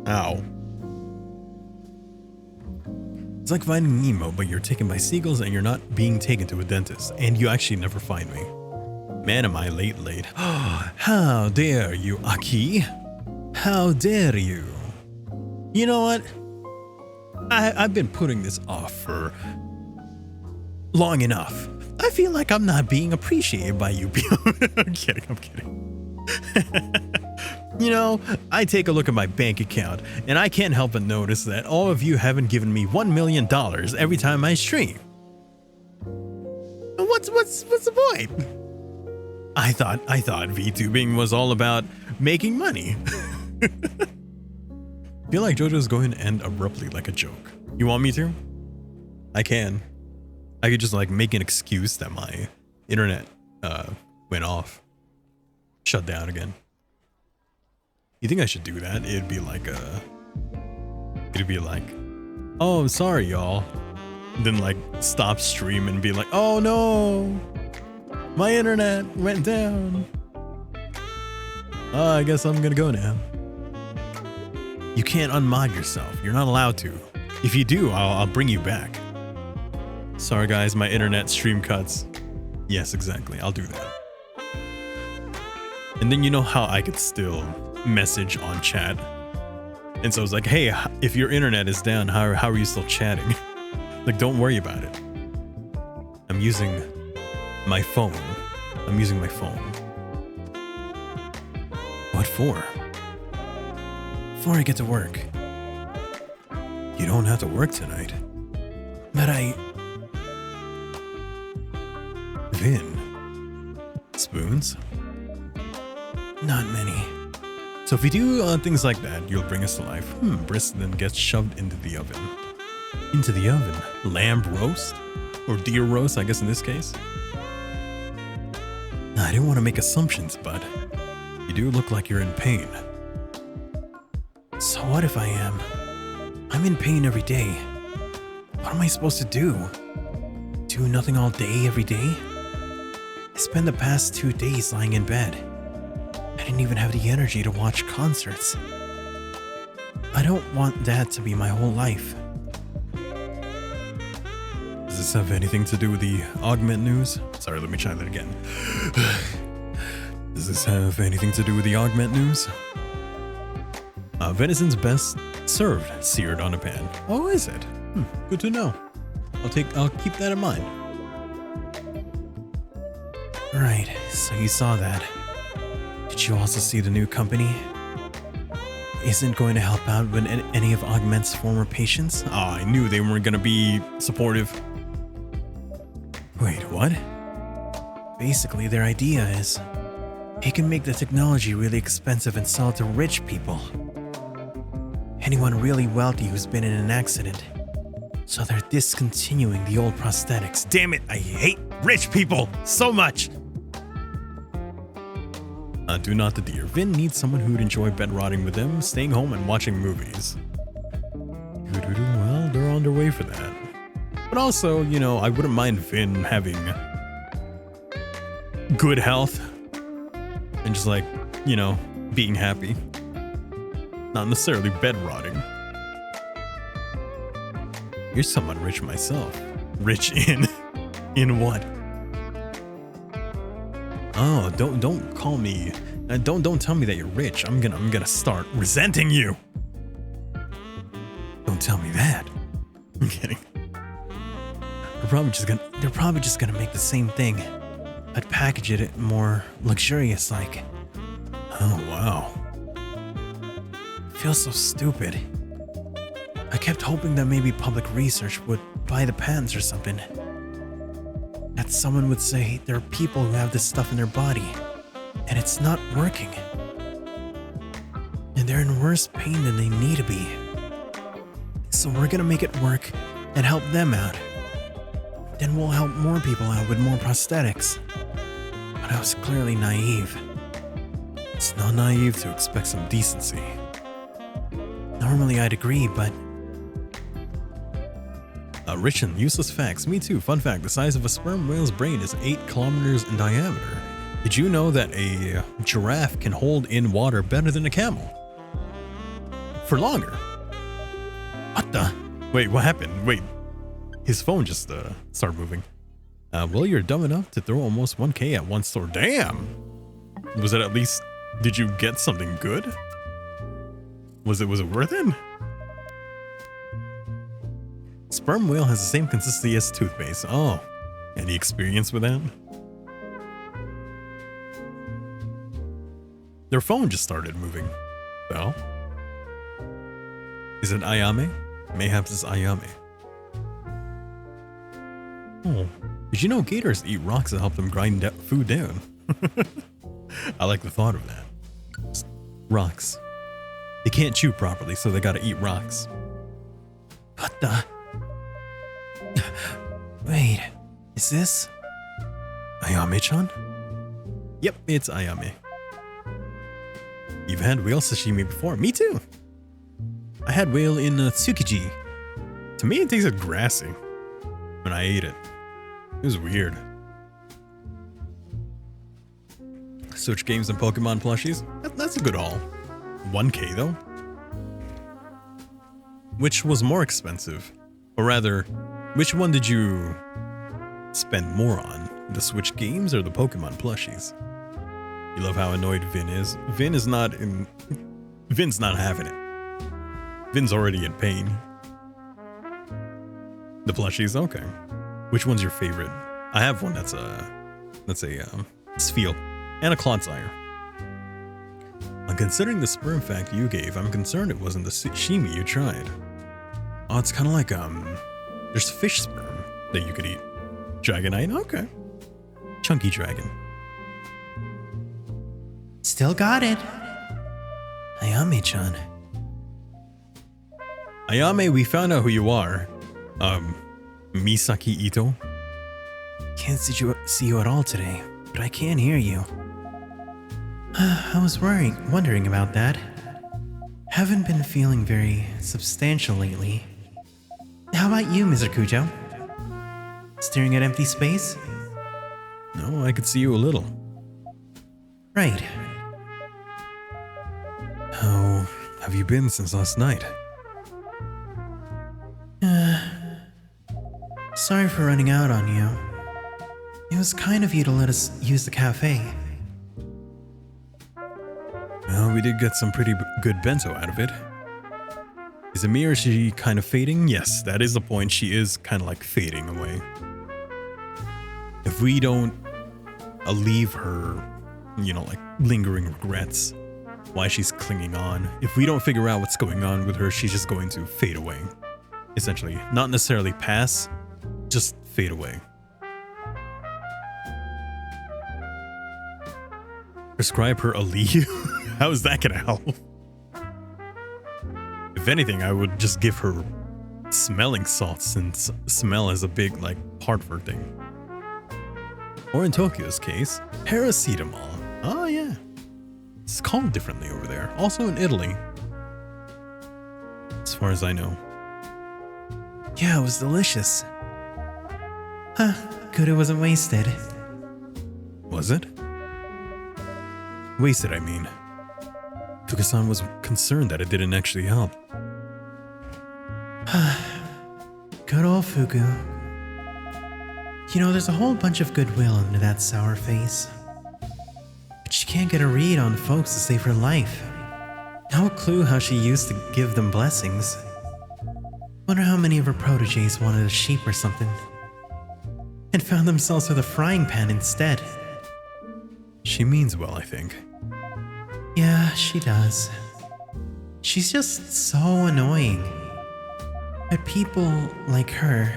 Speaker 2: Ow. It's like finding Nemo, but you're taken by seagulls and you're not being taken to a dentist, and you actually never find me. Man, am I late. How dare you, Aki? How dare you? You know what? I've been putting this off for long enough. I feel like I'm not being appreciated by you people. I'm kidding. You know, I take a look at my bank account, and I can't help but notice that all of you haven't given me $1 million every time I stream. What's the point? I thought VTubing was all about making money. Feel like JoJo's going to end abruptly like a joke. You want me to? I can. I could just like make an excuse that my internet went off. Shut down again. You think I should do that? It'd be like, oh, I'm sorry, y'all. Then like stop stream and be like, oh no, my internet went down. I guess I'm gonna go now. You can't unmod yourself. You're not allowed to. If you do, I'll bring you back. Sorry guys, my internet stream cuts. Yes, exactly. I'll do that. And then you know how I could still message on chat. And so it's like, hey, if your internet is down, how are you still chatting? Like, don't worry about it. I'm using my phone. What for? Before I get to work. You don't have to work tonight. But Vin, spoons?
Speaker 3: Not many.
Speaker 2: So if you do things like that, you'll bring us to life. Brisk then gets shoved into the oven. Into the oven? Lamb roast? Or deer roast, I guess in this case? I didn't want to make assumptions, but you do look like you're in pain.
Speaker 3: So what if I am? I'm in pain every day. What am I supposed to do? Do nothing all day every day? I spent the past 2 days lying in bed. I didn't even have the energy to watch concerts. I don't want that to be my whole life.
Speaker 2: Does this have anything to do with the augment news? Sorry, let me try that again. Does this have anything to do with the augment news? Venison's best served seared on a pan. Oh, is it? Good to know. I'll keep that in mind.
Speaker 3: Right, so you saw that. Did you also see the new company? Isn't going to help out with any of Augment's former patients?
Speaker 2: Oh, I knew they weren't gonna be supportive.
Speaker 3: Wait, what? Basically, their idea is they can make the technology really expensive and sell it to rich people. Anyone really wealthy who's been in an accident. So they're discontinuing the old prosthetics.
Speaker 2: Damn it, I hate rich people so much! Do not the deer. Vin needs someone who'd enjoy bed rotting with them, staying home and watching movies. Well, they're on their way for that. But also, you know, I wouldn't mind Vin having good health and just like, you know, being happy. Not necessarily bed rotting. You're somewhat rich myself. Rich in what? Oh, don't call me. Don't tell me that you're rich. I'm gonna start resenting you. Don't tell me that. I'm kidding. They're probably just gonna make the same thing, but package it more luxurious like. Oh wow.
Speaker 3: Feels so stupid. I kept hoping that maybe public research would buy the patents or something. That someone would say there are people who have this stuff in their body, and it's not working. And they're in worse pain than they need to be. So we're gonna make it work and help them out. Then we'll help more people out with more prosthetics. But I was clearly naive.
Speaker 2: It's not naive to expect some decency.
Speaker 3: Normally I'd agree, but
Speaker 2: rich and useless facts. Me too. Fun fact, the size of a sperm whale's brain is 8 kilometers in diameter. Did you know that a giraffe can hold in water better than a camel? For longer. What the? Wait, what happened? Wait. His phone just started moving. Well, you're dumb enough to throw almost 1K at one store. Damn! Was it at least... Did you get something good? Was it worth it? Sperm whale has the same consistency as toothpaste. Oh, any experience with that? Their phone just started moving. Well, is it Ayame? Mayhaps it's Ayame. Oh, did you know gators eat rocks to help them grind food down? I like the thought of that. Just rocks. They can't chew properly, so they gotta eat rocks.
Speaker 3: what the? Wait, is this?
Speaker 2: Ayame-chan? Yep, it's Ayame. You've had whale sashimi before. Me too. I had whale in Tsukiji. To me, it tasted grassy when I ate it. It was weird. Switch games and Pokemon plushies? That's a good haul. 1K though? Which was more expensive? Or rather, which one did you spend more on? The Switch games or the Pokemon plushies? You love how annoyed Vin is. Vin's not having it. Vin's already in pain. The plushies, okay. Which one's your favorite? I have one that's a Spheal and a Clodsire. On considering the sperm fact you gave, I'm concerned it wasn't the sashimi you tried. Oh, it's kind of like there's fish sperm that you could eat. Dragonite, okay. Chunky dragon.
Speaker 3: Still got it. Ayame-chan.
Speaker 2: Ayame, we found out who you are. Misaki Ito.
Speaker 3: Can't see you at all today, but I can hear you. I was wondering about that. Haven't been feeling very substantial lately. How about you, Mr. Kujo? Staring at empty space?
Speaker 2: No, I could see you a little.
Speaker 3: Right.
Speaker 2: How have you been since last night?
Speaker 3: Sorry for running out on you. It was kind of you to let us use the cafe.
Speaker 2: Well, we did get some pretty good bento out of it. Is Amir, is she kind of fading? Yes, that is the point. She is kind of like fading away. If we don't leave her, you know, like lingering regrets, why she's clinging on. If we don't figure out what's going on with her, she's just going to fade away. Essentially, not necessarily pass, just fade away. Prescribe her a leave? How is that gonna help? If anything, I would just give her smelling salts, since smell is a big, like, part of her thing. Or in Tokyo's case, paracetamol. Oh yeah. It's called differently over there. Also in Italy. As far as I know.
Speaker 3: Yeah, it was delicious. Huh, good it wasn't wasted.
Speaker 2: Was it? Wasted, I mean. Fukusan was concerned that it didn't actually help.
Speaker 3: Good old Fuku. You know, there's a whole bunch of goodwill under that sour face. But she can't get a read on folks to save her life. No clue how she used to give them blessings. Wonder how many of her proteges wanted a sheep or something, and found themselves with a frying pan instead.
Speaker 2: She means well, I think.
Speaker 3: Yeah, she does. She's just so annoying. But people like her.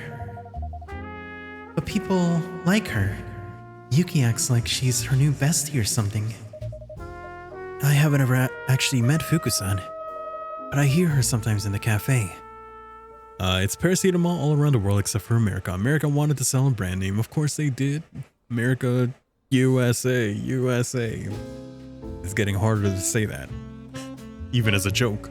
Speaker 3: Yuki acts like she's her new bestie or something. I haven't ever actually met Fukusan, but I hear her sometimes in the cafe.
Speaker 2: It's paracetamol all around the world except for America. America wanted to sell a brand name. Of course they did. America, USA, USA. It's getting harder to say that. Even as a joke.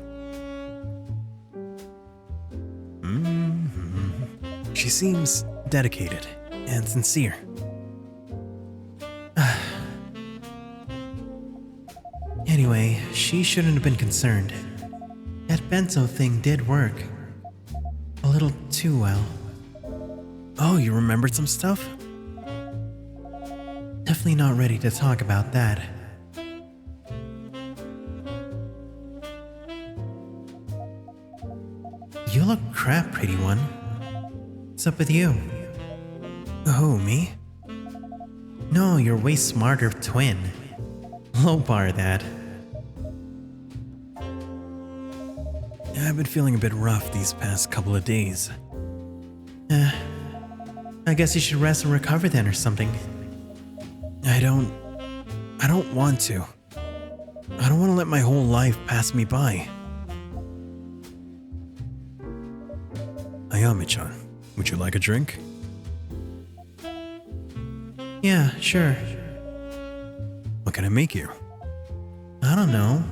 Speaker 3: She seems dedicated and sincere. Anyway, she shouldn't have been concerned. That bento thing did work. A little too well. Oh, you remembered some stuff? Definitely not ready to talk about that. You look crap, pretty one. What's up with you? Oh, me? No, your way smarter twin. Low bar that.
Speaker 2: I've been feeling a bit rough these past couple of days.
Speaker 3: I guess you should rest and recover then or something.
Speaker 2: I don't want to. I don't want to let my whole life pass me by. Ayame-chan, would you like a drink?
Speaker 3: Yeah, sure.
Speaker 2: What can I make you?
Speaker 3: I don't know.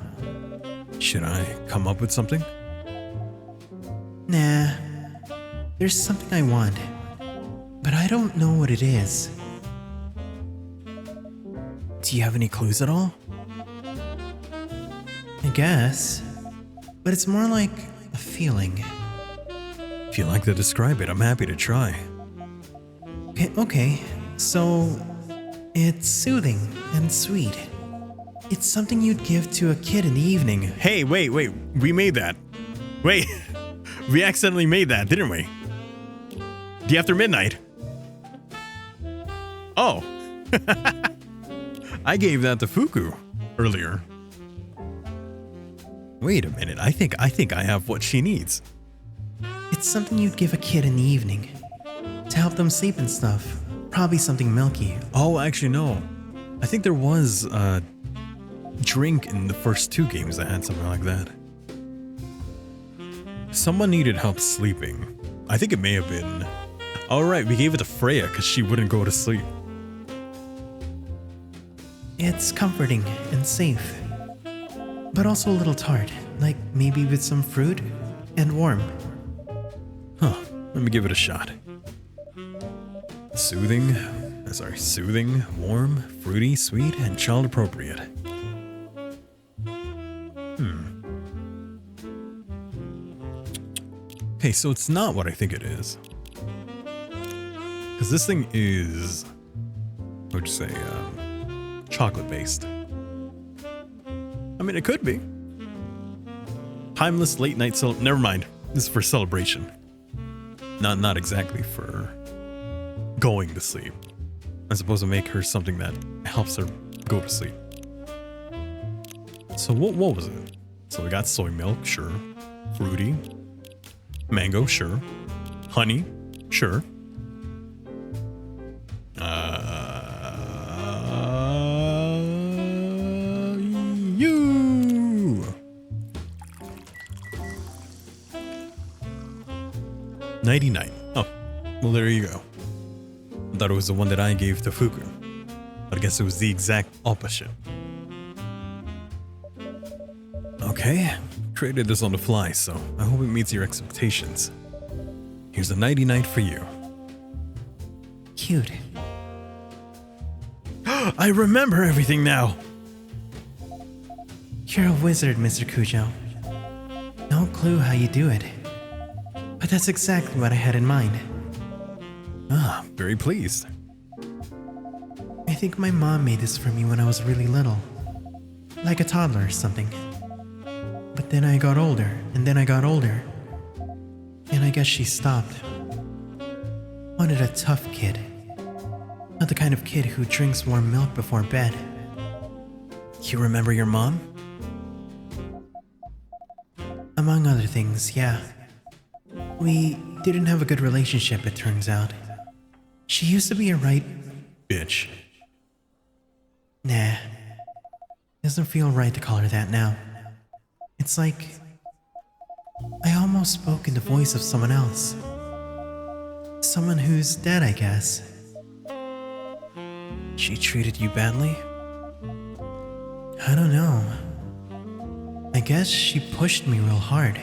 Speaker 2: Should I come up with something?
Speaker 3: Nah. There's something I want, but I don't know what it is.
Speaker 2: Do you have any clues at all?
Speaker 3: I guess. But it's more like a feeling.
Speaker 2: If you'd like to describe it, I'm happy to try.
Speaker 3: Okay. So, it's soothing and sweet. It's something you'd give to a kid in the evening.
Speaker 2: Hey, wait. We made that. Wait. We accidentally made that, didn't we? The After Midnight. Oh. I gave that to Fuku earlier. Wait a minute. I think I have what she needs.
Speaker 3: It's something you'd give a kid in the evening to help them sleep and stuff. Probably something milky.
Speaker 2: Oh, actually, no. I think there was drink in the first 2 games that had something like that. Someone needed help sleeping. I think it may have been... Alright, we gave it to Freya because she wouldn't go to sleep.
Speaker 3: It's comforting and safe, but also a little tart, like maybe with some fruit and warm.
Speaker 2: Huh, let me give it a shot. Soothing, warm, fruity, sweet, and child appropriate. Okay, so it's not what I think it is. Because this thing is, what would you say, chocolate based. I mean, it could be. Timeless late night never mind. This is for celebration. Not exactly for going to sleep. I'm supposed to make her something that helps her go to sleep. So what was it? So we got soy milk, sure. Fruity. Mango, sure. Honey, sure. You. 99. Oh, well, there you go. I thought it was the one that I gave to Fuku, but I guess it was the exact opposite. Okay, created this on the fly, so I hope it meets your expectations. Here's a 99 for you.
Speaker 3: Cute.
Speaker 2: I remember everything now!
Speaker 3: You're a wizard, Mr. Kujo. No clue how you do it, but that's exactly what I had in mind.
Speaker 2: Ah, very pleased.
Speaker 3: I think my mom made this for me when I was really little, like a toddler or something. But then I got older, and then I got older, and I guess she stopped. Wanted a tough kid, not the kind of kid who drinks warm milk before bed.
Speaker 2: You remember your mom?
Speaker 3: Among other things, yeah. We didn't have a good relationship, it turns out. She used to be a right
Speaker 2: Bitch.
Speaker 3: Nah. Doesn't feel right to call her that now. It's like I almost spoke in the voice of someone else. Someone who's dead, I guess.
Speaker 2: She treated you badly?
Speaker 3: I don't know. I guess she pushed me real hard.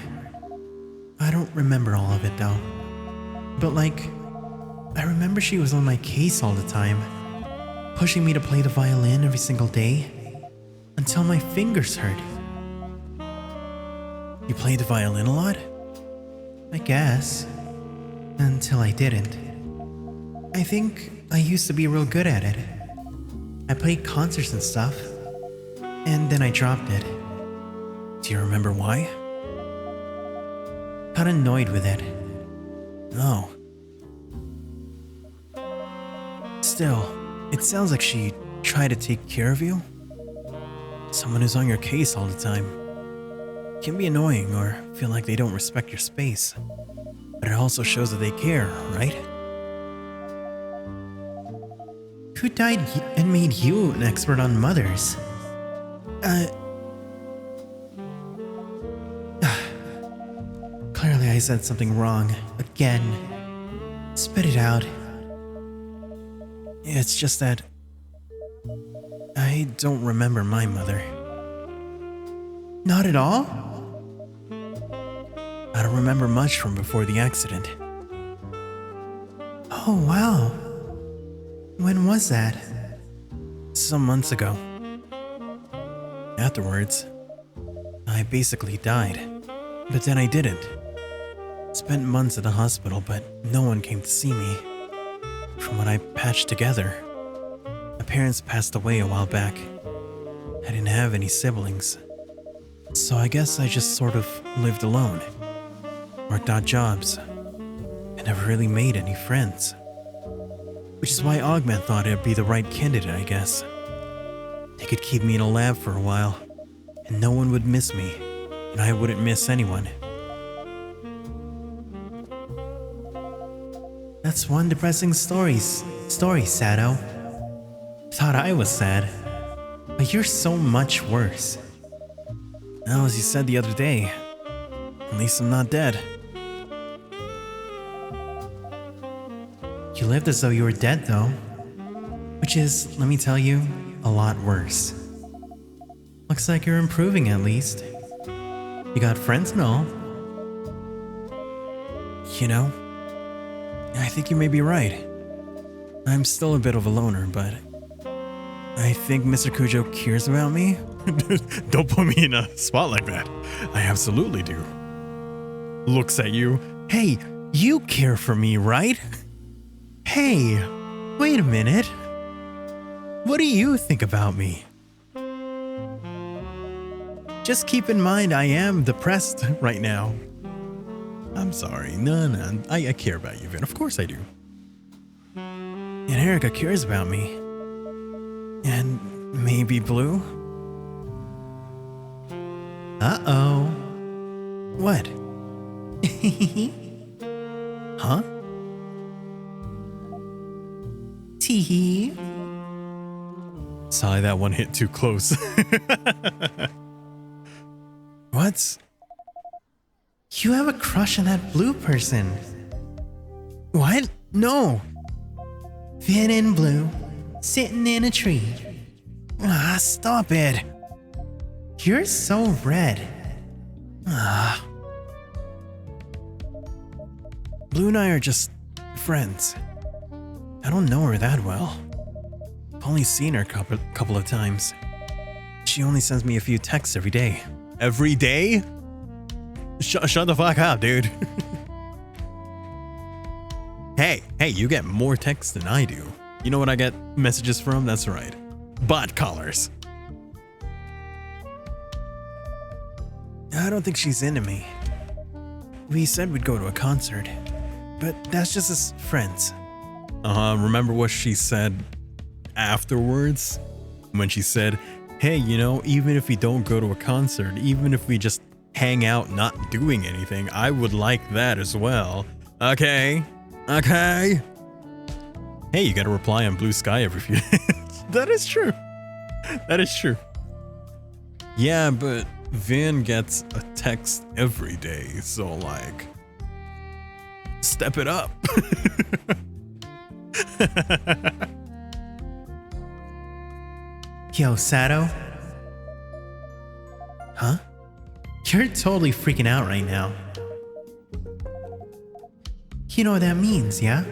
Speaker 3: I don't remember all of it though. But like, I remember she was on my case all the time, pushing me to play the violin every single day until my fingers hurt.
Speaker 2: You played the violin a lot?
Speaker 3: I guess. Until I didn't. I think I used to be real good at it. I played concerts and stuff, and then I dropped it.
Speaker 2: Do you remember why?
Speaker 3: Got annoyed with it.
Speaker 2: Oh. Still, it sounds like she tried to take care of you. Someone who's on your case all the time can be annoying or feel like they don't respect your space. But it also shows that they care, right?
Speaker 3: Who died and made you an expert on mothers? Clearly I said something wrong. Again. Spit it out.
Speaker 2: It's just that I don't remember my mother.
Speaker 3: Not at all?
Speaker 2: I don't remember much from before the accident.
Speaker 3: Oh, wow. When was that?
Speaker 2: Some months ago. Afterwards, I basically died. But then I didn't. Spent months at the hospital, but no one came to see me. From what I patched together, my parents passed away a while back. I didn't have any siblings. So I guess I just sort of lived alone. Worked odd jobs. I never really made any friends. Which is why Augment thought it'd be the right candidate, I guess. They could keep me in a lab for a while, and no one would miss me, and I wouldn't miss anyone.
Speaker 3: That's one depressing story, Sado. Thought I was sad. But you're so much worse.
Speaker 2: Now, as you said the other day, at least I'm not dead.
Speaker 3: You lived as though you were dead, though. Which is, let me tell you, a lot worse. Looks like you're improving at least. You got friends and all.
Speaker 2: You know, I think you may be right. I'm still a bit of a loner, but I think Mr. Kujo cares about me. Don't put me in a spot like that. I absolutely do. Looks at you. Hey, you care for me, right?
Speaker 3: Hey, wait a minute. What do you think about me? Just keep in mind I am depressed right now.
Speaker 2: I'm sorry. No, I care about you, Vin. Of course I do. And Erica cares about me. And maybe Blue?
Speaker 3: Uh-oh.
Speaker 2: What? Huh?
Speaker 3: Teehee.
Speaker 2: Sorry, that one hit too close. What?
Speaker 3: You have a crush on that blue person.
Speaker 2: What? No.
Speaker 3: Vin and Blue, sitting in a tree.
Speaker 2: Ah, stop it.
Speaker 3: You're so red.
Speaker 2: Ah. Blue and I are just friends. I don't know her that well. I've only seen her a couple of times. She only sends me a few texts every day. Every day? Shut the fuck up, dude. Hey, you get more texts than I do. You know what I get messages from? That's right. Bot callers. I don't think she's into me. We said we'd go to a concert, but that's just as friends. Remember what she said afterwards? When she said, hey, you know, even if we don't go to a concert, even if we just hang out not doing anything, I would like that as well. Okay. Hey, you gotta reply on Blue Sky every few days. That is true. Yeah, but Vin gets a text every day, so like, step it up.
Speaker 3: Yo, Sato?
Speaker 2: Huh?
Speaker 3: You're totally freaking out right now. You know what that means, yeah?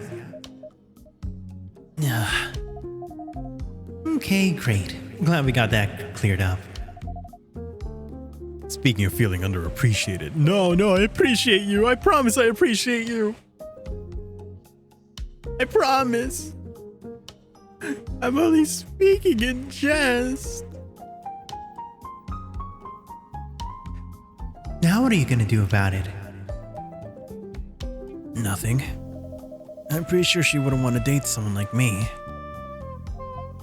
Speaker 3: Okay, great. I'm glad we got that cleared up.
Speaker 2: Speaking of feeling underappreciated. No, I appreciate you. I promise I appreciate you. I promise. I'm only speaking in jest.
Speaker 3: Now what are you gonna do about it?
Speaker 2: Nothing. I'm pretty sure she wouldn't want to date someone like me.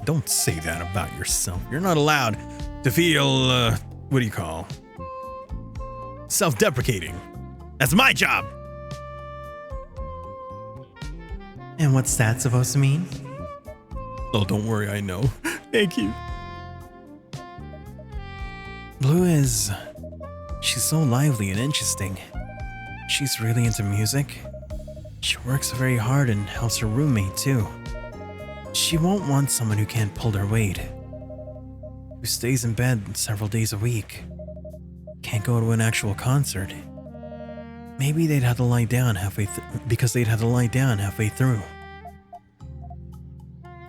Speaker 2: Don't say that about yourself. You're not allowed to feel, what do you call? Self-deprecating. That's my job.
Speaker 3: And what's that supposed to mean?
Speaker 2: Oh, don't worry, I know. Thank you. Blue she's so lively and interesting. She's really into music. She works very hard and helps her roommate too. She won't want someone who can't pull their weight, who stays in bed several days a week, can't go to an actual concert. Maybe they'd have to lie down halfway because they'd have to lie down halfway through.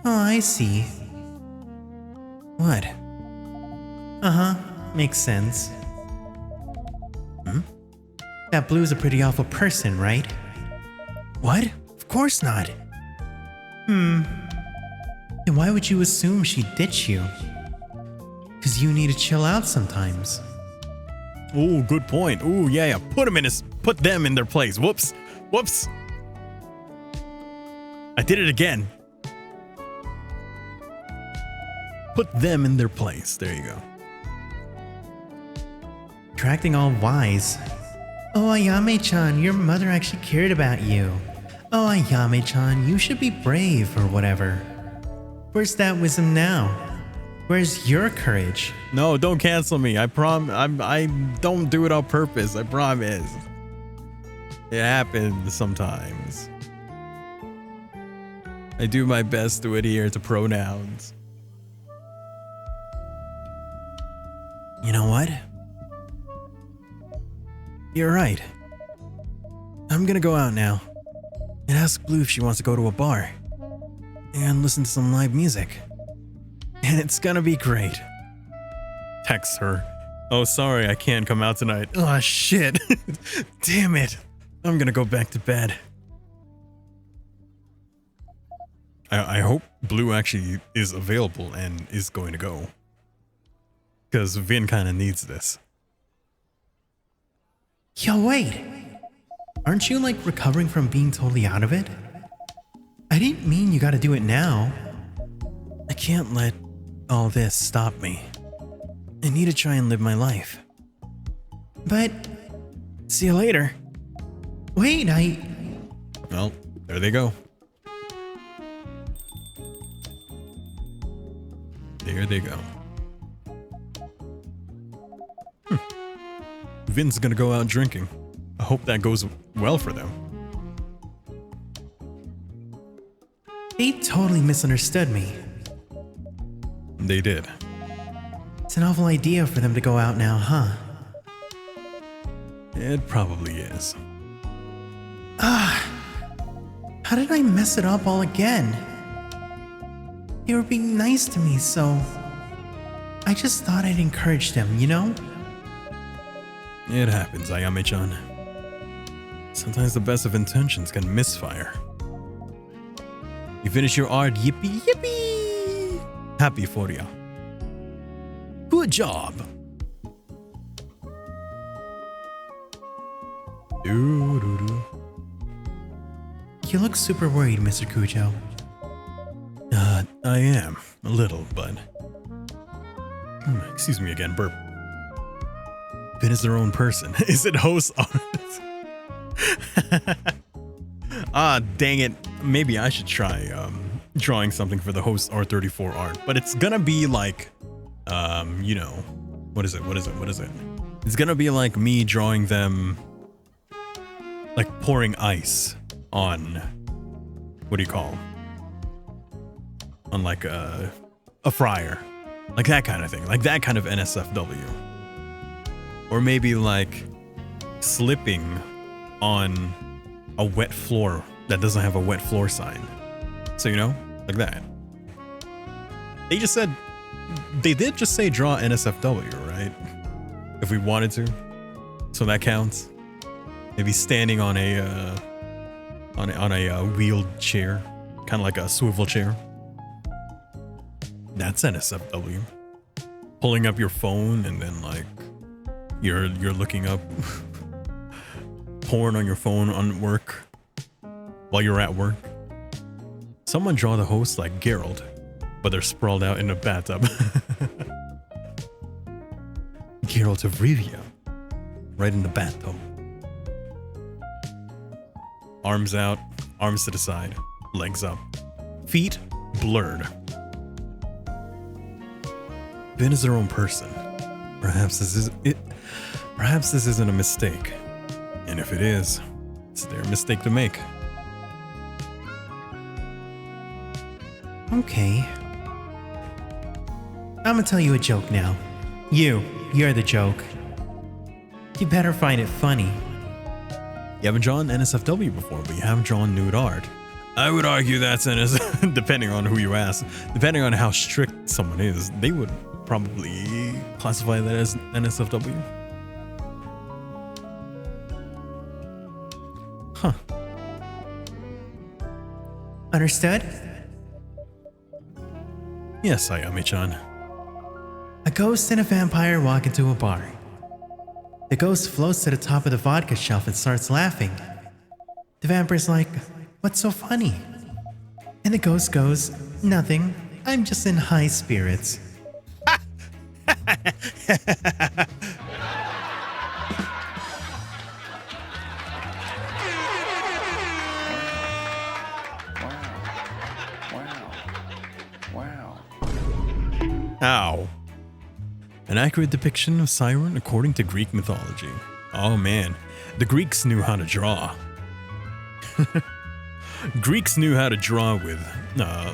Speaker 3: Oh, I see.
Speaker 2: What?
Speaker 3: Makes sense. That Blue's a pretty awful person, right?
Speaker 2: What? Of course not.
Speaker 3: Then why would you assume she'd ditch you? Cause you need to chill out sometimes.
Speaker 2: Oh, good point. Oh, yeah. Put them in their place. Whoops. I did it again. Put them in their place. There you go.
Speaker 3: You're acting all wise. Oh, Ayame-chan, your mother actually cared about you. Oh, Ayame-chan, you should be brave or whatever. Where's that wisdom now? Where's your courage?
Speaker 2: No, don't cancel me. I I don't do it on purpose. I promise. It happens sometimes. I do my best to adhere to pronouns.
Speaker 3: You know what? You're right. I'm gonna go out now and ask Blue if she wants to go to a bar and listen to some live music. And it's gonna be great.
Speaker 2: Text her. Oh, sorry, I can't come out tonight.
Speaker 3: Oh shit. Damn it. I'm gonna go back to bed.
Speaker 2: I hope Blue actually is available and is going to go. Because Vin kind of needs this.
Speaker 3: Yo, wait. Aren't you like recovering from being totally out of it? I didn't mean you gotta do it now. I can't let all this stop me. I need to try and live my life. But, see you later. Wait,
Speaker 2: Well, there they go. There they go. Vin's gonna go out drinking. I hope that goes well for them.
Speaker 3: They totally misunderstood me.
Speaker 2: They did.
Speaker 3: It's an awful idea for them to go out now, huh?
Speaker 2: It probably is.
Speaker 3: How did I mess it up all again? They were being nice to me, so I just thought I'd encourage them, you know?
Speaker 2: It happens, Ayame-chan. Sometimes the best of intentions can misfire. You finish your art, yippee yippee! Happy for ya. Good job. Doo-doo-doo.
Speaker 3: You look super worried, Mr. Kujo.
Speaker 2: I am. A little, but... excuse me again, burp. Vin is their own person. Is it host art? Dang it. Maybe I should try drawing something for the host R34 art. But it's gonna be like, you know, what is it? It's gonna be like me drawing them, like pouring ice on, what do you call them? On like a fryer. Like that kind of thing. Like that kind of NSFW. Or maybe like slipping on a wet floor that doesn't have a wet floor sign. So, you know, like that. They did just say draw NSFW, right? If we wanted to. So that counts. Maybe standing on a wheeled chair, kind of like a swivel chair. That's NSFW. Pulling up your phone and then like you're looking up porn on your phone on work while you're at work. Someone draw the host like Geralt, but they're sprawled out in a bathtub. Geralt of Rivia, right in the bathtub. Arms out, arms to the side, legs up, feet blurred. Vin is their own person. Perhaps this isn't a mistake. And if it is, it's their mistake to make.
Speaker 3: Okay. I'm gonna tell you a joke now. You're the joke. You better find it funny.
Speaker 2: You haven't drawn NSFW before, but you have drawn nude art. I would argue that's NS, depending on who you ask. Depending on how strict someone is, they would probably classify that as NSFW.
Speaker 3: Huh. Understood?
Speaker 2: Yes, Ayame-chan.
Speaker 3: A ghost and a vampire walk into a bar. The ghost floats to the top of the vodka shelf and starts laughing. The vampire's like, "What's so funny?" And the ghost goes, "Nothing. I'm just in high spirits."
Speaker 5: Wow.
Speaker 2: Ow. An accurate depiction of Siren according to Greek mythology. Oh man, the Greeks knew how to draw. Greeks knew how to draw with,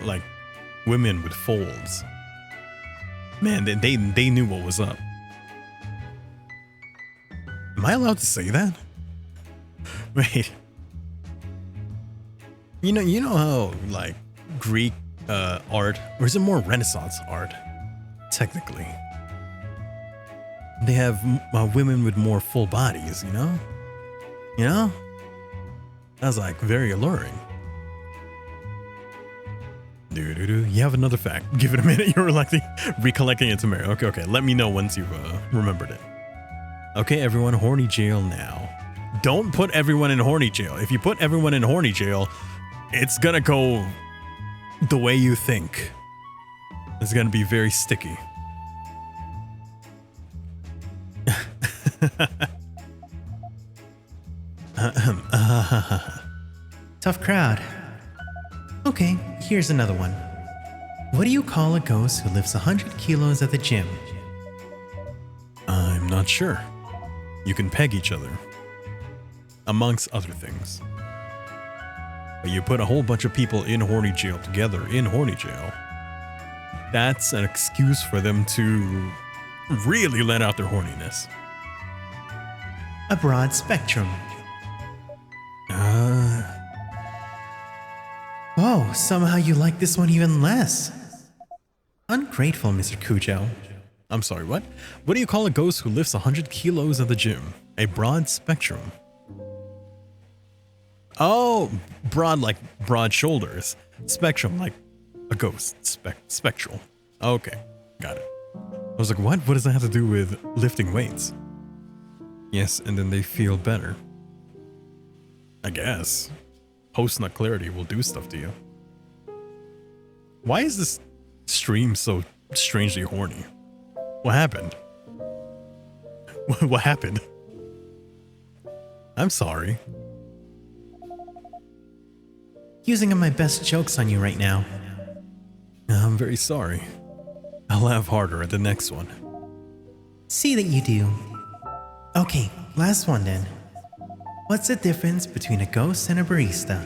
Speaker 2: like, women with folds. Man, they knew what was up. Am I allowed to say that? Wait. You know how, like, Greek art, or is it more Renaissance art? Technically. They have women with more full bodies, you know? You know? That's like very alluring. You have another fact. Give it a minute. You're like recollecting it tomorrow. Okay. Let me know once you've remembered it. Okay, everyone, horny jail now. Don't put everyone in horny jail. If you put everyone in horny jail, it's gonna go the way you think. It's gonna be very sticky.
Speaker 3: Tough crowd. Okay, here's another one. What do you call a ghost who lifts 100 kilos at the gym?
Speaker 2: I'm not sure. You can peg each other, amongst other things. But you put a whole bunch of people in horny jail together in horny jail. That's an excuse for them to really let out their horniness.
Speaker 3: A broad spectrum. Whoa, somehow you like this one even less. Ungrateful, Mr. Kujo.
Speaker 2: I'm sorry, what? What do you call a ghost who lifts 100 kilos at the gym? A broad spectrum. Oh, broad like broad shoulders. Spectrum like a ghost. Spectral. Okay, got it. I was like, what? What does that have to do with lifting weights? Yes, and then they feel better. I guess. Post-nut clarity will do stuff to you. Why is this stream so strangely horny? What happened? What happened? I'm sorry.
Speaker 3: Using my best jokes on you right now.
Speaker 2: I'm very sorry. I'll laugh harder at the next one.
Speaker 3: See that you do. Okay, last one then. What's the difference between a ghost and a barista?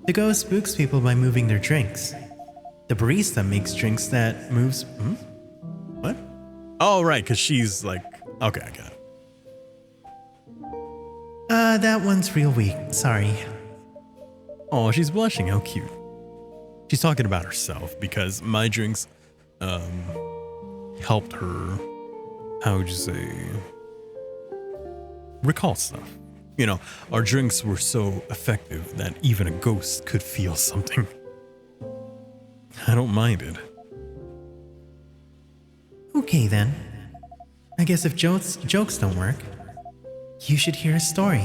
Speaker 3: The ghost spooks people by moving their drinks. The barista makes drinks that moves...
Speaker 2: What? Oh, right, because she's like... Okay, I got it.
Speaker 3: That one's real weak. Sorry.
Speaker 2: Oh, she's blushing. How cute. She's talking about herself because my drinks helped her, how would you say, recall stuff. You know, our drinks were so effective that even a ghost could feel something. I don't mind it.
Speaker 3: Okay then. I guess if jokes don't work, you should hear a story.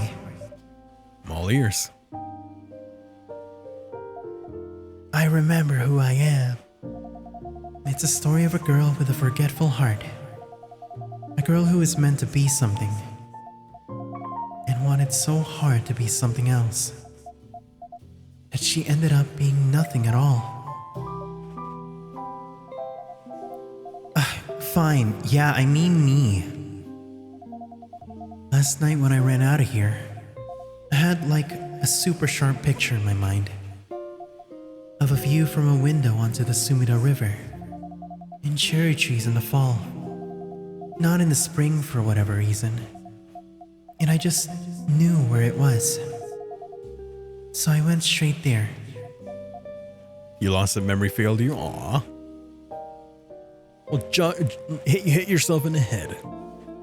Speaker 2: I'm all ears.
Speaker 3: I remember who I am. It's a story of a girl with a forgetful heart. A girl who is meant to be something and wanted so hard to be something else that she ended up being nothing at all. Fine, yeah, I mean me. Last night when I ran out of here, I had like a super sharp picture in my mind of a view from a window onto the Sumida River and cherry trees in the fall, not in the spring for whatever reason. And I just knew where it was. So I went straight there.
Speaker 2: You lost a memory failed you? Aw. Well, hit yourself in the head.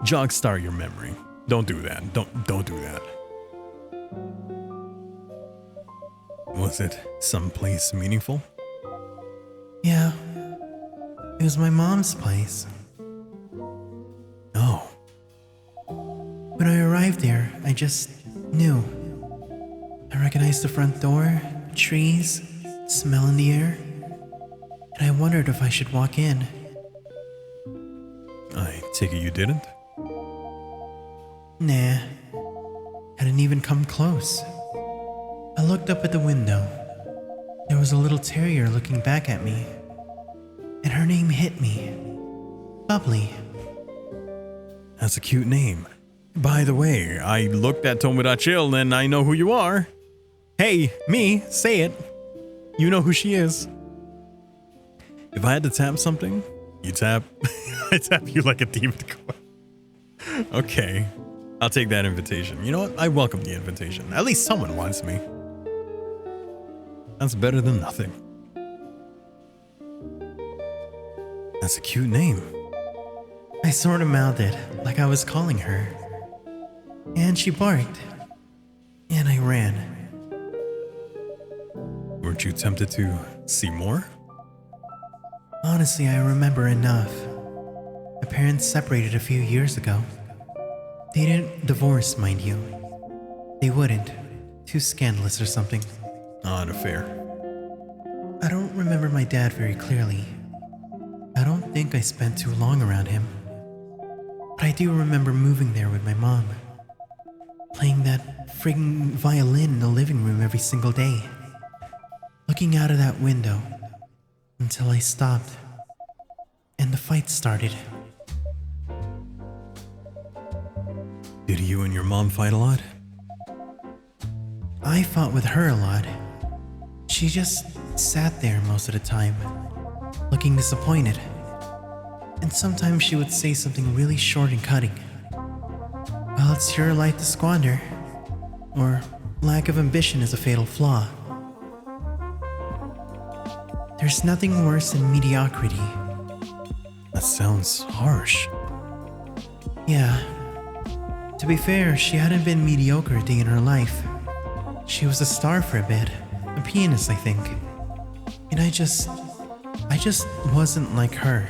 Speaker 2: Jog start your memory. Don't do that. Don't do that. Was it someplace meaningful?
Speaker 3: Yeah. It was my mom's place.
Speaker 2: Oh.
Speaker 3: When I arrived there, I just knew. I recognized the front door, trees, smell in the air, and I wondered if I should walk in.
Speaker 2: I take it you didn't?
Speaker 3: Nah. I didn't even come close. I looked up at the window. There was a little terrier looking back at me, and her name hit me. Bubbly.
Speaker 2: That's a cute name. By the way, I looked at Tomodachi and I know who you are. Hey, me, say it. You know who she is. If I had to tap something, you tap. I tap you like a demon queen. Okay, I'll take that invitation. You know what? I welcome the invitation. At least someone wants me. That's better than nothing. That's a cute name.
Speaker 3: I sort of mouthed it like I was calling her. And she barked. And I ran.
Speaker 2: Weren't you tempted to see more?
Speaker 3: Honestly, I remember enough. My parents separated a few years ago. They didn't divorce, mind you. They wouldn't. Too scandalous or something.
Speaker 2: Odd affair.
Speaker 3: I don't remember my dad very clearly. I don't think I spent too long around him. But I do remember moving there with my mom. Playing that friggin' violin in the living room every single day. Looking out of that window until I stopped and the fight started.
Speaker 2: Did you and your mom fight a lot?
Speaker 3: I fought with her a lot. She just sat there most of the time, looking disappointed. And sometimes she would say something really short and cutting. Well, it's your life to squander. Or lack of ambition is a fatal flaw. There's nothing worse than mediocrity.
Speaker 2: That sounds harsh.
Speaker 3: Yeah. To be fair, she hadn't been mediocre a day in her life. She was a star for a bit. A pianist, I think. And I just wasn't like her.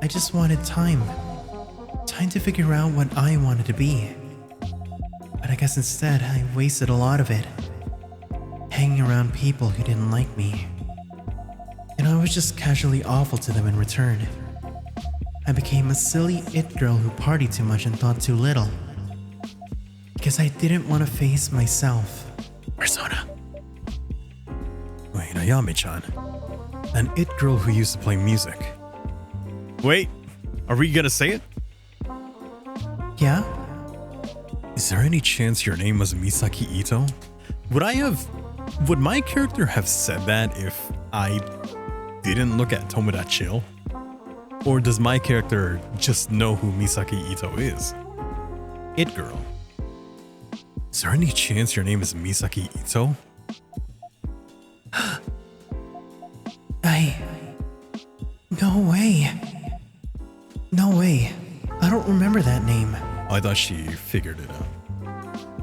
Speaker 3: I just wanted time. Time to figure out what I wanted to be. But I guess instead, I wasted a lot of it. Hanging around people who didn't like me. And I was just casually awful to them in return. I became a silly it girl who partied too much and thought too little. Because I didn't want to face myself. Persona.
Speaker 2: Wait, Ayami-chan. An it girl who used to play music. Wait, are we gonna say it?
Speaker 3: Yeah?
Speaker 2: Is there any chance your name was Misaki Ito? Would my character have said that if I didn't look at Tomodachi? Or does my character just know who Misaki Ito is? It girl. Is there any chance your name is Misaki Ito?
Speaker 3: No way. No way. I don't remember that name.
Speaker 2: I thought she figured it out.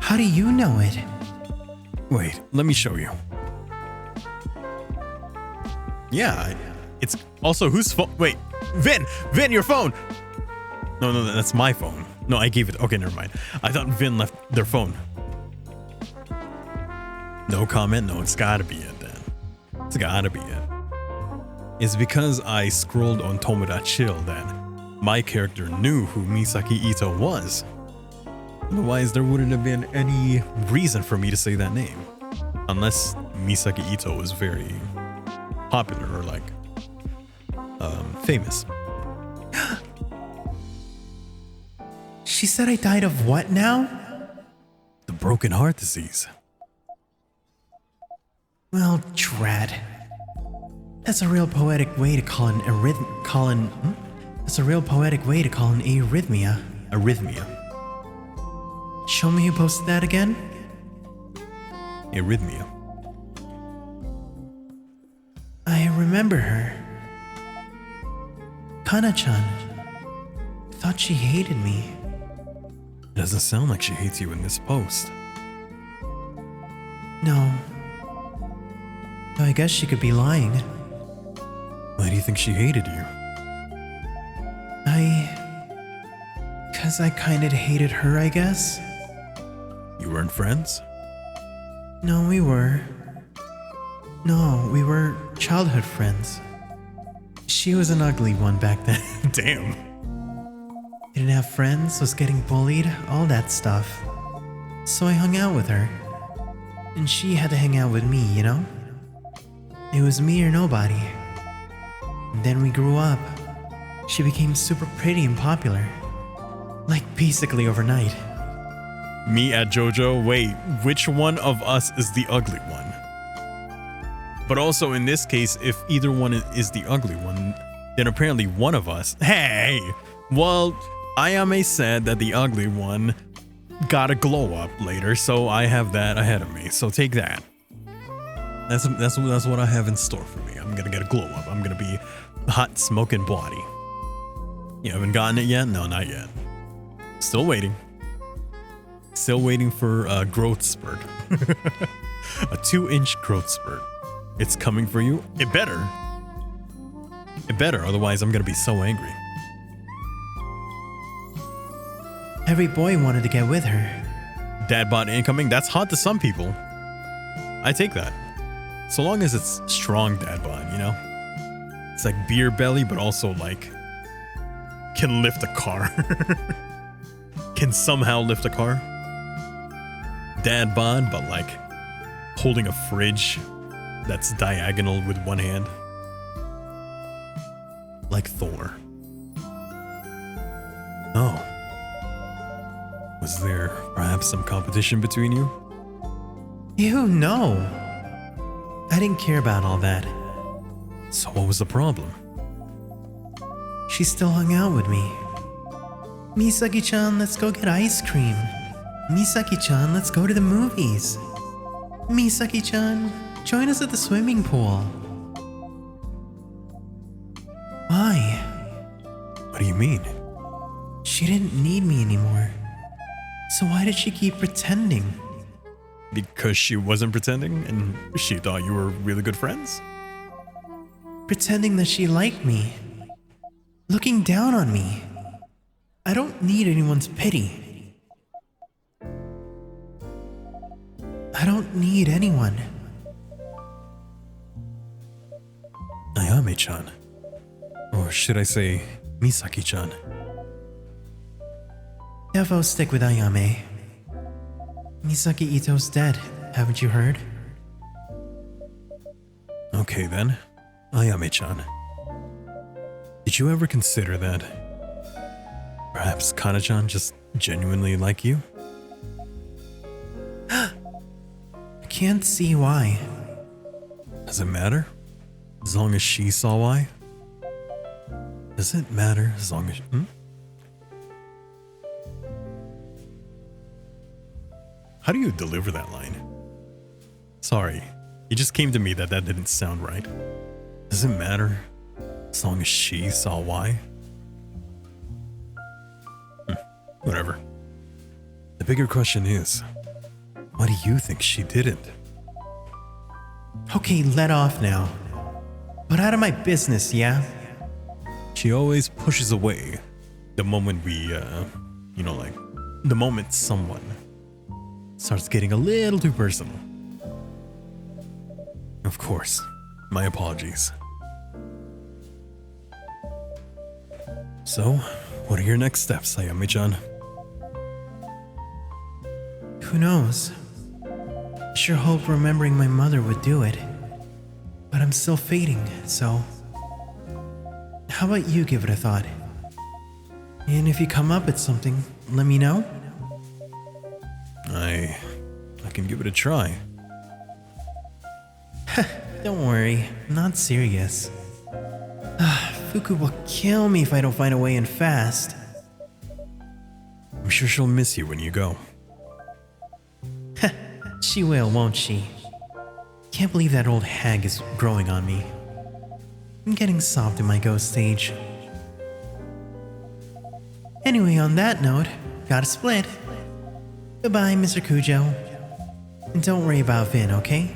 Speaker 3: How do you know it?
Speaker 2: Wait, let me show you. Yeah, it's also whose phone? Wait, Vin, your phone. No, that's my phone. No, I gave it. Okay, never mind. I thought Vin left their phone. No comment. No, it's gotta be it then. It's gotta be it. It's because I scrolled on Tomodachi that my character knew who Misaki Ito was. Otherwise, there wouldn't have been any reason for me to say that name. Unless Misaki Ito was very popular or like famous.
Speaker 3: She said I died of what now?
Speaker 2: The broken heart disease.
Speaker 3: Well, drat. That's a real poetic way to call an That's a real poetic way to call an arrhythmia.
Speaker 2: Arrhythmia.
Speaker 3: Show me who posted that again?
Speaker 2: Arrhythmia.
Speaker 3: I remember her. Kana-chan. Thought she hated me.
Speaker 2: Doesn't sound like she hates you in this post.
Speaker 3: No. Though I guess she could be lying.
Speaker 2: Why do you think she hated you?
Speaker 3: 'Cause I kinda hated her, I guess.
Speaker 2: You weren't friends?
Speaker 3: No, we were. No, we were childhood friends. She was an ugly one back then.
Speaker 2: Damn.
Speaker 3: Didn't have friends, was getting bullied, all that stuff. So I hung out with her. And she had to hang out with me, you know? It was me or nobody. Then we grew up. She became super pretty and popular. Like basically overnight.
Speaker 2: Me at JoJo? Wait, which one of us is the ugly one? But also in this case, if either one is the ugly one, then apparently one of us. Hey! Well, Ayame said that the ugly one got a glow up later, so I have that ahead of me. So take that. That's what I have in store for me. I'm gonna get a glow up. I'm gonna be a hot smoking body. You haven't gotten it yet? No, not yet. Still waiting. Still waiting for a growth spurt. A 2-inch growth spurt. It's coming for you. It better. It better, otherwise I'm gonna be so angry.
Speaker 3: Every boy wanted to get with her.
Speaker 2: Dad bod incoming, that's hot to some people. I take that. So long as it's strong dad bod, you know? It's like beer belly, but also like can lift a car. Can somehow lift a car. Dad bod, but like holding a fridge that's diagonal with one hand. Like Thor. Oh. Was there perhaps some competition between you?
Speaker 3: Ew, no. I didn't care about all that.
Speaker 2: So what was the problem?
Speaker 3: She still hung out with me. Misaki-chan, let's go get ice cream. Misaki-chan, let's go to the movies. Misaki-chan, join us at the swimming pool. Why?
Speaker 2: What do you mean?
Speaker 3: She didn't need me anymore. So why did she keep pretending?
Speaker 2: Because she wasn't pretending and she thought you were really good friends?
Speaker 3: Pretending that she liked me. Looking down on me. I don't need anyone's pity. I don't need anyone.
Speaker 2: Ayame-chan. Or should I say, Misaki-chan.
Speaker 3: Defo stick with Ayame. Misaki Ito's dead, haven't you heard?
Speaker 2: Okay then, Ayame-chan. Did you ever consider that perhaps Kana-chan just genuinely like you?
Speaker 3: I can't see why.
Speaker 2: Does it matter? As long as she saw why? Does it matter as long as... How do you deliver that line? Sorry, it just came to me that didn't sound right. Does it matter as long as she saw why? Whatever. The bigger question is, why do you think she didn't?
Speaker 3: Okay, let off now. But out of my business, yeah?
Speaker 2: She always pushes away the moment we, like, the moment someone starts getting a little too personal. Of course, my apologies. So, what are your next steps, Ayame-chan?
Speaker 3: Who knows? I sure hope remembering my mother would do it. But I'm still fading, so... How about you give it a thought? And if you come up with something, let me know?
Speaker 2: I can give it a try.
Speaker 3: Don't worry, I'm not serious. Fuku will kill me if I don't find a way in fast.
Speaker 2: I'm sure she'll miss you when you go.
Speaker 3: She will, won't she? Can't believe that old hag is growing on me. I'm getting soft in my ghost stage. Anyway, on that note, gotta split. Goodbye, Mr. Kujo. And don't worry about Vin, okay?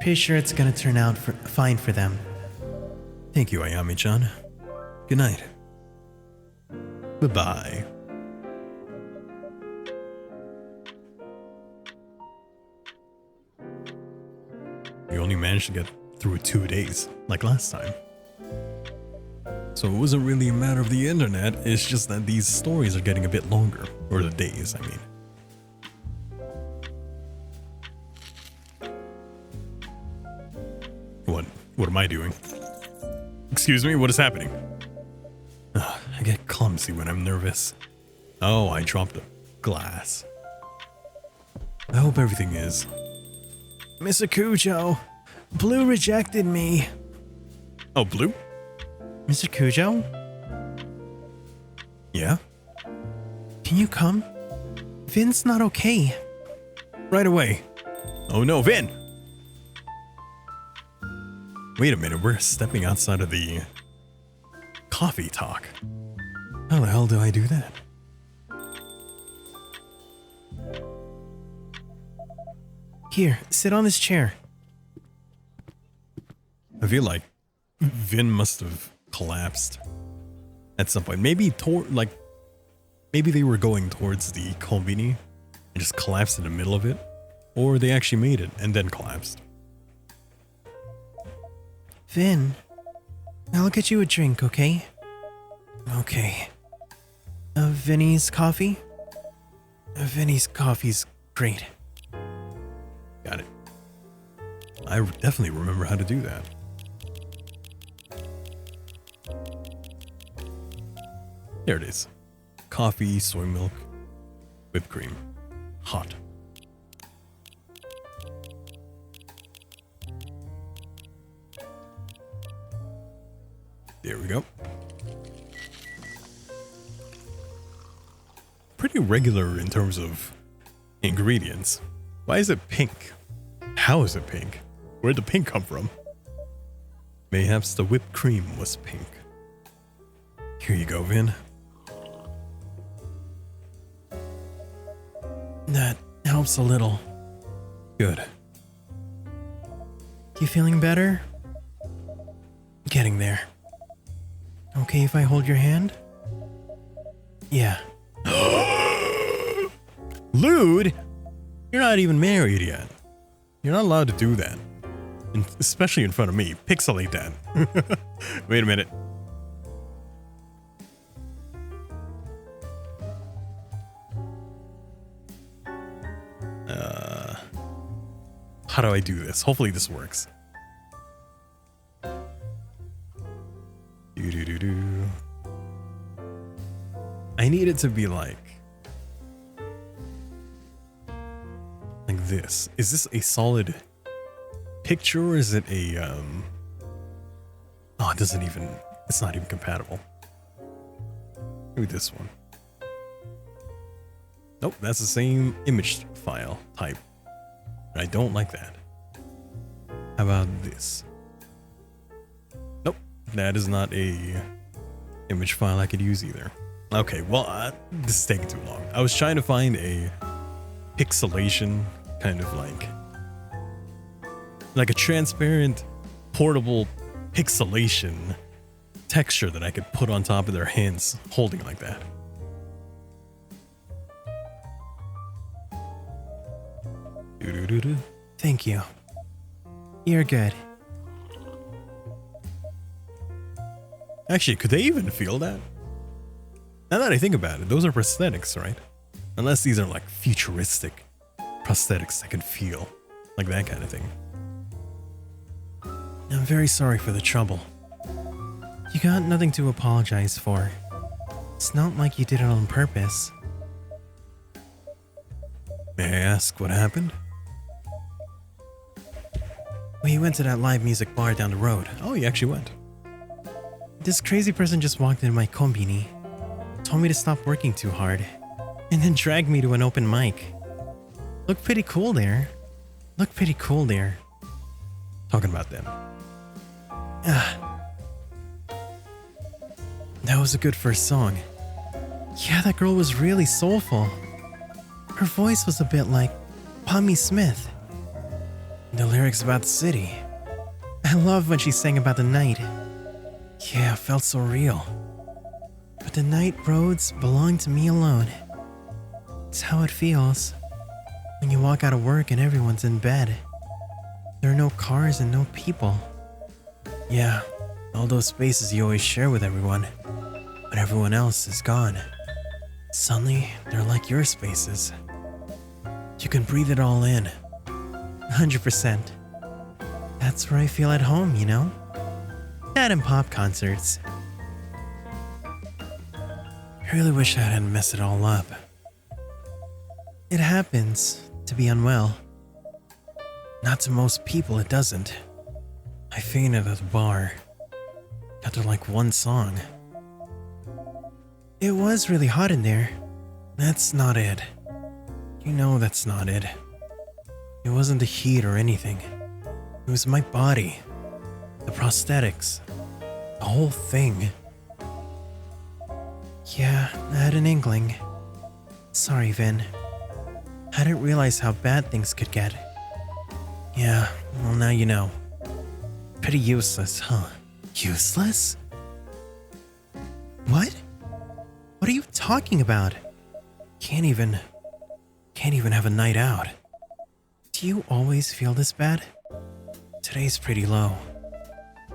Speaker 3: Pretty sure it's gonna turn out fine for them.
Speaker 2: Thank you, Ayame-chan. Good night. Bye-bye. We only managed to get through 2 days, like last time. So it wasn't really a matter of the internet, it's just that these stories are getting a bit longer. Or the days, I mean. What am I doing? Excuse me, what is happening? Ugh, I get clumsy when I'm nervous. Oh, I dropped a glass. I hope everything is.
Speaker 3: Mr. Kujo, Blue rejected me.
Speaker 2: Oh, Blue?
Speaker 3: Mr. Kujo,
Speaker 2: Yeah?
Speaker 3: can you come? Vin's not okay.
Speaker 2: Right away. Oh no, Vin! Wait a minute, we're stepping outside of the coffee talk. How the hell do I do that?
Speaker 3: Here, sit on this chair.
Speaker 2: I feel like Vin must have collapsed at some point. Maybe maybe they were going towards the kombini and just collapsed in the middle of it. Or they actually made it and then collapsed.
Speaker 3: Vin, I'll get you a drink, okay? Okay. Vinny's coffee? Vinny's coffee's great.
Speaker 2: Got it. I definitely remember how to do that. There it is. Coffee, soy milk, whipped cream. Hot. There we go. Pretty regular in terms of ingredients. Why is it pink? How is it pink? Where'd the pink come from? Mayhaps the whipped cream was pink. Here you go, Vin.
Speaker 3: That helps a little.
Speaker 2: Good.
Speaker 3: You feeling better? Getting there. Okay if I hold your hand? Yeah.
Speaker 2: Lewd? You're not even married yet. You're not allowed to do that. And especially in front of me. Pixelate that. Wait a minute. How do I do this? Hopefully this works. I need it to be like this. Is this a solid picture or is it a oh, it's not even compatible. Maybe this one. Nope, that's the same image file type. I don't like that. How about this? Nope, that is not a image file I could use either. Okay, well, this is taking too long. I was trying to find a pixelation kind of like a transparent, portable pixelation texture that I could put on top of their hands holding like that.
Speaker 3: Thank you. You're good.
Speaker 2: Actually, could they even feel that? Now that I think about it, those are prosthetics, right? Unless these are like futuristic prosthetics that can feel, like that kind of thing.
Speaker 3: I'm very sorry for the trouble. You got nothing to apologize for. It's not like you did it on purpose.
Speaker 2: May I ask what happened?
Speaker 3: We went to that live music bar down the road.
Speaker 2: Oh, you actually went.
Speaker 3: This crazy person just walked into my kombini, told me to stop working too hard, and then dragged me to an open mic. Looked pretty cool there.
Speaker 2: Talking about them.
Speaker 3: That was a good first song. Yeah, that girl was really soulful. Her voice was a bit like Pammy Smith. The lyrics about the city. I loved when she sang about the night. Yeah, it felt so real. But the night roads belong to me alone. It's how it feels when you walk out of work and everyone's in bed. There are no cars and no people. Yeah, all those spaces you always share with everyone, but everyone else is gone. Suddenly, they're like your spaces. You can breathe it all in. 100%. That's where I feel at home, you know? That and pop concerts. I really wish I hadn't messed it all up. It happens to be unwell. Not to most people, it doesn't. I fainted at the bar after like one song. It was really hot in there. That's not it. You know that's not it. It wasn't the heat or anything. It was my body. The prosthetics. The whole thing. Yeah, I had an inkling. Sorry, Vin. I didn't realize how bad things could get. Yeah, well now you know. Pretty useless, huh? Useless? What? What are you talking about? Can't even have a night out. Do you always feel this bad? Today's pretty low,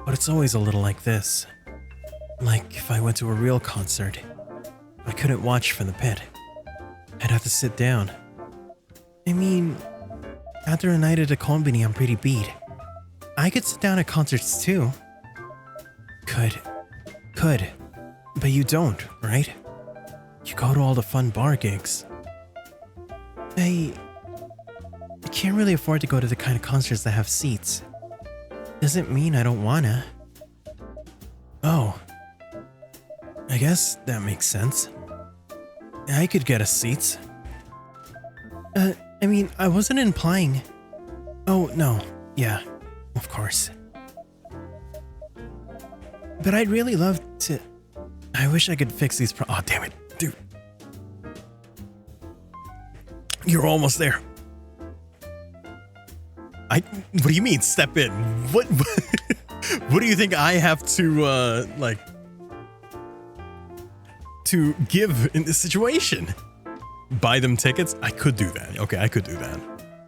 Speaker 3: but it's always a little like this. Like if I went to a real concert, I couldn't watch from the pit. I'd have to sit down. I mean, after a night at a company, I'm pretty beat. I could sit down at concerts too. Could. But you don't, right? You go to all the fun bar gigs. I can't really afford to go to the kind of concerts that have seats. Doesn't mean I don't wanna. Oh. I guess that makes sense. I could get us seats. I mean, I wasn't implying... Oh, no. Yeah, of course. But I'd really love to... I wish I could fix these Oh, damn it. Dude. You're almost there. What do you mean, step in? What do you think I have to, to give in this situation? Buy them tickets? I could do that. Okay, I could do that.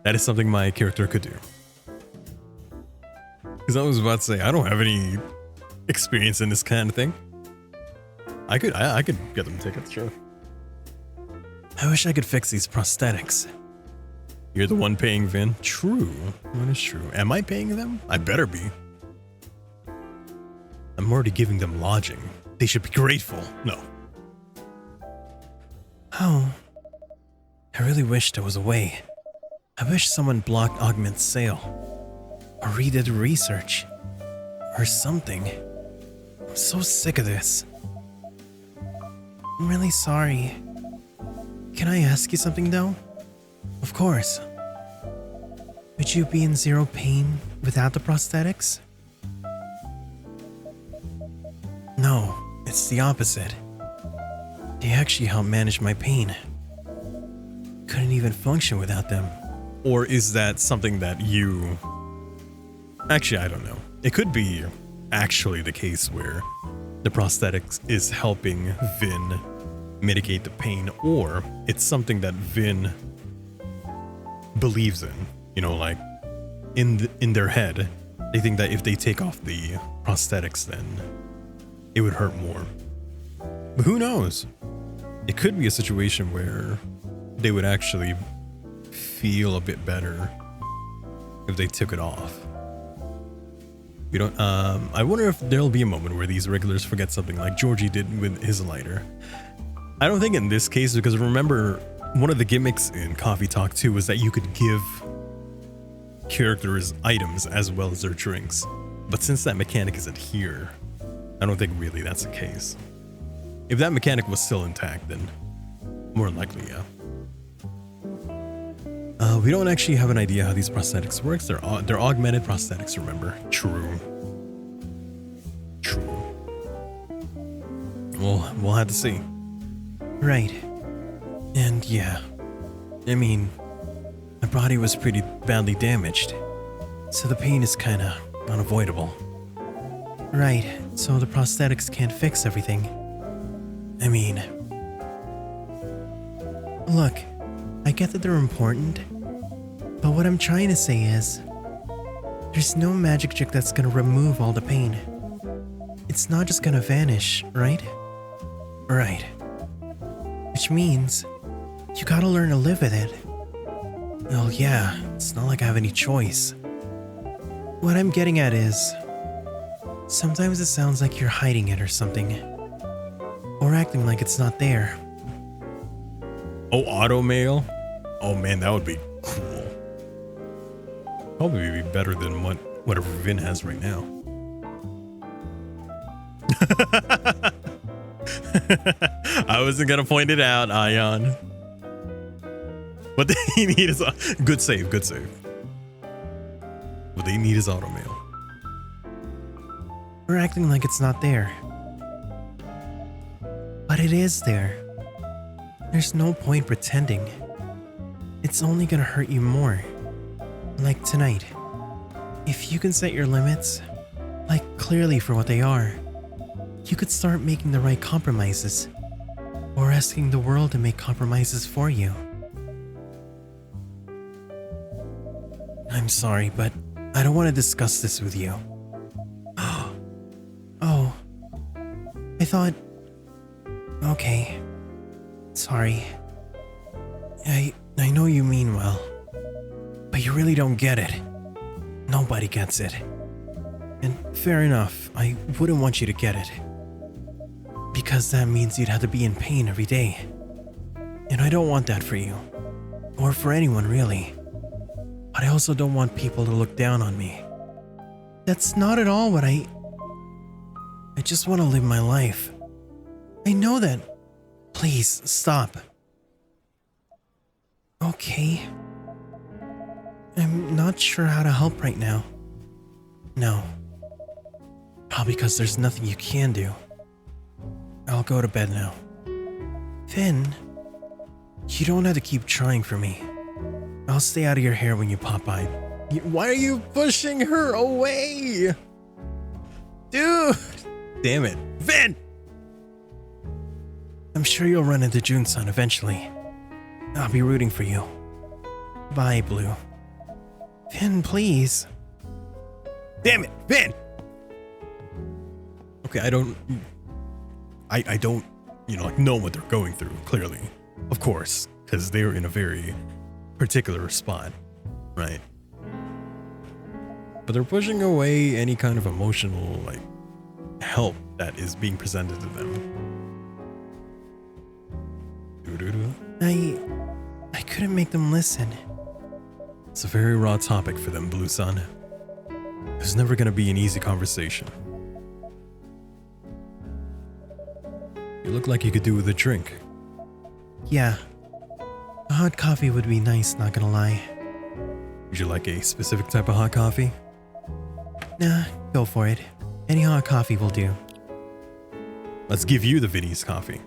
Speaker 3: That is something my character could do. Because I was about to say, I don't have any experience in this kind of thing. I could get them tickets, sure. I wish I could fix these prosthetics. You're the one paying Vin? True. That is true. Am I paying them? I better be. I'm already giving them lodging. They should be grateful. No. Oh. I really wish there was a way. I wish someone blocked Augment's sale. Or redid research. Or something. I'm so sick of this. I'm really sorry. Can I ask you something though? Of course. Would you be in zero pain without the prosthetics? No, it's the opposite. They actually help manage my pain. Couldn't even function without them. Or is that something that you... Actually, I don't know. It could be actually the case where the prosthetics is helping Vin mitigate the pain, or it's something that Vin believes in. You know, like in their head, they think that if they take off the prosthetics, then it would hurt more. But who knows? It could be a situation where they would actually feel a bit better if they took it off. You don't. I wonder if there'll be a moment where these regulars forget something like Georgie did with his lighter. I don't think in this case, because remember, one of the gimmicks in Coffee Talk 2 was that you could give characters items as well as their drinks. But since that mechanic isn't here, I don't think really that's the case. If that mechanic was still intact, then more likely, yeah. We don't actually have an idea how these prosthetics works. They're augmented prosthetics, remember? True. We'll have to see. Right. And yeah. I mean, my body was pretty badly damaged, so the pain is kinda unavoidable. Right, so the prosthetics can't fix everything. I mean... Look, I get that they're important, but what I'm trying to say is, there's no magic trick that's gonna remove all the pain. It's not just gonna vanish, right? Right. Which means, you gotta learn to live with it. Well, yeah, it's not like I have any choice. What I'm getting at is, Sometimes it sounds like you're hiding it or something. Or acting like it's not there.
Speaker 2: Oh, auto mail? Oh man, that would be cool. Probably be better than whatever Vin has right now. I wasn't gonna point it out, Ion. What they need is good save. What they need is auto mail.
Speaker 3: We're acting like it's not there. But it is there. There's no point pretending. It's only gonna hurt you more. Like tonight. If you can set your limits, like clearly for what they are, you could start making the right compromises. Or asking the world to make compromises for you. I'm sorry, but I don't want to discuss this with you. Oh. I thought... Okay. Sorry. I know you mean well. But you really don't get it. Nobody gets it. And fair enough, I wouldn't want you to get it. Because that means you'd have to be in pain every day. And I don't want that for you. Or for anyone, really. But I also don't want people to look down on me. That's not at all what I just want to live my life. I know that. Please, stop. Okay. I'm not sure how to help right now. No. Probably because there's nothing you can do. I'll go to bed now. Finn, you don't have to keep trying for me. I'll stay out of your hair when you pop by.
Speaker 2: Why are you pushing her away? Dude! Damn it. Vin!
Speaker 3: I'm sure you'll run into Jun-san eventually. I'll be rooting for you. Bye, Blue. Finn, please.
Speaker 2: Damn it, Vin! Okay, I don't, know what they're going through, clearly. Of course, because they're in a very particular spot, right? But they're pushing away any kind of emotional, help that is being presented to them.
Speaker 3: I couldn't make them listen.
Speaker 2: It's a very raw topic for them, Blue-san. There's never gonna be an easy conversation. You look like you could do with a drink.
Speaker 3: Yeah. A hot coffee would be nice, not gonna lie.
Speaker 2: Would you like a specific type of hot coffee?
Speaker 3: Nah, go for it. Any hot coffee will do.
Speaker 2: Let's give you the Vinny's coffee.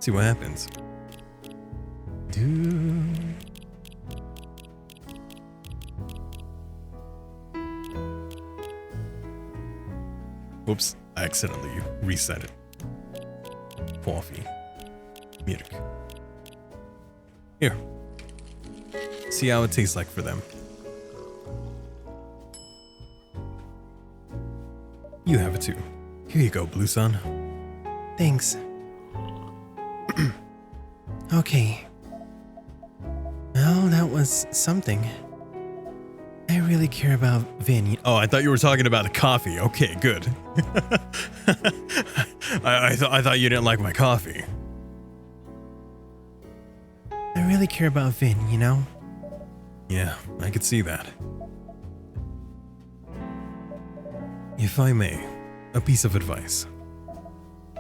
Speaker 2: See what happens. Whoops, I accidentally reset it. Coffee. Milk. Here. See how it tastes like for them. You have it too. Here you go, Blue-san.
Speaker 3: Thanks. Okay. Well, that was something. I really care about Vin.
Speaker 2: Oh, I thought you were talking about the coffee. Okay, good. I thought you didn't like my coffee.
Speaker 3: I really care about Vin, you know?
Speaker 2: Yeah, I could see that. If I may, a piece of advice.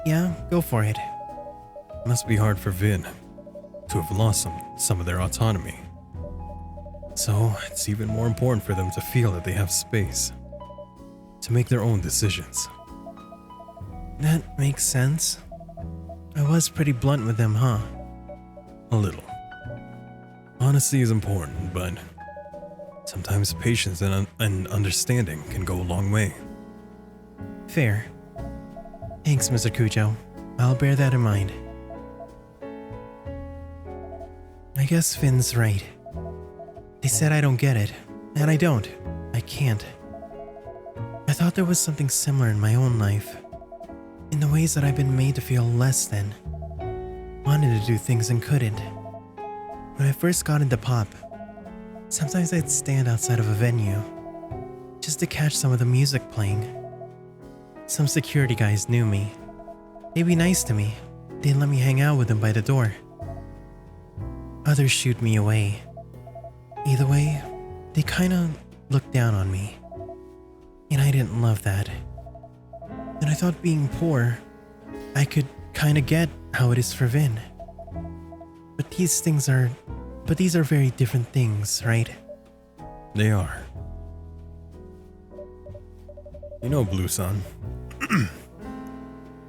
Speaker 3: Yeah, go for it.
Speaker 2: It must be hard for Vin to have lost some of their autonomy. So it's even more important for them to feel that they have space to make their own decisions.
Speaker 3: That makes sense. I was pretty blunt with them, huh?
Speaker 2: A little. Honesty is important, but sometimes patience and understanding can go a long way.
Speaker 3: Fair. Thanks, Mr. Kujo. I'll bear that in mind. I guess Finn's right. They said I don't get it, and I don't. I can't. I thought there was something similar in my own life. In the ways that I've been made to feel less than. Wanted to do things and couldn't. When I first got into pop, sometimes I'd stand outside of a venue, just to catch some of the music playing. Some security guys knew me. They'd be nice to me. They'd let me hang out with them by the door. Others shooed me away. Either way, they kinda looked down on me. And I didn't love that. And I thought being poor, I could kinda get how it is for Vin. But these are very different things, right?
Speaker 2: They are. You know, Blue Sun.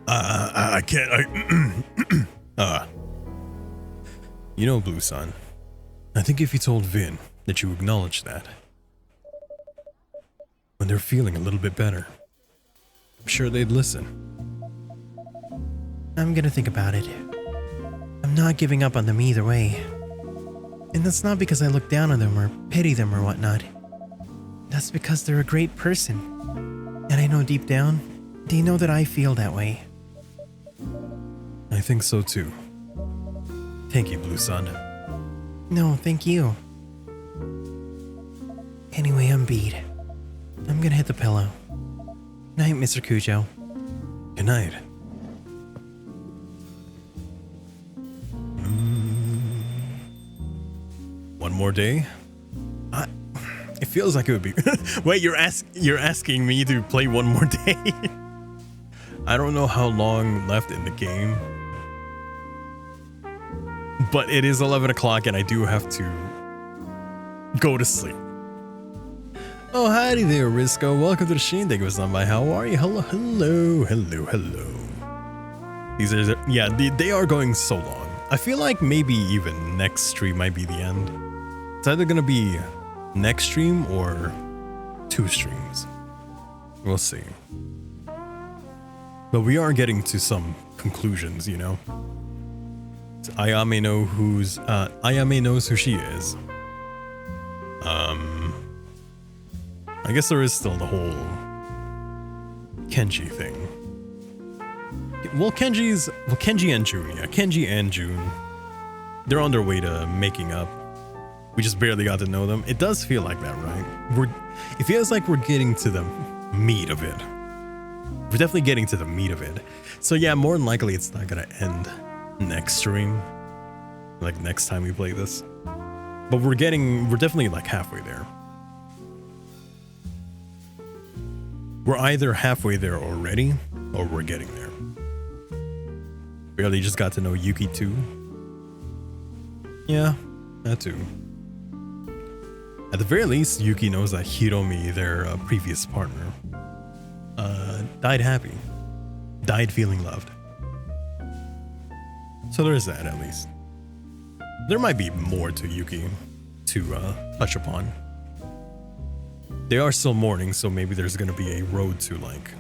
Speaker 2: I can't. You know, Blue Sun. I think if you told Vin that you acknowledge that, when they're feeling a little bit better, I'm sure they'd listen.
Speaker 3: I'm gonna think about it. I'm not giving up on them either way. And that's not because I look down on them or pity them or whatnot. That's because they're a great person. And I know deep down, they know that I feel that way.
Speaker 2: I think so too. Thank you, Blue Sun.
Speaker 3: No, thank you. Anyway, I'm beat. I'm gonna hit the pillow. Night, Mr. Kujo.
Speaker 2: Good night. One more day? It feels like it would be. Wait, you're asking me to play one more day? I don't know how long left in the game, but it is 11 o'clock and I do have to go to sleep. Oh, howdy there, Risco. Welcome to the Sheen. Thank you for stopping by. How are you? Hello, hello, hello, hello. These are, yeah, they are going so long. I feel like maybe even next stream might be the end. It's either gonna be next stream or 2 streams. We'll see. But we are getting to some conclusions, you know. Ayame knows who she is. I guess there is still the whole Kenji thing. Well, Kenji and June, yeah. Kenji and June, they're on their way to making up. We just barely got to know them. It does feel like that, right? It feels like we're getting to the meat of it. We're definitely getting to the meat of it. So yeah, more than likely it's not gonna end next stream. Like next time we play this. But we're definitely like halfway there. We're either halfway there already, or we're getting there. Barely just got to know Yuki too. Yeah, that too. At the very least, Yuki knows that Hiromi, their previous partner, died happy. Died feeling loved. So there is that, at least. There might be more to Yuki to touch upon. They are still mourning, so maybe there's gonna be a road to, like,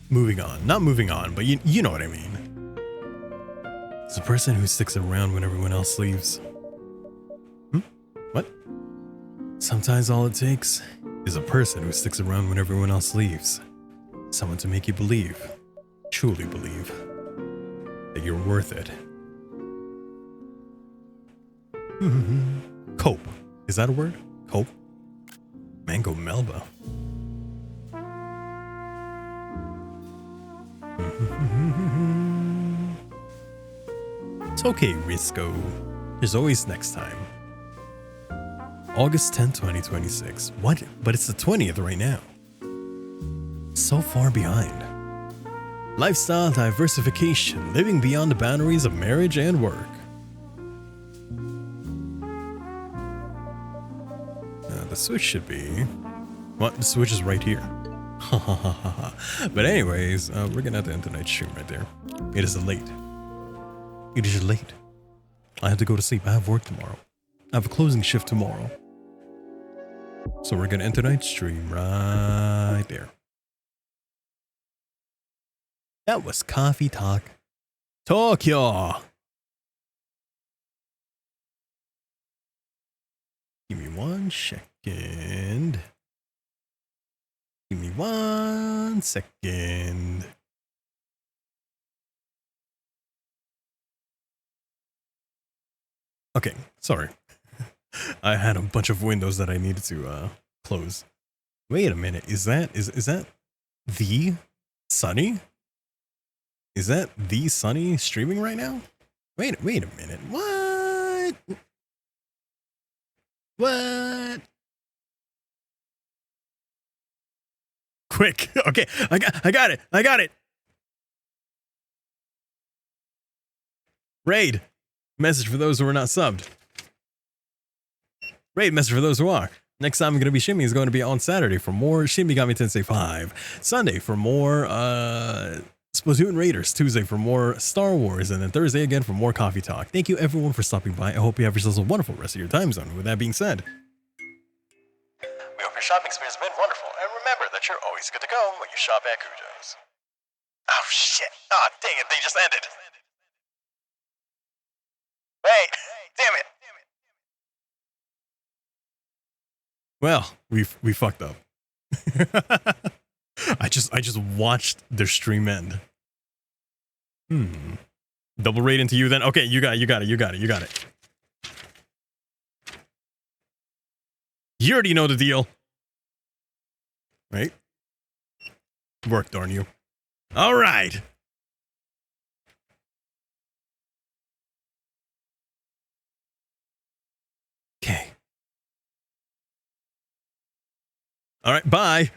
Speaker 2: moving on. Not moving on, but you know what I mean. It's a person who sticks around when everyone else leaves. What? Sometimes all it takes is a person who sticks around when everyone else leaves. Someone to make you believe, truly believe, that you're worth it. Cope. Is that a word? Cope? Mango Melba. It's okay, Risco. There's always next time. August 10th, 2026. What? But it's the 20th right now. So far behind. Lifestyle diversification, living beyond the boundaries of marriage and work. The switch should be... What? The switch is right here. But anyways, we're gonna have to end tonight's stream right there. It is late. It is late. I have to go to sleep. I have work tomorrow. I have a closing shift tomorrow. So we're gonna end tonight's stream right there. That was Coffee Talk Tokyo. Give me 1 second. Give me 1 second. Okay, sorry. I had a bunch of windows that I needed to close. Wait a minute. Is that the Sunny? Is that the Sunny streaming right now? Wait a minute. What? What? Quick. Okay. I got it. I got it. Raid. Message for those who are not subbed. Raid message for those who are. Next time I'm going to be Shimmy is going to be on Saturday for more Shimmy Gami Tensei 5. Sunday for more Splatoon Raiders. Tuesday for more Star Wars. And then Thursday again for more Coffee Talk. Thank you everyone for stopping by. I hope you have yourselves a wonderful rest of your time zone. With that being said,
Speaker 1: We hope your shopping experience has been wonderful, and remember that you're always good to go when you shop at Kujo's. Oh shit! Oh dang it, they just ended. Wait, damn it.
Speaker 2: well, we fucked up. I just watched their stream end. Double raid into you then. Okay, you got it. You already know the deal. Right? Work, darn you. All right. Okay. All right, bye.